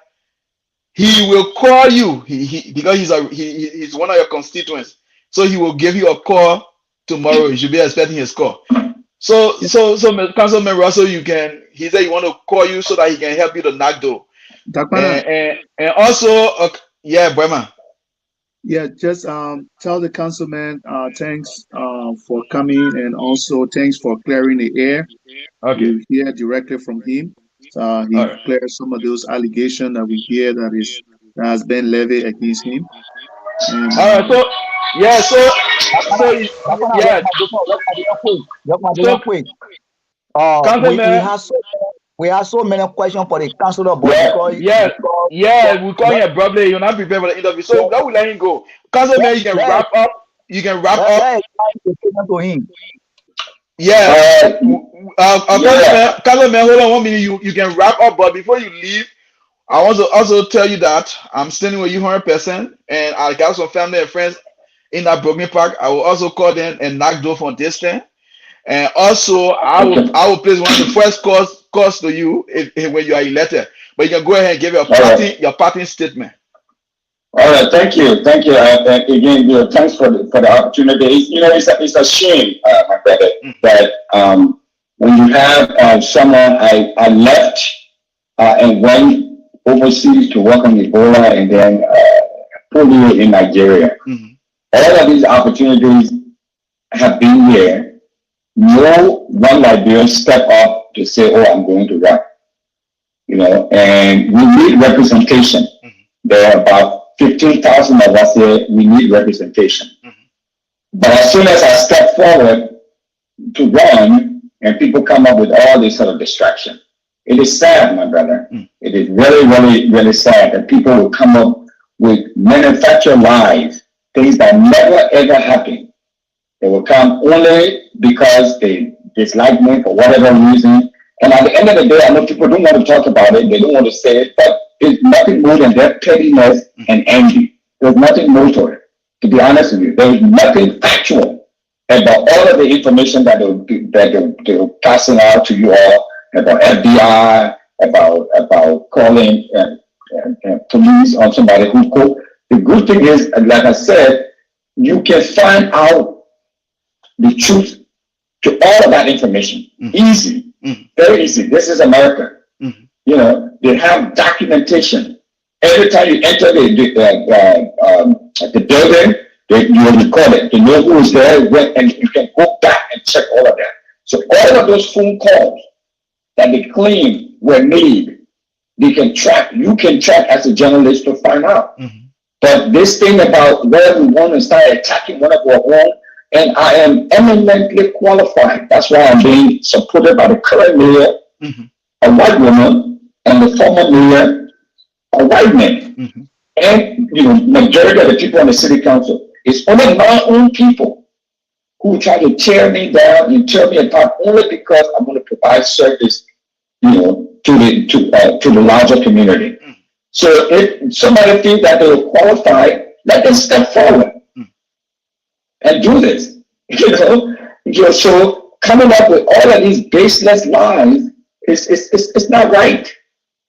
he will call you. He because he's one of your constituents, so he will give you a call tomorrow. You should be expecting his call. So Councilman Russell, he said he want to call you so that he can help you to knock door. And also, Brema. Yeah, just tell the councilman thanks for coming, and also thanks for clearing the air. Okay. You hear directly from him. He cleared some of those allegations that we hear that has been levied against him. And, all right. We have so many questions for the councilor, but we call him abruptly. You're not prepared for the interview, so that will let him go. Councilman, you can wrap up. To him. Yeah. Councilman, hold on 1 minute. You can wrap up, but before you leave, I want to also tell you that I'm standing with you 100%, and I got some family and friends in that Brooklyn Park. I will also call them and knock door from distance. And also, I will place one of the first calls to you when you are elected. But you can go ahead and give your parting statement. All right, thank you. Again, thanks for the opportunity. It's a shame, my brother, that when you have someone, I left and went overseas to work on Ebola and then polio in Nigeria. All of these opportunities have been here. No one Liberian step up to say, "Oh, I'm going to run." And we need representation. There are about 15,000 of us here. We need representation. But as soon as I step forward to run, and people come up with all this sort of distraction, it is sad, my brother. It is really, really, really sad that people will come up with manufactured lies, things that never ever happen. They will come only because they dislike me for whatever reason. And at the end of the day, I know people don't want to talk about it. They don't want to say it, but it's nothing more than their pettiness and envy. There's nothing more to it. To be honest with you, there's nothing factual about all of the information that they're passing out to you all about FBI, about calling police on somebody who could. The good thing is, like I said, you can find out the truth to all of that information. Easy, very easy. This is America. They have documentation. Every time you enter the building, you record it. You know who is there, when, and you can go back and check all of that. So all of those phone calls that they claim were made, they can track. You can track as a journalist to find out. But this thing about where we want to start attacking one of our own, and I am eminently qualified. That's why I'm being supported by the current mayor, a white woman, and the former mayor, a white man. And majority of the people on the city council. It's only my own people who try to tear me down and tear me apart only because I'm going to provide service, to the larger community. So if somebody thinks that they are qualified, let them step forward and do this. So coming up with all of these baseless lies it's not right.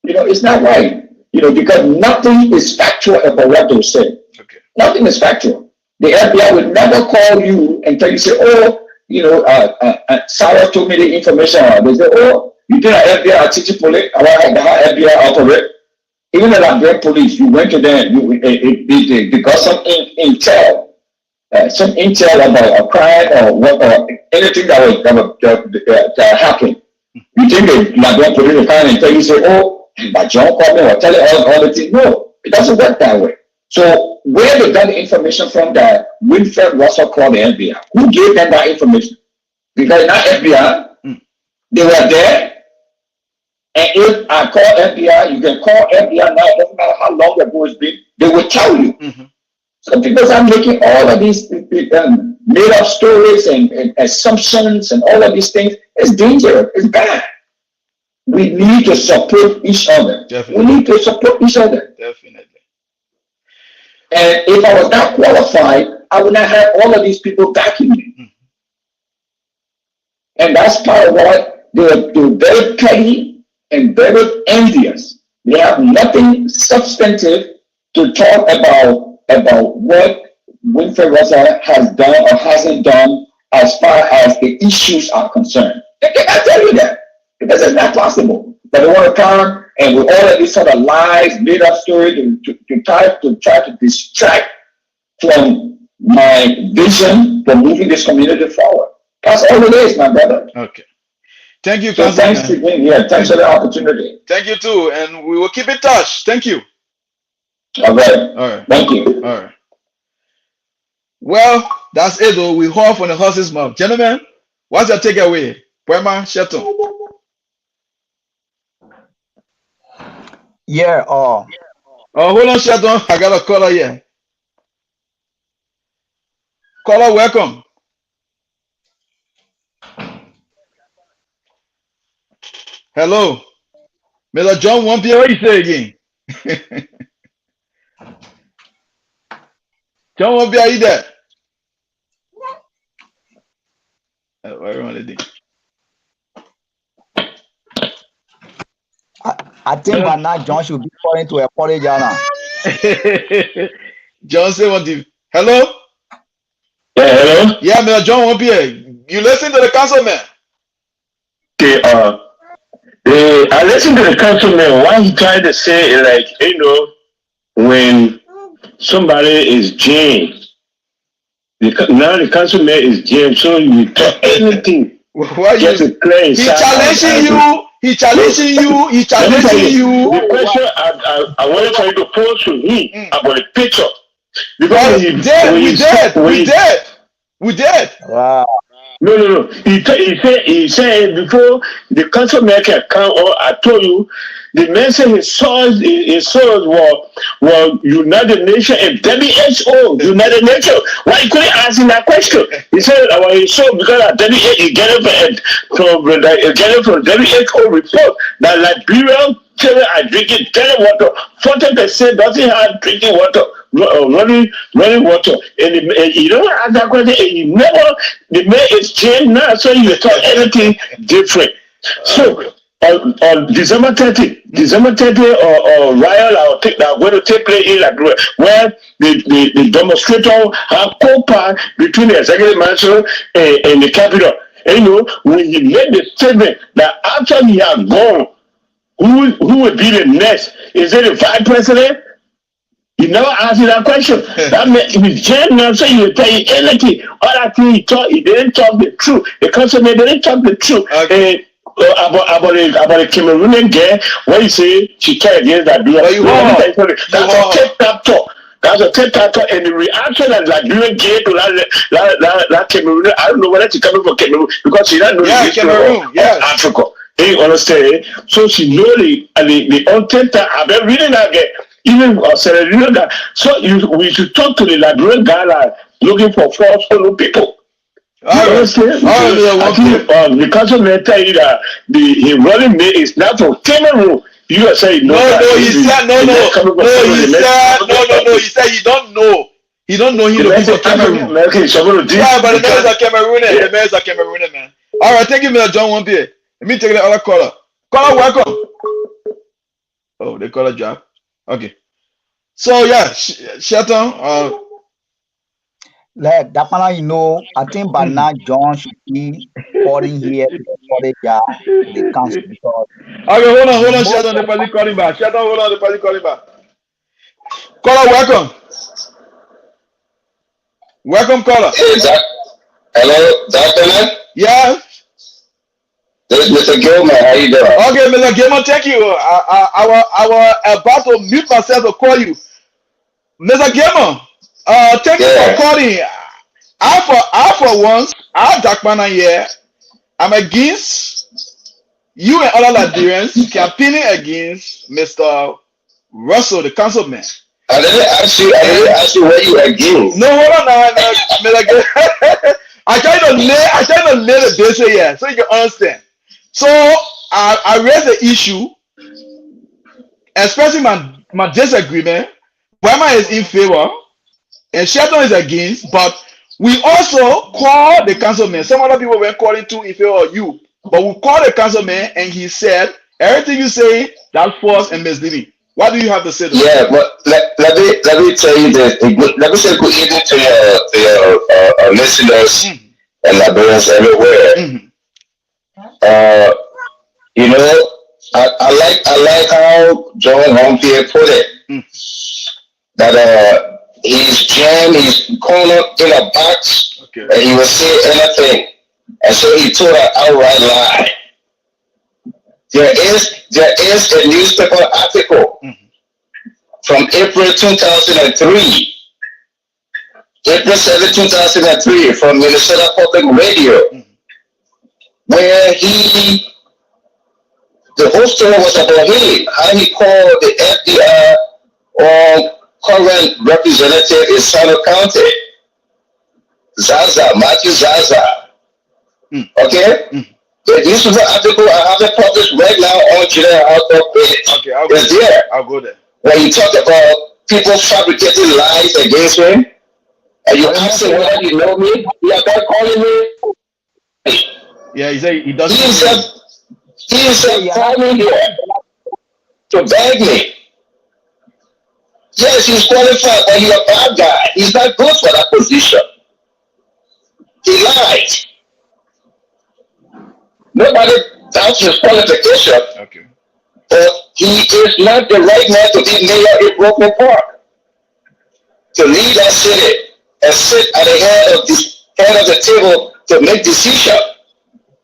It's not right. Because nothing is factual about what they say. Okay. Nothing is factual. The FBI would never call you and tell you, say, Sarah told me the information. They say, you think the FBI are teaching police about how FBI operate? Even the Liberian police, you went to them, they got some intel, about a crime or anything that happened. You think the Liberian police will come and tell you, say, but John called me or tell you all the things. No, it doesn't work that way. So where they got the information from that Winfred Russell called the FBI? Who gave them that information? Because not FBI, they were there. And if I call FBI, you can call FBI now, it doesn't matter how long ago it's been, they will tell you. So because I'm making all of these made up stories and assumptions and all of these things, it's dangerous, it's bad. We need to support each other. Definitely. We need to support each other. Definitely. And if I was not qualified, I would not have all of these people backing me. And that's part of what they're very petty and very envious. They have nothing substantive to talk about what Winfred Russell has done or hasn't done as far as the issues are concerned. They cannot tell you that. Because it's not possible. But they want to come and with all of these sort of lies, made up stories to try to distract from my vision for moving this community forward. That's all it is, my brother. Okay. Thank you, so thanks for being here. Thanks for the opportunity. Thank you too. And we will keep in touch. Thank you. All right. All right. Thank you. All right. Well, that's it though. We haul from the horse's mouth. Gentlemen, what's your takeaway? Poema Sheton. Yeah, hold on, Sheton. I got a caller here. Caller, welcome. Hello. Mr. John Wampia, what you say again? John Wampia, are you there? I think by now John should be calling to apologize now. John say what the hello? Yeah, hello? Yeah, Mr. John Wampia. You listen to the councilman. Okay, I listened to the councilman. What he tried to say is like, when somebody is jailed, now the councilman is jailed, so you talk anything. Why you? He challenging you. He challenging you. He challenging you. The question I wanted for you to pose to me about the picture. Because we did. Wow. No. He said before the councilman can come. Or I told you, the man said his source were United Nations and WHO. United Nations. Why you couldn't ask him that question? He said his source because he get it from WHO report that Liberia children are drinking dirty water. 40% doesn't have drinking water. Running water, and you don't ask that question, and you never, the man is changed now, so you talk anything different. So on December 30 or riot that going to take place in Liberia, where the demonstrators have co-part between the executive mansion and the capital. And when he made the statement that after he had gone, who would be the next? Is it the vice president? He never asked you that question. That meant he was genuine, so he would tell you anything. All that thing he didn't talk the truth. The councilman didn't talk the truth. Okay. About the Cameroonian girl, when you say she tried against that, that's a kept up talk. That's a TikTok, and the reaction that Liberian gave to that Cameroon, I don't know whether it's coming from Cameroon because she doesn't know the history of Africa. You understand? So she know the on TikTok. I've been reading that even that. So we should talk to the Liberian guy like looking for false follow people. Because the councilman tell you that the running mate is not from Cameroon. You are saying no. He said He said he don't know. He don't know him to be from Cameroon. Yeah, but the man is a Cameroonian. The man is a Cameroonian, man. All right, thank you, Mr. John One Beer. Let me take the other caller. Caller, welcome. Oh, the caller drop. Okay. So yeah, Shelton. Like Dakpannah, you know, I think by now John should be calling here to the council because. Okay, hold on, Shelton, the party calling back. Shelton, hold on, the party calling back. Caller, welcome. Welcome, caller. Hey, hello, Dakpannah? Yeah. This is Mr. Gilman. How you doing? Okay, Mr. Gilman, thank you. I was about to mute myself to call you. Mr. Gilman, thank you for calling. I for once, Dakpannah here. I'm against you and other Liberians campaigning against Mr. Russell, the councilman. I didn't ask you what you against. No, hold on now, Mr. Gilman. I try to lay the base here so you can understand. So I raised the issue, expressing my disagreement. Wema is in favor and Shelton is against, but we also call the councilman. Some other people were calling too in favor of you, but we called the councilman and he said everything you say that's false and misleading. What do you have to say to that? Yeah, but let me tell you this. Let me say good evening to your listeners and Liberians everywhere. You know, I like how John Humphrey put it. That his jam is cornered in a box, and he will say anything, and so he told an outright lie. There is a newspaper article from April 2003, April 7, 2003, from Minnesota Public Radio, where the whole story was about him, how he called the FDR or current representative in Sano County, Matthew Zaza. Okay? The newspaper article I have it published right now on General Outdoor page. Okay, I'll go there. When you talk about people fabricating lies against him, and you ask him whether you know me, he is not calling me. Yeah, he said he doesn't. He himself called me here to beg me. Yes, he's qualified, but he's a bad guy. He's not good for that position. He lied. Nobody doubts his qualification. Okay. But he is not the right man to be mayor in Brooklyn Park. To lead that city and sit at the head of the table to make decisions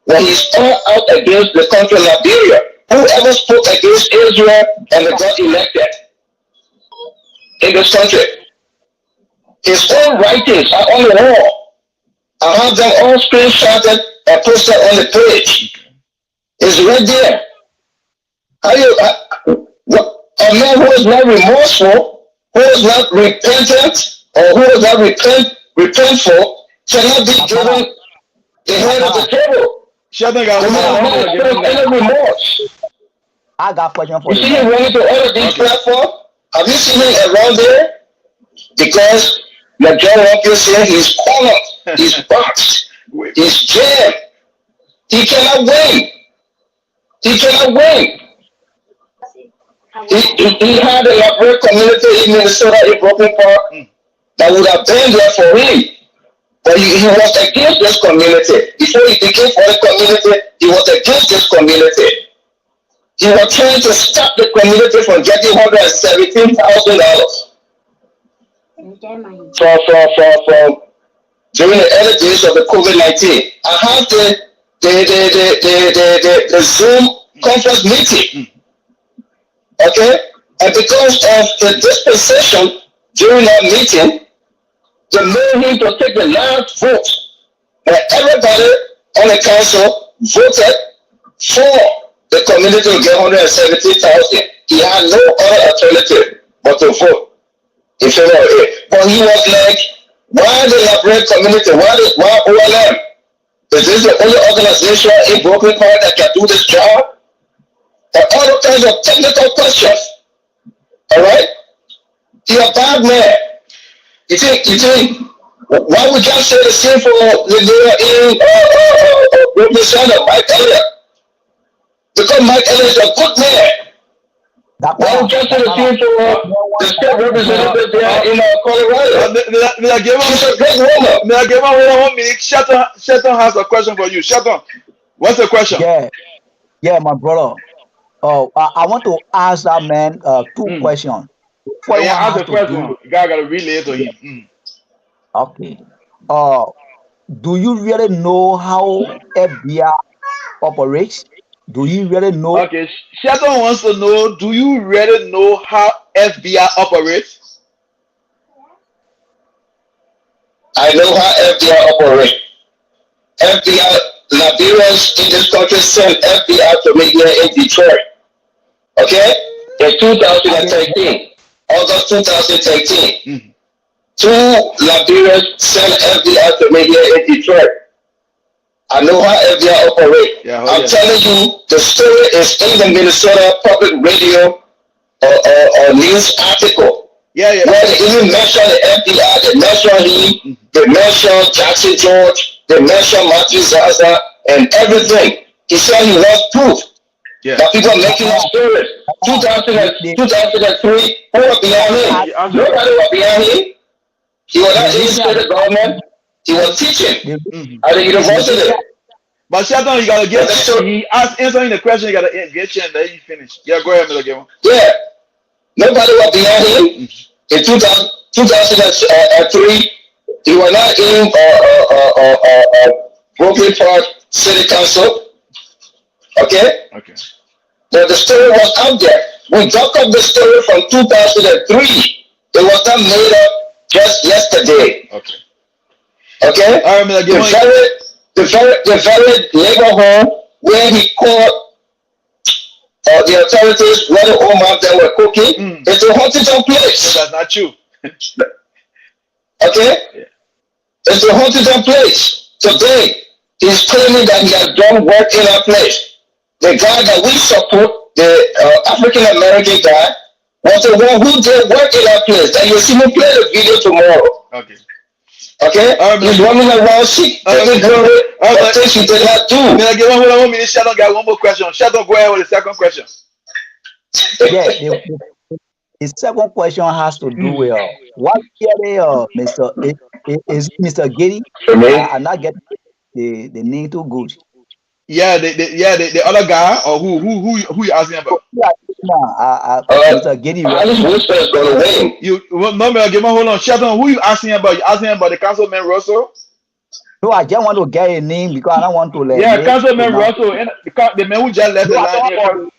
when he's all out against the country of Liberia. Whoever spoke against Israel and they got elected in this country. His own writings are on the wall. I have them all screenshotted and posted on the page. It's right there. A man who is not remorseful, who is not repentant, or who is not repentful, cannot be given the head of the table. Any remorse. I got question for you. You see him running to all of these platforms? Have you seen him around there? Because like John Walker said, he's cornered, he's boxed, he's jammed. He cannot win. He cannot win. He had a Liberian community in Minnesota in Brooklyn Park that would have been there for him. But he was against this community. Before he became for the community, he was against this community. He was trying to stop the community from getting $117,000 from during the early days of the COVID-19. I have the Zoom conference meeting. Okay? And because of the dispensation during that meeting, they made him to take the last vote. And everybody on the council voted for the community to get 170,000. He had no other alternative but to vote in favor of it. But he was like, why the Liberian community? Why OLM? Is this the only organization in Brooklyn Park that can do this job? And all kinds of technical questions. All right? You're a bad man. You think, why would y'all say the same for Liberia in Brooklyn Center, Mike Elliott? Because Mike Elliott is a good man. Why would y'all say the same for the state representative there in Colorado? She's a great woman. May I give her 1 minute? Shelton has a question for you. Shelton, what's the question? Yeah, my brother. I want to ask that man 2 questions. Yeah, ask the first one. You gotta relay it to him. Okay. Do you really know how FBI operates? Do you really know? Okay, Shelton wants to know, do you really know how FBI operates? I know how FBI operates. FBI, Liberians in this country send FBI to me here in Detroit. Okay? In 2013, August 2013, 2 Liberians sent FBI to me here in Detroit. I know how FBI operates. I'm telling you, the story is in the Minnesota Public Radio or news article. Where they even mention the FBI, they mention him, they mention Jackson George, they mention Matthew Zaza, and everything. He said he wants proof. That people are making up stories. 2003, who was behind him? Nobody was behind him. He was not in the government. He was teaching at the university. But Shelton, you gotta get he asked answering the question, you gotta get you and then you finish. Yeah, go ahead, Mr. Gamer. Yeah. Nobody was behind him. In 2003, he was not in Brooklyn Park City Council. Okay? But the story was out there. We dug up the story from 2003. It was not made up just yesterday. Okay? All right, the very neighborhood where he called the authorities where the home out there were cooking, it's a Huntington place. No, that's not true. Okay? It's a Huntington place. Today, he's claiming that he has done work in that place. The guy that we support, the African American guy, was the one who did work in that place. That you'll see me play the video tomorrow. Okay? He's running around sick. Things he did not do. Hold on 1 minute. Sheldon got one more question. Sheldon, go ahead with the second question. Yeah, the second question has to do with what really Mr. Giddy? I'm not getting the name too good. Yeah, the other guy, or who you asking about? Mr. Giddy. Hold on, Shelton, who you asking about? You asking about the Councilman Russell? No, I just want to get a name because I don't want to let. Yeah, Councilman Russell, and the man who just left the line.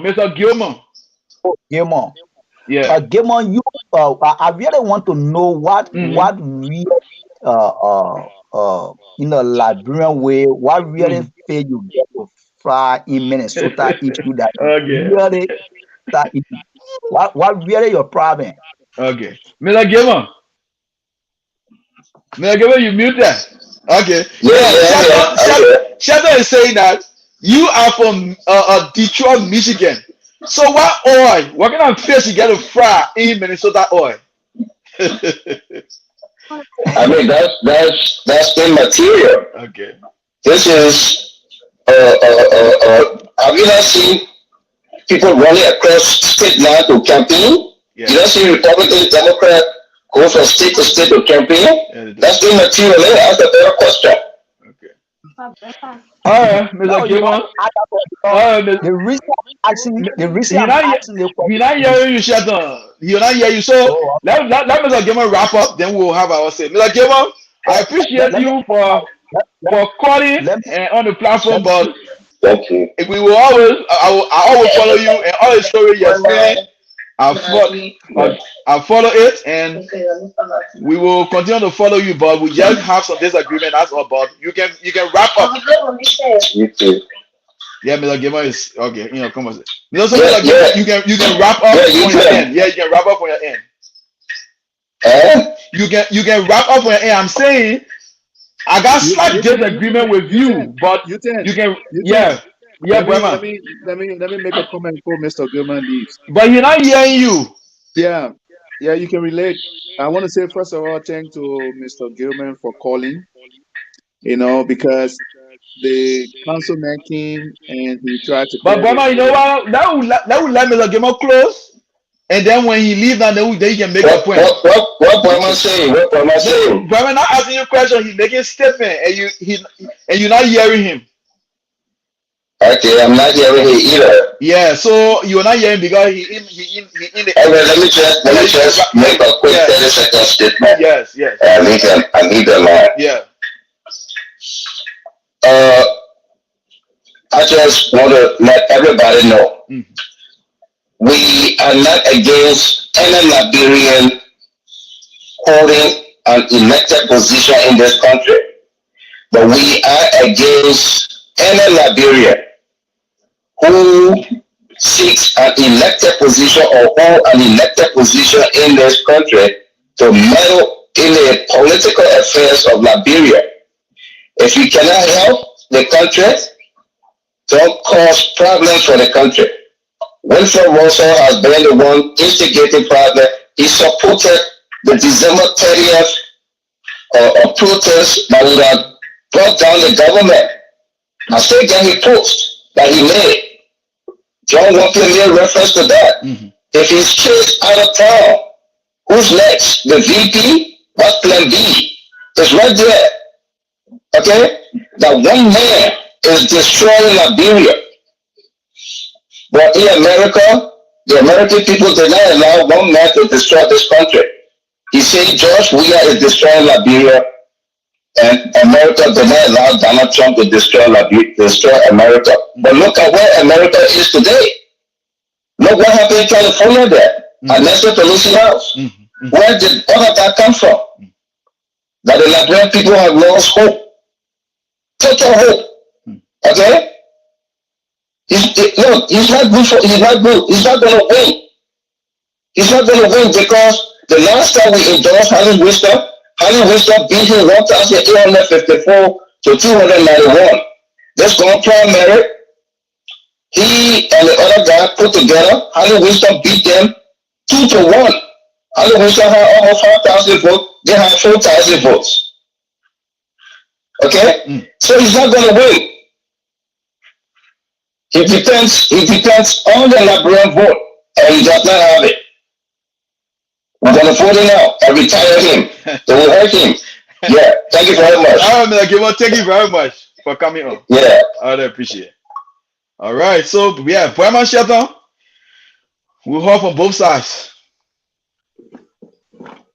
Mr. Gilman. Oh, Gilman. Yeah. Gilman, you. I really want to know what we in a Liberian way, what really fail you get to fly in Minnesota issue that really that what really your problem? Okay, Mr. Gilman. You mute that. Okay. Shelton is saying that you are from Detroit, Michigan. So what oil? What kind of fish you get to fry in Minnesota oil? I mean that's immaterial. Okay. This is have you not seen people running across state line to campaign? You don't see Republican, Democrat go from state to state to campaign? That's immaterial. Let me ask a better question. Okay. All right, Mr. Gilman. The reason I'm asking the question. He's not hearing you, Shelton. He'll not hear you. So let Mr. Gilman wrap up, then we'll have our say. Mr. Gilman, I appreciate you for calling and on the platform, but thank you. We will always, I always follow you and all the story you're saying. I'll follow it, and we will continue to follow you, but we just have some disagreement. That's all. But you can wrap up. You too. Yeah, Mr. Gamer is okay. Come on. Mr. Gamer, you can wrap up you on your can. end. Yeah, you can wrap up on your end. Eh? You can wrap up on your end. I'm saying I got slight disagreement with you, but you can. Yeah, Let Bremer. me make a comment before Mr. Gilman leaves. But he's not hearing you. Yeah, you can relate. I want to say first of all, thank to Mr. Gilman for calling. Because the councilman came and he tried to But clear the Bremer, you know air. what? That will let Mr. Gamer close, and then when he leaves, then you can make a point. What Brahma saying? What Brahma saying? Bremer not asking you a question. He's making a statement, and you're not hearing him. Okay, I'm not hearing it either. Yeah, so you're not hearing because he in the. Okay, let me just make a quick 30-second statement. Yes. I need the line. Yeah. I just want to let everybody know we are not against any Liberian holding an elected position in this country, but we are against any Liberian who seeks an elected position or hold an elected position in this country to meddle in the political affairs of Liberia. If you cannot help the country, don't cause problems for the country. Wilfred Russell has been the one instigating problem. He supported the December 30th protest that would have brought down the government. I still get his post that he made. John Walker made reference to that. If he's chased out of town, who's next? The VP? What's plan B? It's right there. Okay? That one man is destroying Liberia. But in America, the American people did not allow one man to destroy this country. He said George Weah is destroying Liberia, and America did not allow Donald Trump to destroy America. But look at where America is today. Look what happened in California there, at Nancy Pelosi's house. Where did all of that come from? That the Liberian people have lost hope. Total hope. Okay? Look, he's not good. He's not going to win. He's not going to win because the last time we endorsed Harley Wisdom beat him 1,854 to 291. This going primary, he and the other guy put together, Harley Wisdom beat them 2-1. Harley Wisdom had almost 5,000 votes. They had 4,000 votes. Okay? So he's not going to win. He depends on the Liberian vote, and he does not have it. We're going to vote him out and retire him. They will hurt him. Yeah, thank you very much. All right, Mr. Gamer, thank you very much for coming on. Yeah. I really appreciate it. All right, so we have Bremer Shelton. We'll hold from both sides.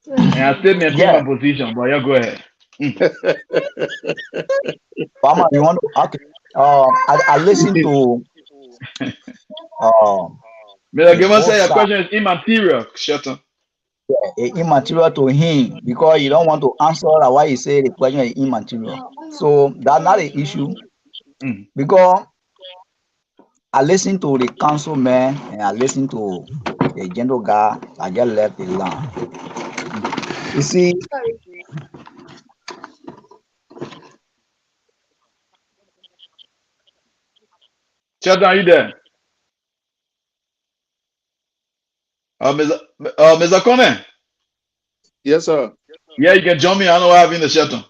And I still maintain my position, but you go ahead. Mama, you want to? Okay. I listened to. Mr. Gamer said your question is immaterial, Shelton. Immaterial to him because you don't want to answer why he said the question is immaterial. So that's not an issue because I listened to the councilman and I listened to the general guy. I just left the line. You see, Shelton, are you there? Mr. Conan. Yes, sir. Yeah, you can join me. I know what happened in the Shelton.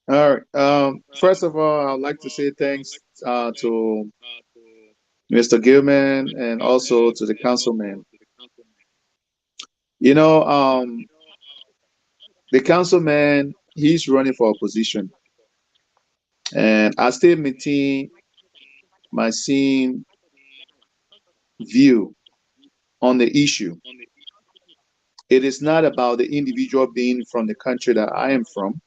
All right. First of all, I'd like to say thanks to Mr. Gilman and also to the councilman. The councilman, he's running for a position. And I still maintain my same view on the issue. It is not about the individual being from the country that I am from,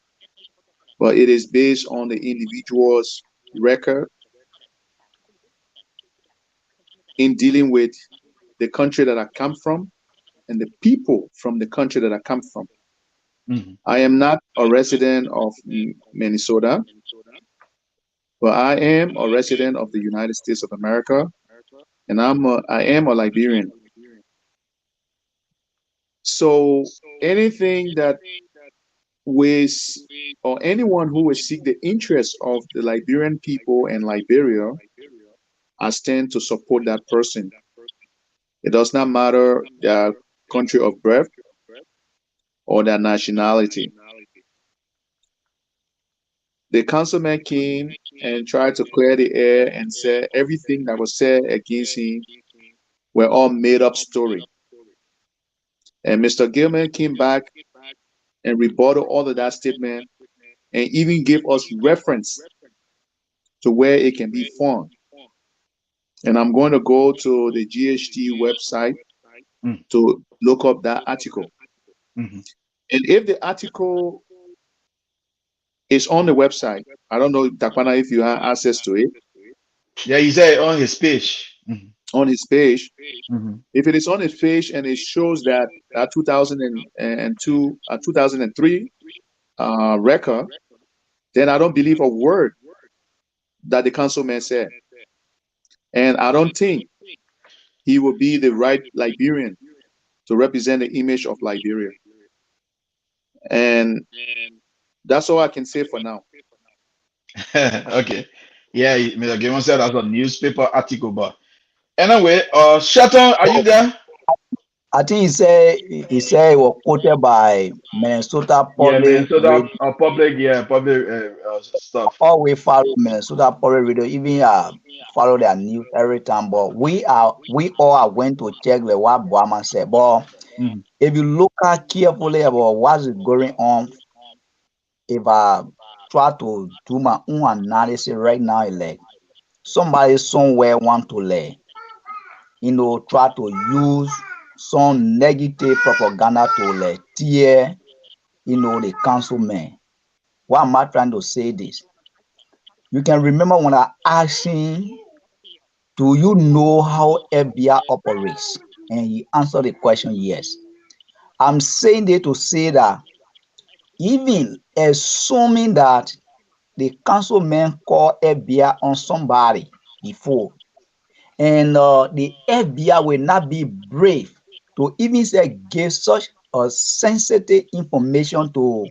but it is based on the individual's record in dealing with the country that I come from and the people from the country that I come from. I am not a resident of Minnesota, but I am a resident of the United States of America, and I am a Liberian. So anything that was, or anyone who will seek the interests of the Liberian people and Liberia, I stand to support that person. It does not matter their country of birth or their nationality. The councilman came and tried to clear the air and said everything that was said against him were all made up story. And Mr. Gilman came back and rebutted all of that statement and even gave us reference to where it can be found. And I'm going to go to the GHT website to look up that article. And if the article is on the website, I don't know, Dakpannah, if you have access to it. Yeah, he said on his page. On his page. If it is on his page and it shows that 2002, 2003 record, then I don't believe a word that the councilman said. And I don't think he will be the right Liberian to represent the image of Liberia. And that's all I can say for now. Okay. Yeah, Mr. Gilman said that's a newspaper article, but anyway, Shelton, are you there? I think he said it was quoted by Minnesota Yeah, Public Minnesota Radio. public stuff. All we follow Minnesota Public Radio, even follow their news every time. But we all are going to check the what Obama said. But if you look at carefully about what's going on, if I try to do my own analysis right now, like somebody somewhere want to try to use some negative propaganda to tear, the councilman. Why am I trying to say this? You can remember when I asked him, do you know how FBI operates? And he answered the question, yes. I'm saying it to say that even assuming that the councilman called FBI on somebody before, and the FBI will not be brave to even say give such a sensitive information to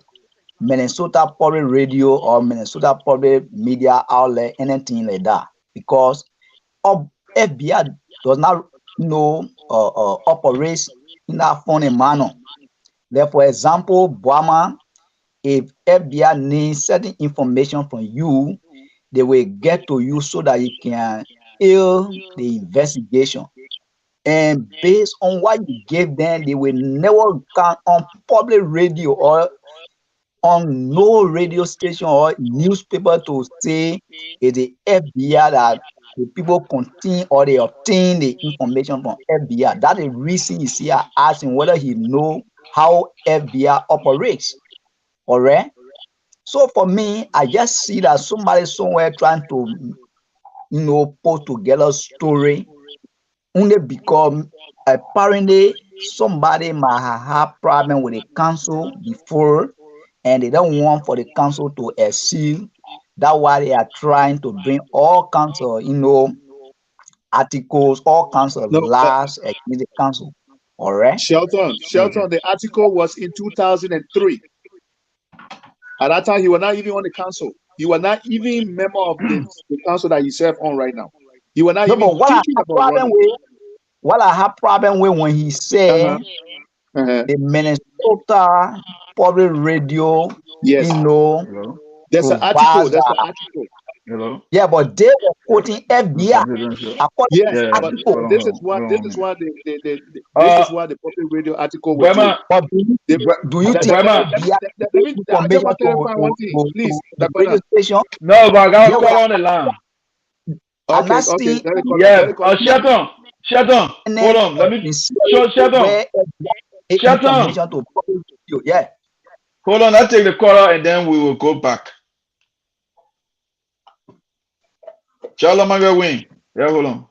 Minnesota Public Radio or Minnesota Public Media outlet, anything like that, because FBI does not operates in that funny manner. Like, for example, Obama, if FBI needs certain information from you, they will get to you so that you can aid the investigation. And based on what you gave them, they will never come on public radio or on no radio station or newspaper to say it's the FBI that the people continue or they obtain the information from FBI. That is the reason you see I asking whether he know how FBI operates. All right. So for me, I just see that somebody somewhere trying to put together a story only because apparently somebody might have had problem with the council before and they don't want for the council to exceed. That's why they are trying to bring all kinds of articles, all kinds of lies against the council. All right. Shelton, the article was in 2003. At that time, he was not even on the council. He was not even member of the council that he serves on right now. He was not even thinking about running. What I have problem with when he said the Minnesota Public Radio, yes, there's an article. There's an article. Hello. Yeah, but they were quoting FBI. Yes, but this is what the public radio article was. Do you think FBI information to please, the radio station? No, but I got to call on the line. Okay. Yeah, Shelton, hold on. Let me Shelton. Yeah. Hold on, I'll take the caller and then we will go back. Charlotte Wing. Yeah, hold on.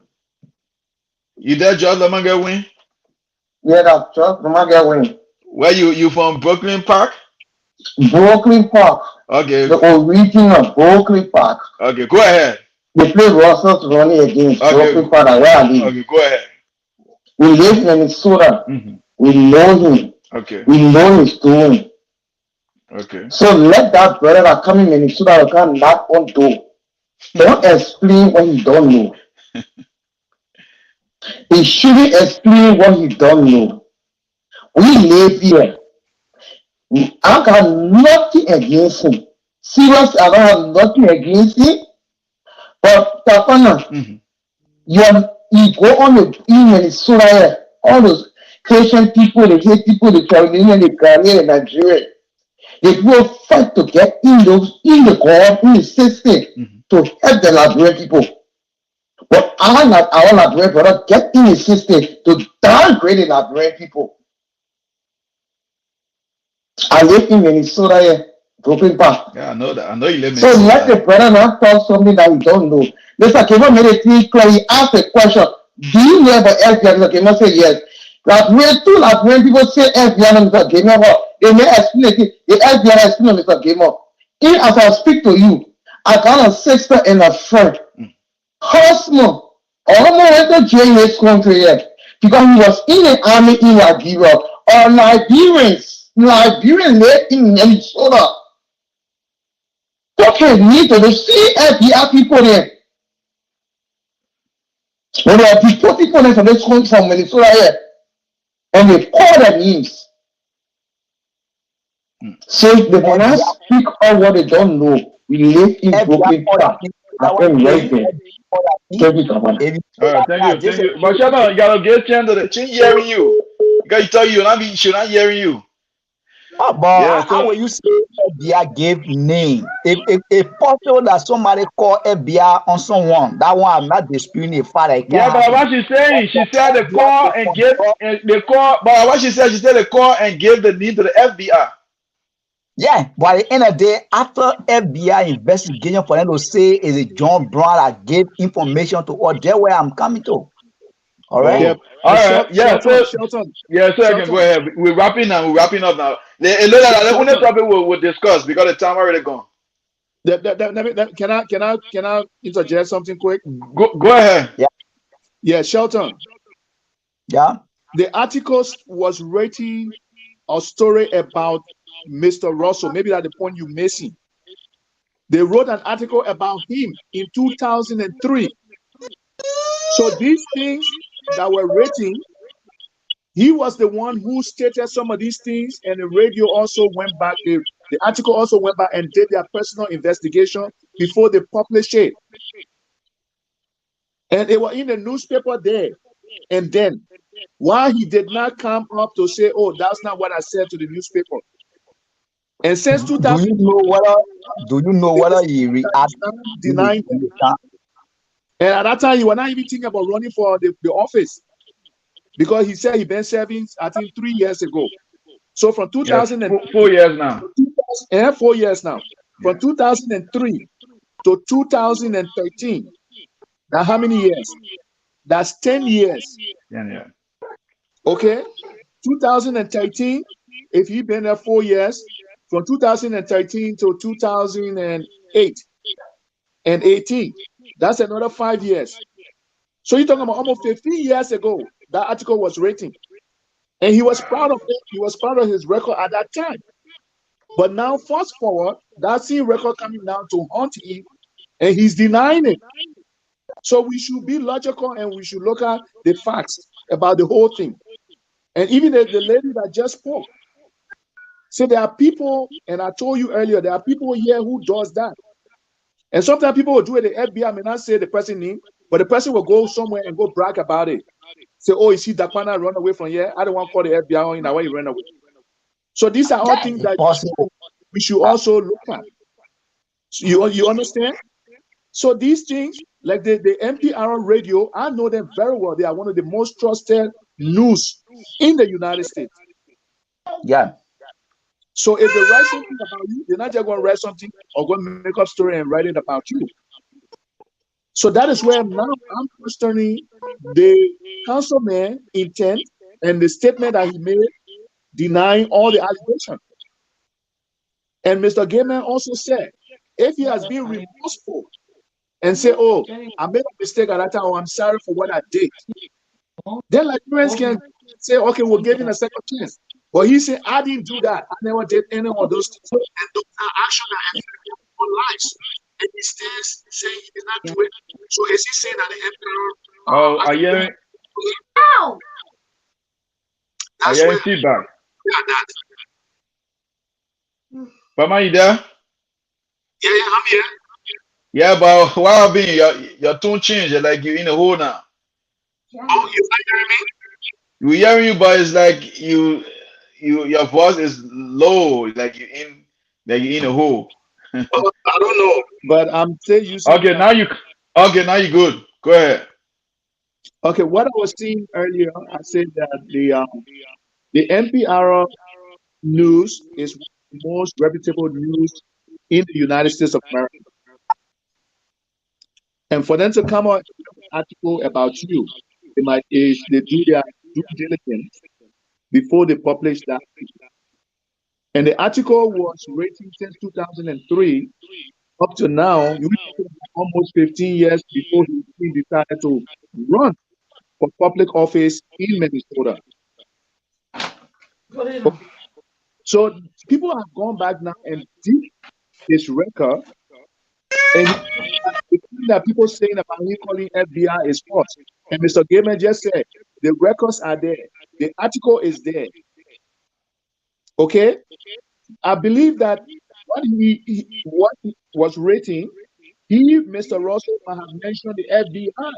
You there, George Lamanga Win? Yeah, that's just Lamanga Win. Where you from? Brooklyn Park? Brooklyn Park. Okay. The original Brooklyn Park. Okay, go ahead. They play Russell's running against Brooklyn Park. Okay, go ahead. We live in Minnesota. Mm-hmm. We know him. Okay. We know his doing. Okay. So let that brother that come in Minnesota can knock on door. Don't explain what he don't know. He shouldn't explain what he don't know. We live here. I got nothing against him. Seriously, I don't have nothing against him. But Dakpannah, you go on the in Minnesota here, all those Christian people, the hate people, the Caribbean, the Ghanaian, the Nigerian. They will fight to get in the God, in the system to help the Liberian people. But our Liberian brother get in the system to downgrade the Liberian people. I live in Minnesota here, Brooklyn Park. Yeah, I know that. I know you live in So Minnesota. let the brother not talk something that he don't know. Mr. Kemo made it clear. He asked a question. Do you know about FBI? Mr. Kemo said yes. When people say FBI, Mr. Kemo, they may explain it. The FBI explain Mr. Kemo. As I speak to you, I got a sister and a friend. Husband almost went to jail in this country yet because he was in the army in Liberia. Or Liberians live in Minnesota. Okay, need to see FBI people there. When they are deporting people from this country from Minnesota here, and they call their names. So they will not speak on what they don't know. We live in Brooklyn Park. I am right there. Thank you, All right, thank you. But Shabba, you gotta get chance to the chin hearing you. Because tell you, she not hearing you. Oh, but yeah, how will you say FBI gave name? If possible that somebody call FBI on someone, that one I'm not disputing the fact that yeah, but what she's saying, she said they call and give they call, but what she said they call and give the name to the FBI. Yeah, but at the end of the day, after FBI investigation for them to say is it John Brown that gave information to us, that's where I'm coming to. All right. Yeah. All right. Yeah. Shelton. Yeah. So I can go ahead. We're wrapping up now. The topic we'll discuss because the time already gone. Can I interject something quick? Go ahead. Yeah. Yeah, Shelton. Yeah. The articles was writing a story about Mr. Russell. Maybe that's the point you're missing. They wrote an article about him in 2003. So these things that were written, he was the one who stated some of these things, and the radio also went back. The article also went back and did their personal investigation before they published it. And they were in the newspaper there. And then, why he did not come up to say, oh, that's not what I said to the newspaper. And since 2000, do you know whether he reacted? Denying them. And at that time, he was not even thinking about running for the office. Because he said he been serving, I think, 3 years ago. So from 2000 and 4 years now. 4 years now. From 2003 to 2013. Now how many years? That's 10 years. Yeah. Okay. 2013, if he been there 4 years, from 2013 to 2008 and 18, that's another 5 years. So you're talking about almost 15 years ago, that article was written. And he was proud of it. He was proud of his record at that time. But now, fast forward, that same record coming down to haunt him, and he's denying it. So we should be logical and we should look at the facts about the whole thing. And even the lady that just spoke. So there are people, and I told you earlier, there are people here who does that. And sometimes people will do it, the FBI may not say the person name, but the person will go somewhere and go brag about it. Say, oh, you see Dakpannah run away from here? I don't want to call the FBI on why you run away. So these are all things that we should also look at. So you understand? So these things, like the NPR radio, I know them very well. They are one of the most trusted news in the United States. Yeah. So if they write something about you, they're not just going to write something or going to make up story and write it about you. So that is where now I'm questioning the councilman intent and the statement that he made denying all the allegations. And Mr. Gaiman also said, if he has been remorseful and say, oh, I made a mistake at that time, or I'm sorry for what I did, then Liberians can say, okay, we'll give him a second chance. But he said, I didn't do that. I never did any of those things. And those are actions that affect people's lives. And he stays saying he did not do it. So is he saying that the emperor? Oh, are you hearing? Are you hearing feedback? Yeah, that. Mama, you there? Yeah, I'm here. Yeah, but what happened? Your tone changed. Like you in a hole now. Oh, you not hearing me? We hearing you, but it's like your voice is low. Like you in a hole. Oh, I don't know. But I'm still using. Okay, now you good. Go ahead. Okay, what I was saying earlier, I said that the NPR news is one of the most reputable news in the United States of America. And for them to come out with an article about you, they do their due diligence before they publish that. And the article was written since 2003 up to now. You almost 15 years before he decided to run for public office in Minnesota. So people have gone back now and did his record, and the thing that people saying about him calling FBI is false. And Mr. Gaiman just said the records are there, the article is there. Okay, I believe that what he was rating, Mr. Russell, might have mentioned the FBI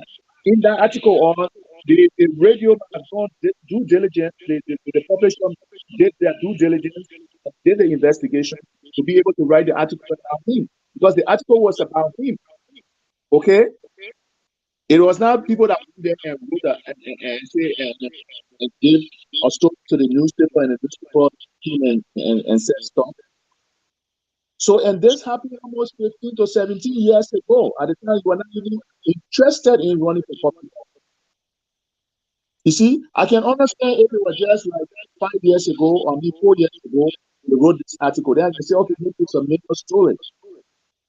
in that article, or the radio might have done due diligence, the publisher did their due diligence, did the investigation to be able to write the article about him, because the article was about him. Okay, it was not people that went there and wrote and say and give a story to the newspaper, and the newspaper came and said stuff. So, and this happened almost 15 to 17 years ago. At the time, you were not even interested in running for public office. You see, I can understand if it was just like 5 years ago or maybe 4 years ago, they wrote this article. Then I can say, okay, this is a major story.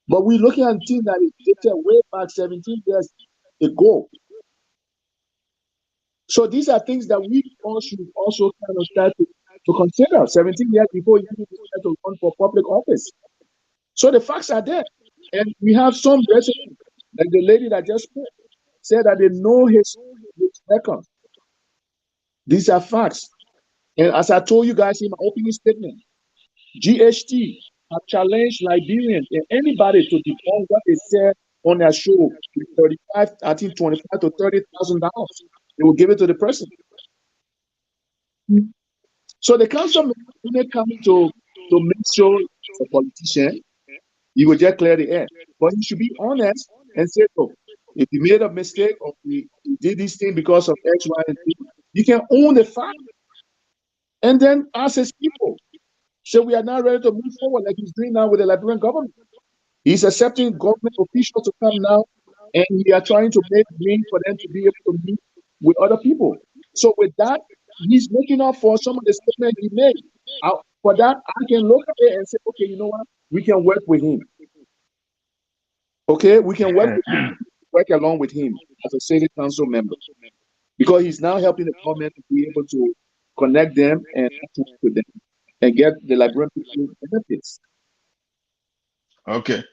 But we're looking at things that is dated way back 17 years ago. So these are things that we all should also kind of start to consider 17 years before you decide to run for public office. So the facts are there. And we have some residents, like the lady that just spoke, said that they know his record. These are facts. And as I told you guys in my opening statement, GHT have challenged Liberians and anybody to debunk what they said on their show with 35, I think 25 to $30,000. They will give it to the president. So the councilman coming to make sure it's a politician, he will just clear the air. But he should be honest and say, oh, if you made a mistake or you did this thing because of X, Y, and Z, you can own the fact. And then ask his people. So we are now ready to move forward like he's doing now with the Liberian government. He's accepting government officials to come now, and we are trying to make room for them to be able to meet with other people. So with that, he's making up for some of the statements he made. For that, I can look at it and say, okay, you know what? We can work with him. Okay, we can work along with him as a city council member, because he's now helping the government to be able to connect them and talk with them and get the Liberian people benefits. Okay.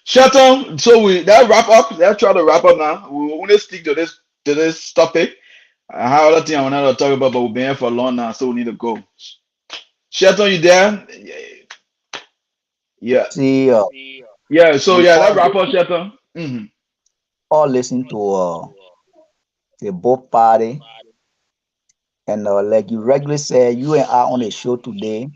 Shelton, so that wrap up. Let's try to wrap up now. We want to stick to this topic. I have other thing I want to talk about, but we've been here for long now, so we need to go. Shelton, you there? Yeah. See, Yeah. So yeah, that wrap up, Shelton. Mm-hmm. all listen to the both party, and like you regularly said, you and I on the show today.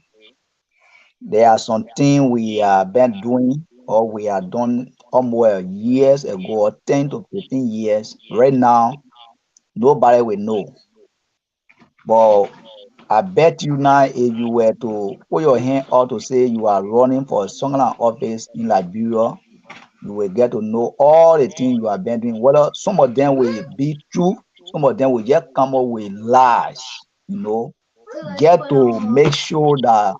There are some things we have been doing or we have done almost years ago, or 10 to 15 years. Right now, nobody will know. But I bet you now, if you were to put your hand out to say you are running for some kind of office in Liberia, you will get to know all the things you have been doing. Whether some of them will be true, some of them will just come up with lies. Get to make sure that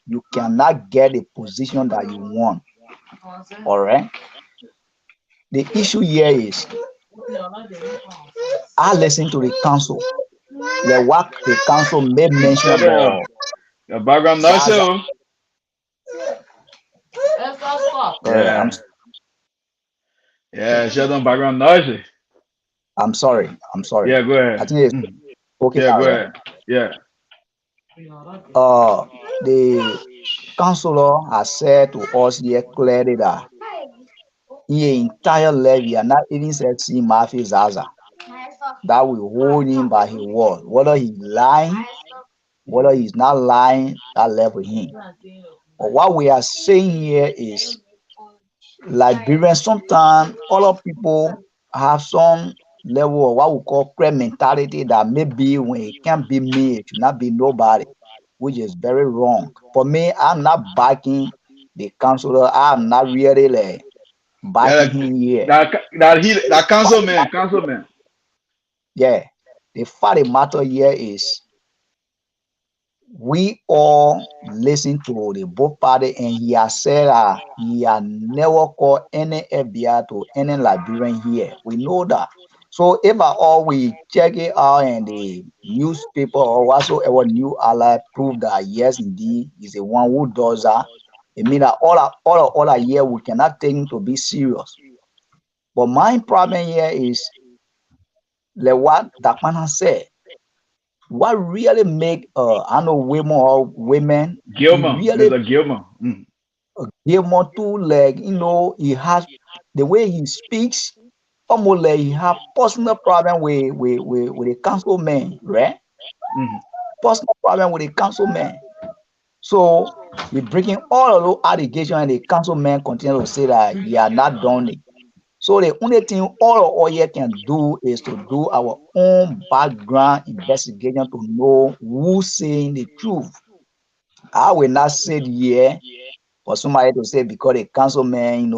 you cannot get a position that you want. All right. The issue here is I listen to the council. The what the council made mention Sheldon, about your background noise, Zaza. oh. I'm Yeah. Yeah, Sheldon, background noisy. I'm sorry. I'm sorry. Yeah, go I ahead. think it's Mhm. okay Yeah, now, go right? ahead. Yeah. The counselor has said to us here clearly that in the entire life, we are not even see Murphy Zaza. That will hold him by his word. Whether he's lying, whether he's not lying, that left with him. But what we are saying here is Liberian, sometimes other people have some level of what we call crab mentality that maybe when it can't be me, it should not be nobody, which is very wrong. For me, I'm not backing the counselor. I'm not really like Yeah, backing him here. that councilman. Yeah. The fact of the matter here is we all listen to the both party, and he has said he has never called any FBI to any Liberian here. We know that. So if at all we check it out and the newspaper or whatsoever new ally prove that yes indeed he's the one who does that, it means that all that year we cannot take him to be serious. But my problem here is like what Dakpannah said. What really make I know women to Gilman, really Mr. Gilman. Mhm. give more to like he has the way he speaks almost like he have personal problem with the councilman, right? Mhm. Personal problem with the councilman. So he bringing all of those allegations and the councilman continue to say that he had not done it. So the only thing all of us here can do is to do our own background investigation to know who's saying the truth. I will not sit here for somebody to say because the councilman,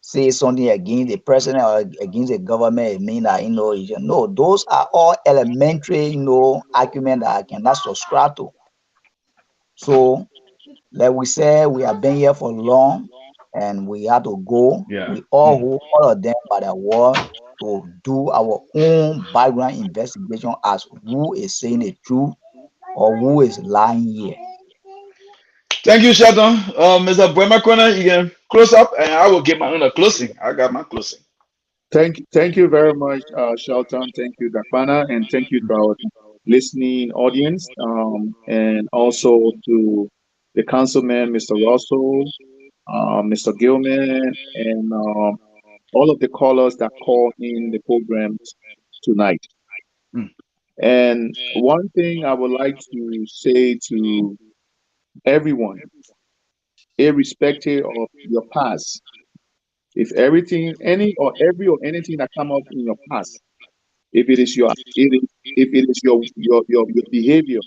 say something against the president or against the government, it mean that no, those are all elementary, argument that I cannot subscribe to. So like we said, we have been here for long and we have to go. Yeah. We all Mhm. hold all of them by the word to do our own background investigation as who is saying the truth or who is lying here. Thank you, Sheldon. Mr. Buemakona, you can close up and I will get my own closing. I got my closing. Thank you very much, Shelton. Thank you, Dakpannah, and thank you to our listening audience, and also to the councilman, Mr. Russell, Mr. Gilman, and all of the callers that call in the program tonight. Mm. And one thing I would like to say to everyone, irrespective of your past, if everything, any or every or anything that come up in your past, if it is if it is your behavior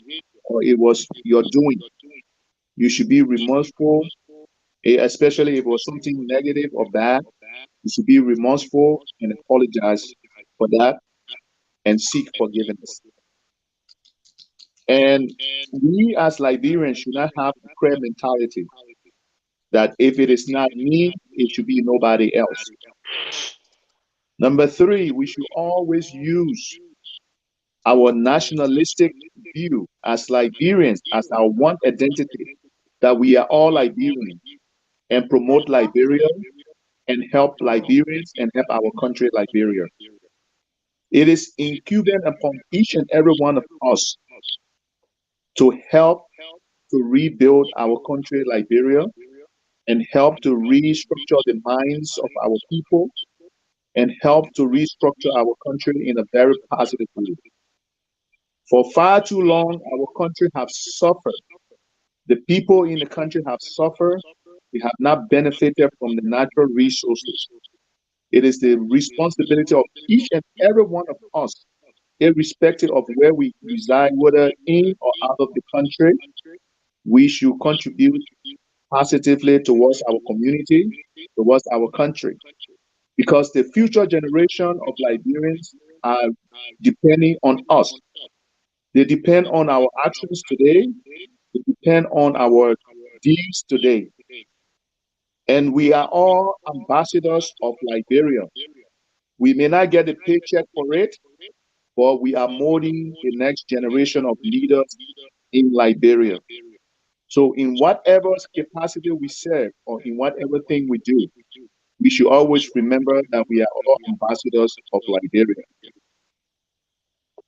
or it was your doing, you should be remorseful, especially if it was something negative or bad. You should be remorseful and apologize for that and seek forgiveness. And we as Liberians should not have the prayer mentality that if it is not me, it should be nobody else. Number three, we should always use our nationalistic view as Liberians, as our one identity, that we are all Liberians, and promote Liberia and help Liberians and help our country, Liberia. It is incumbent upon each and every one of us to help to rebuild our country, Liberia, and help to restructure the minds of our people and help to restructure our country in a very positive way. For far too long, our country has suffered. The people in the country have suffered. We have not benefited from the natural resources. It is the responsibility of each and every one of us, irrespective of where we reside, whether in or out of the country. We should contribute positively towards our community, towards our country, because the future generation of Liberians are depending on us. They depend on our actions today. They depend on our deeds today. And we are all ambassadors of Liberia. We may not get a paycheck for it, but we are molding the next generation of leaders in Liberia. So, in whatever capacity we serve or in whatever thing we do, we should always remember that we are all ambassadors of Liberia.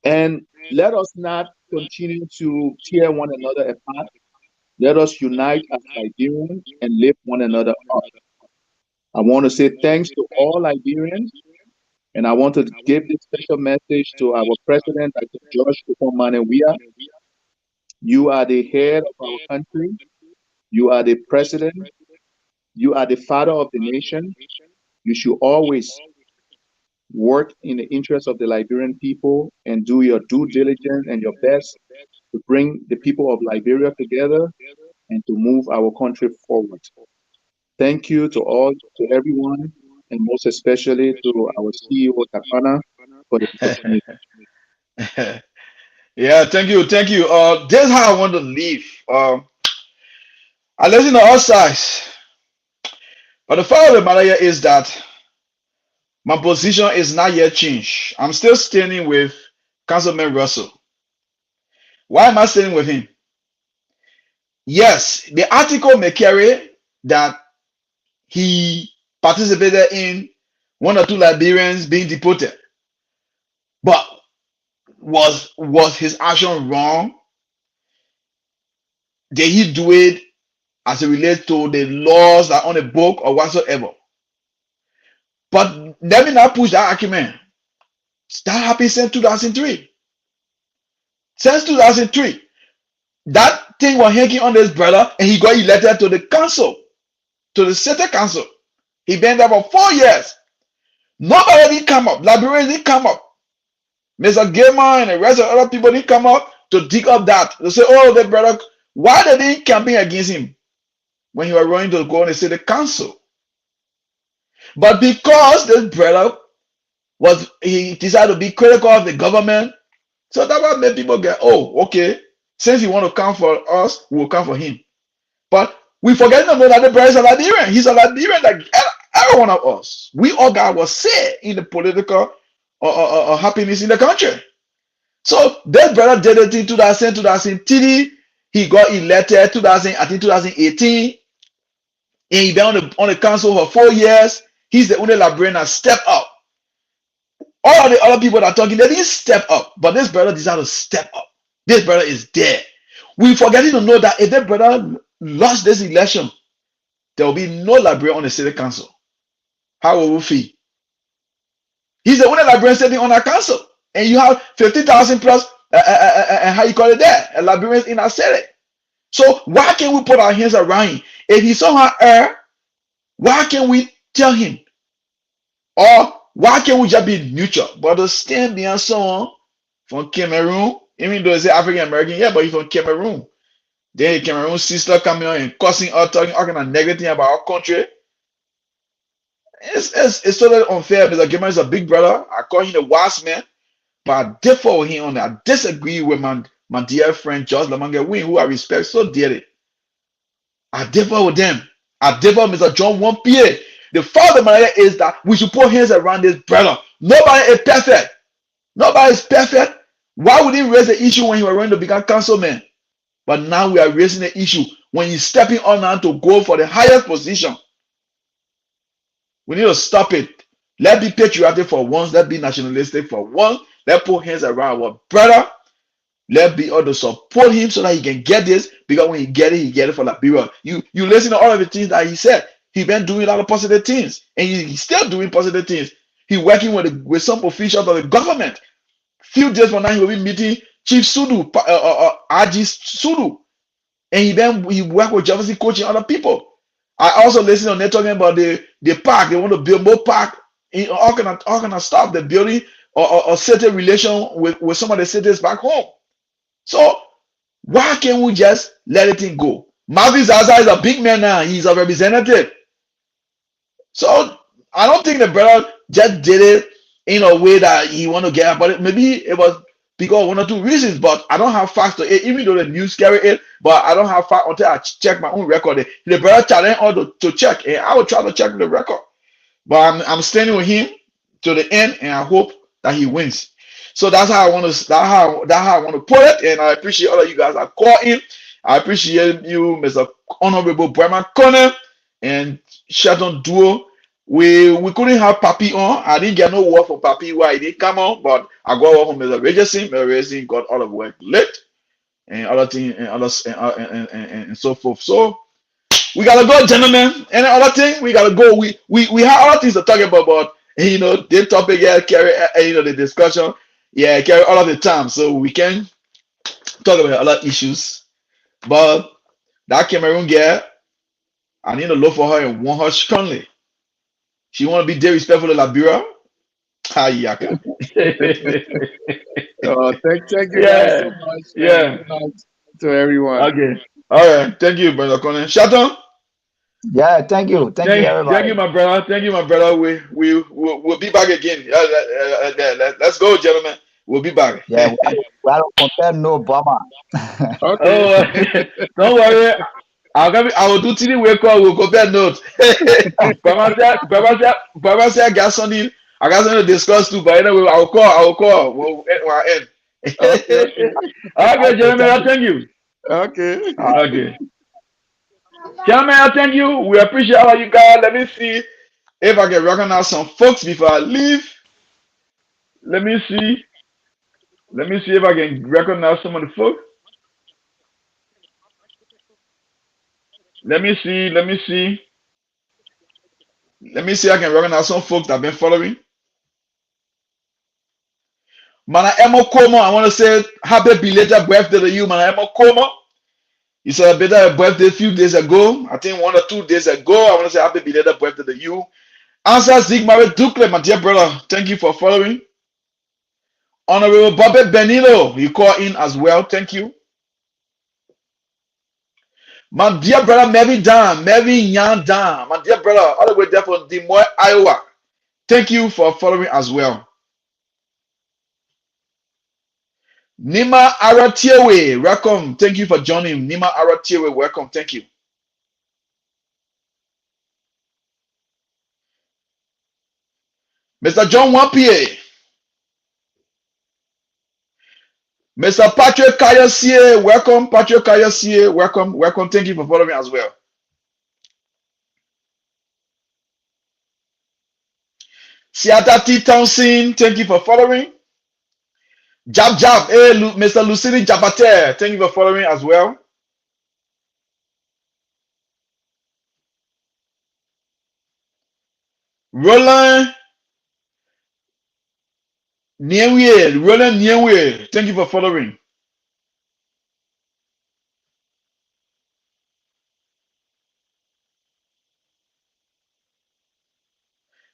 And let us not continue to tear one another apart. Let us unite as Liberians and lift one another up. I want to say thanks to all Liberians, and I want to give this special message to our president, Dr. George Kufuor. You are the head of our country. You are the president. You are the father of the nation. You should always work in the interest of the Liberian people and do your due diligence and your best to bring the people of Liberia together and to move our country forward. Thank you to everyone, and most especially to our CEO, Dakpannah, for the opportunity. Yeah, thank you, thank you. This is how I want to leave. I listen to all sides, but the fact of the matter here is that my position is not yet changed. I'm still standing with Councilman Russell. Why am I standing with him? Yes, the article may carry that he participated in one or two Liberians being deported, but was his action wrong? Did he do it as it relates to the laws that are on the book or whatsoever? But let me not push that argument. That happened since 2003. Since 2003, that thing was hanging on this brother, and he got elected to the council, to the city council. He been there for 4 years. Nobody didn't come up. Liberians didn't come up. Mr. Gilman and the rest of the other people didn't come up to dig up that. They say, oh, the brother, why they didn't campaign against him when he was running to go on the city council? But because this brother he decided to be critical of the government, so that what made people get, oh, okay, since he want to come for us, we'll come for him. But we forget to know that the brother is a Liberian. He's a Liberian like every one of us. We all got was say in the political happiness in the country. So this brother did it in 2003. He got elected 2018. And he been on the council for 4 years. He's the only Liberian that stepped up. All of the other people that are talking, they didn't step up. But this brother decided to step up. This brother is there. We forgetting to know that if that brother lost this election, there will be no Liberian on the city council. How will we feel? He's the only Liberian sitting on our council. And you have 50,000 plus, how you call it there, Liberians in our city. So why can't we put our hands around him? If he somehow err, why can't we tell him? Or why can't we just be neutral? But to stand behind someone from Cameroon, even though it's African American, yeah, but he's from Cameroon. Then Cameroon sister coming on and cussing or talking all kind of negative thing about our country. It's totally unfair. Mr. Gilman is a big brother. I call him the wise man, but I differ with him on that. I disagree with my dear friend George Lamanga Wynne, who I respect so dearly. I differ with them. I differ with Mr. John Wampier. The fact of the matter is that we should put hands around this brother. Nobody is perfect. Nobody is perfect. Why would he raise the issue when he was running to become councilman? But now we are raising the issue when he's stepping on now to go for the highest position. We need to stop it. Let's be patriotic for once. Let's be nationalistic for once. Let's put hands around our brother. Let's be able to support him so that he can get this. Because when he get it for Liberia. You listen to all of the things that he said. He been doing a lot of positive things. And he's still doing positive things. He's working with some officials of the government. Few days from now, he will be meeting Chief Sudu, RG Sudu. And he worked with Jefferson Coach and other people. I also listen on them talking about the park. They want to build more park. All kind of stuff. They're building or certain relation with some of the cities back home. So why can't we just let it go? Marvin Zaza is a big man now. He's a representative. So I don't think the brother just did it in a way that he want to get about it. Maybe it was because of one or two reasons, but I don't have facts to it, even though the news carry it, but I don't have facts until I check my own record. The brother challenged all to check, and I will try to check the record. But I'm standing with him to the end, and I hope that he wins. So that's how I want to put it, and I appreciate all of you guys that call in. I appreciate you, Mr. Honorable Bremer Connor and Sheldon Duo. We couldn't have Papi on. I didn't get no word from Papi why he didn't come on, but I got word from Mr. Regency. Mr. Regency got all of work late and other things and so forth. So we gotta go, gentlemen. Any other thing? We gotta go. We have other things to talk about, but the topic here carry the discussion. Yeah, carry all of the time. So we can talk about other issues. But that Cameroon girl, I need to look for her and want her strongly. She want to be disrespectful to Liberia. Hayaka. Thank you guys so much. Yeah. Good night to everyone. Okay. All right. Thank you, brother Conan. Shaton. Yeah, thank you. Thank you, everybody. Thank you, my brother. Thank you, my brother. We'll be back again. Let's go, gentlemen. We'll be back. Yeah, we don't compare no Obama. Okay. Don't worry. I will do TV wake up. We'll compare notes. Baba said I got something to discuss too, but anyway, I will call. We'll end. Okay. Okay, gentlemen, thank you. Okay. Gentlemen, thank you. We appreciate all of you guys. Let me see if I can recognize some folks before I leave. Let me see if I can recognize some of the folks. Let me see. I can recognize some folks that have been following. Mana Emo Como, I want to say happy belated birthday to you, Mana Emo Como. You celebrated a birthday a few days ago. I think 1 or 2 days ago. I want to say happy belated birthday to you. Answer Zigmar Ducle, my dear brother. Thank you for following. Honorable Bobby Benino, you call in as well. Thank you. My dear brother Mervyn Yan Dan, my dear brother, all the way there from Des Moines, Iowa. Thank you for following as well. Nima Aratiewe, welcome. Thank you for joining. Nima Aratiewe, welcome. Thank you. Mr. John Wampie. Mr. Patrick Kayasie, welcome. Patrick Kayasie, welcome. Thank you for following as well. Siatati Townsend, thank you for following. Jab, hey, Mr. Lucini Jabate, thank you for following as well. Roland Niewe, thank you for following.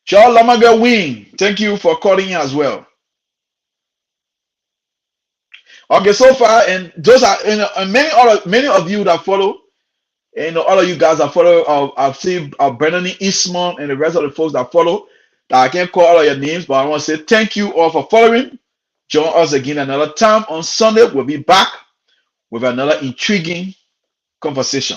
Charles Lamaga Wing, thank you for calling in as well. Okay, so far, and those are many of you that follow, all of you guys that follow. I've seen Brennan Eastman and the rest of the folks that follow. That I can't call all of your names, but I want to say thank you all for following. Join us again another time on Sunday. We'll be back with another intriguing conversation.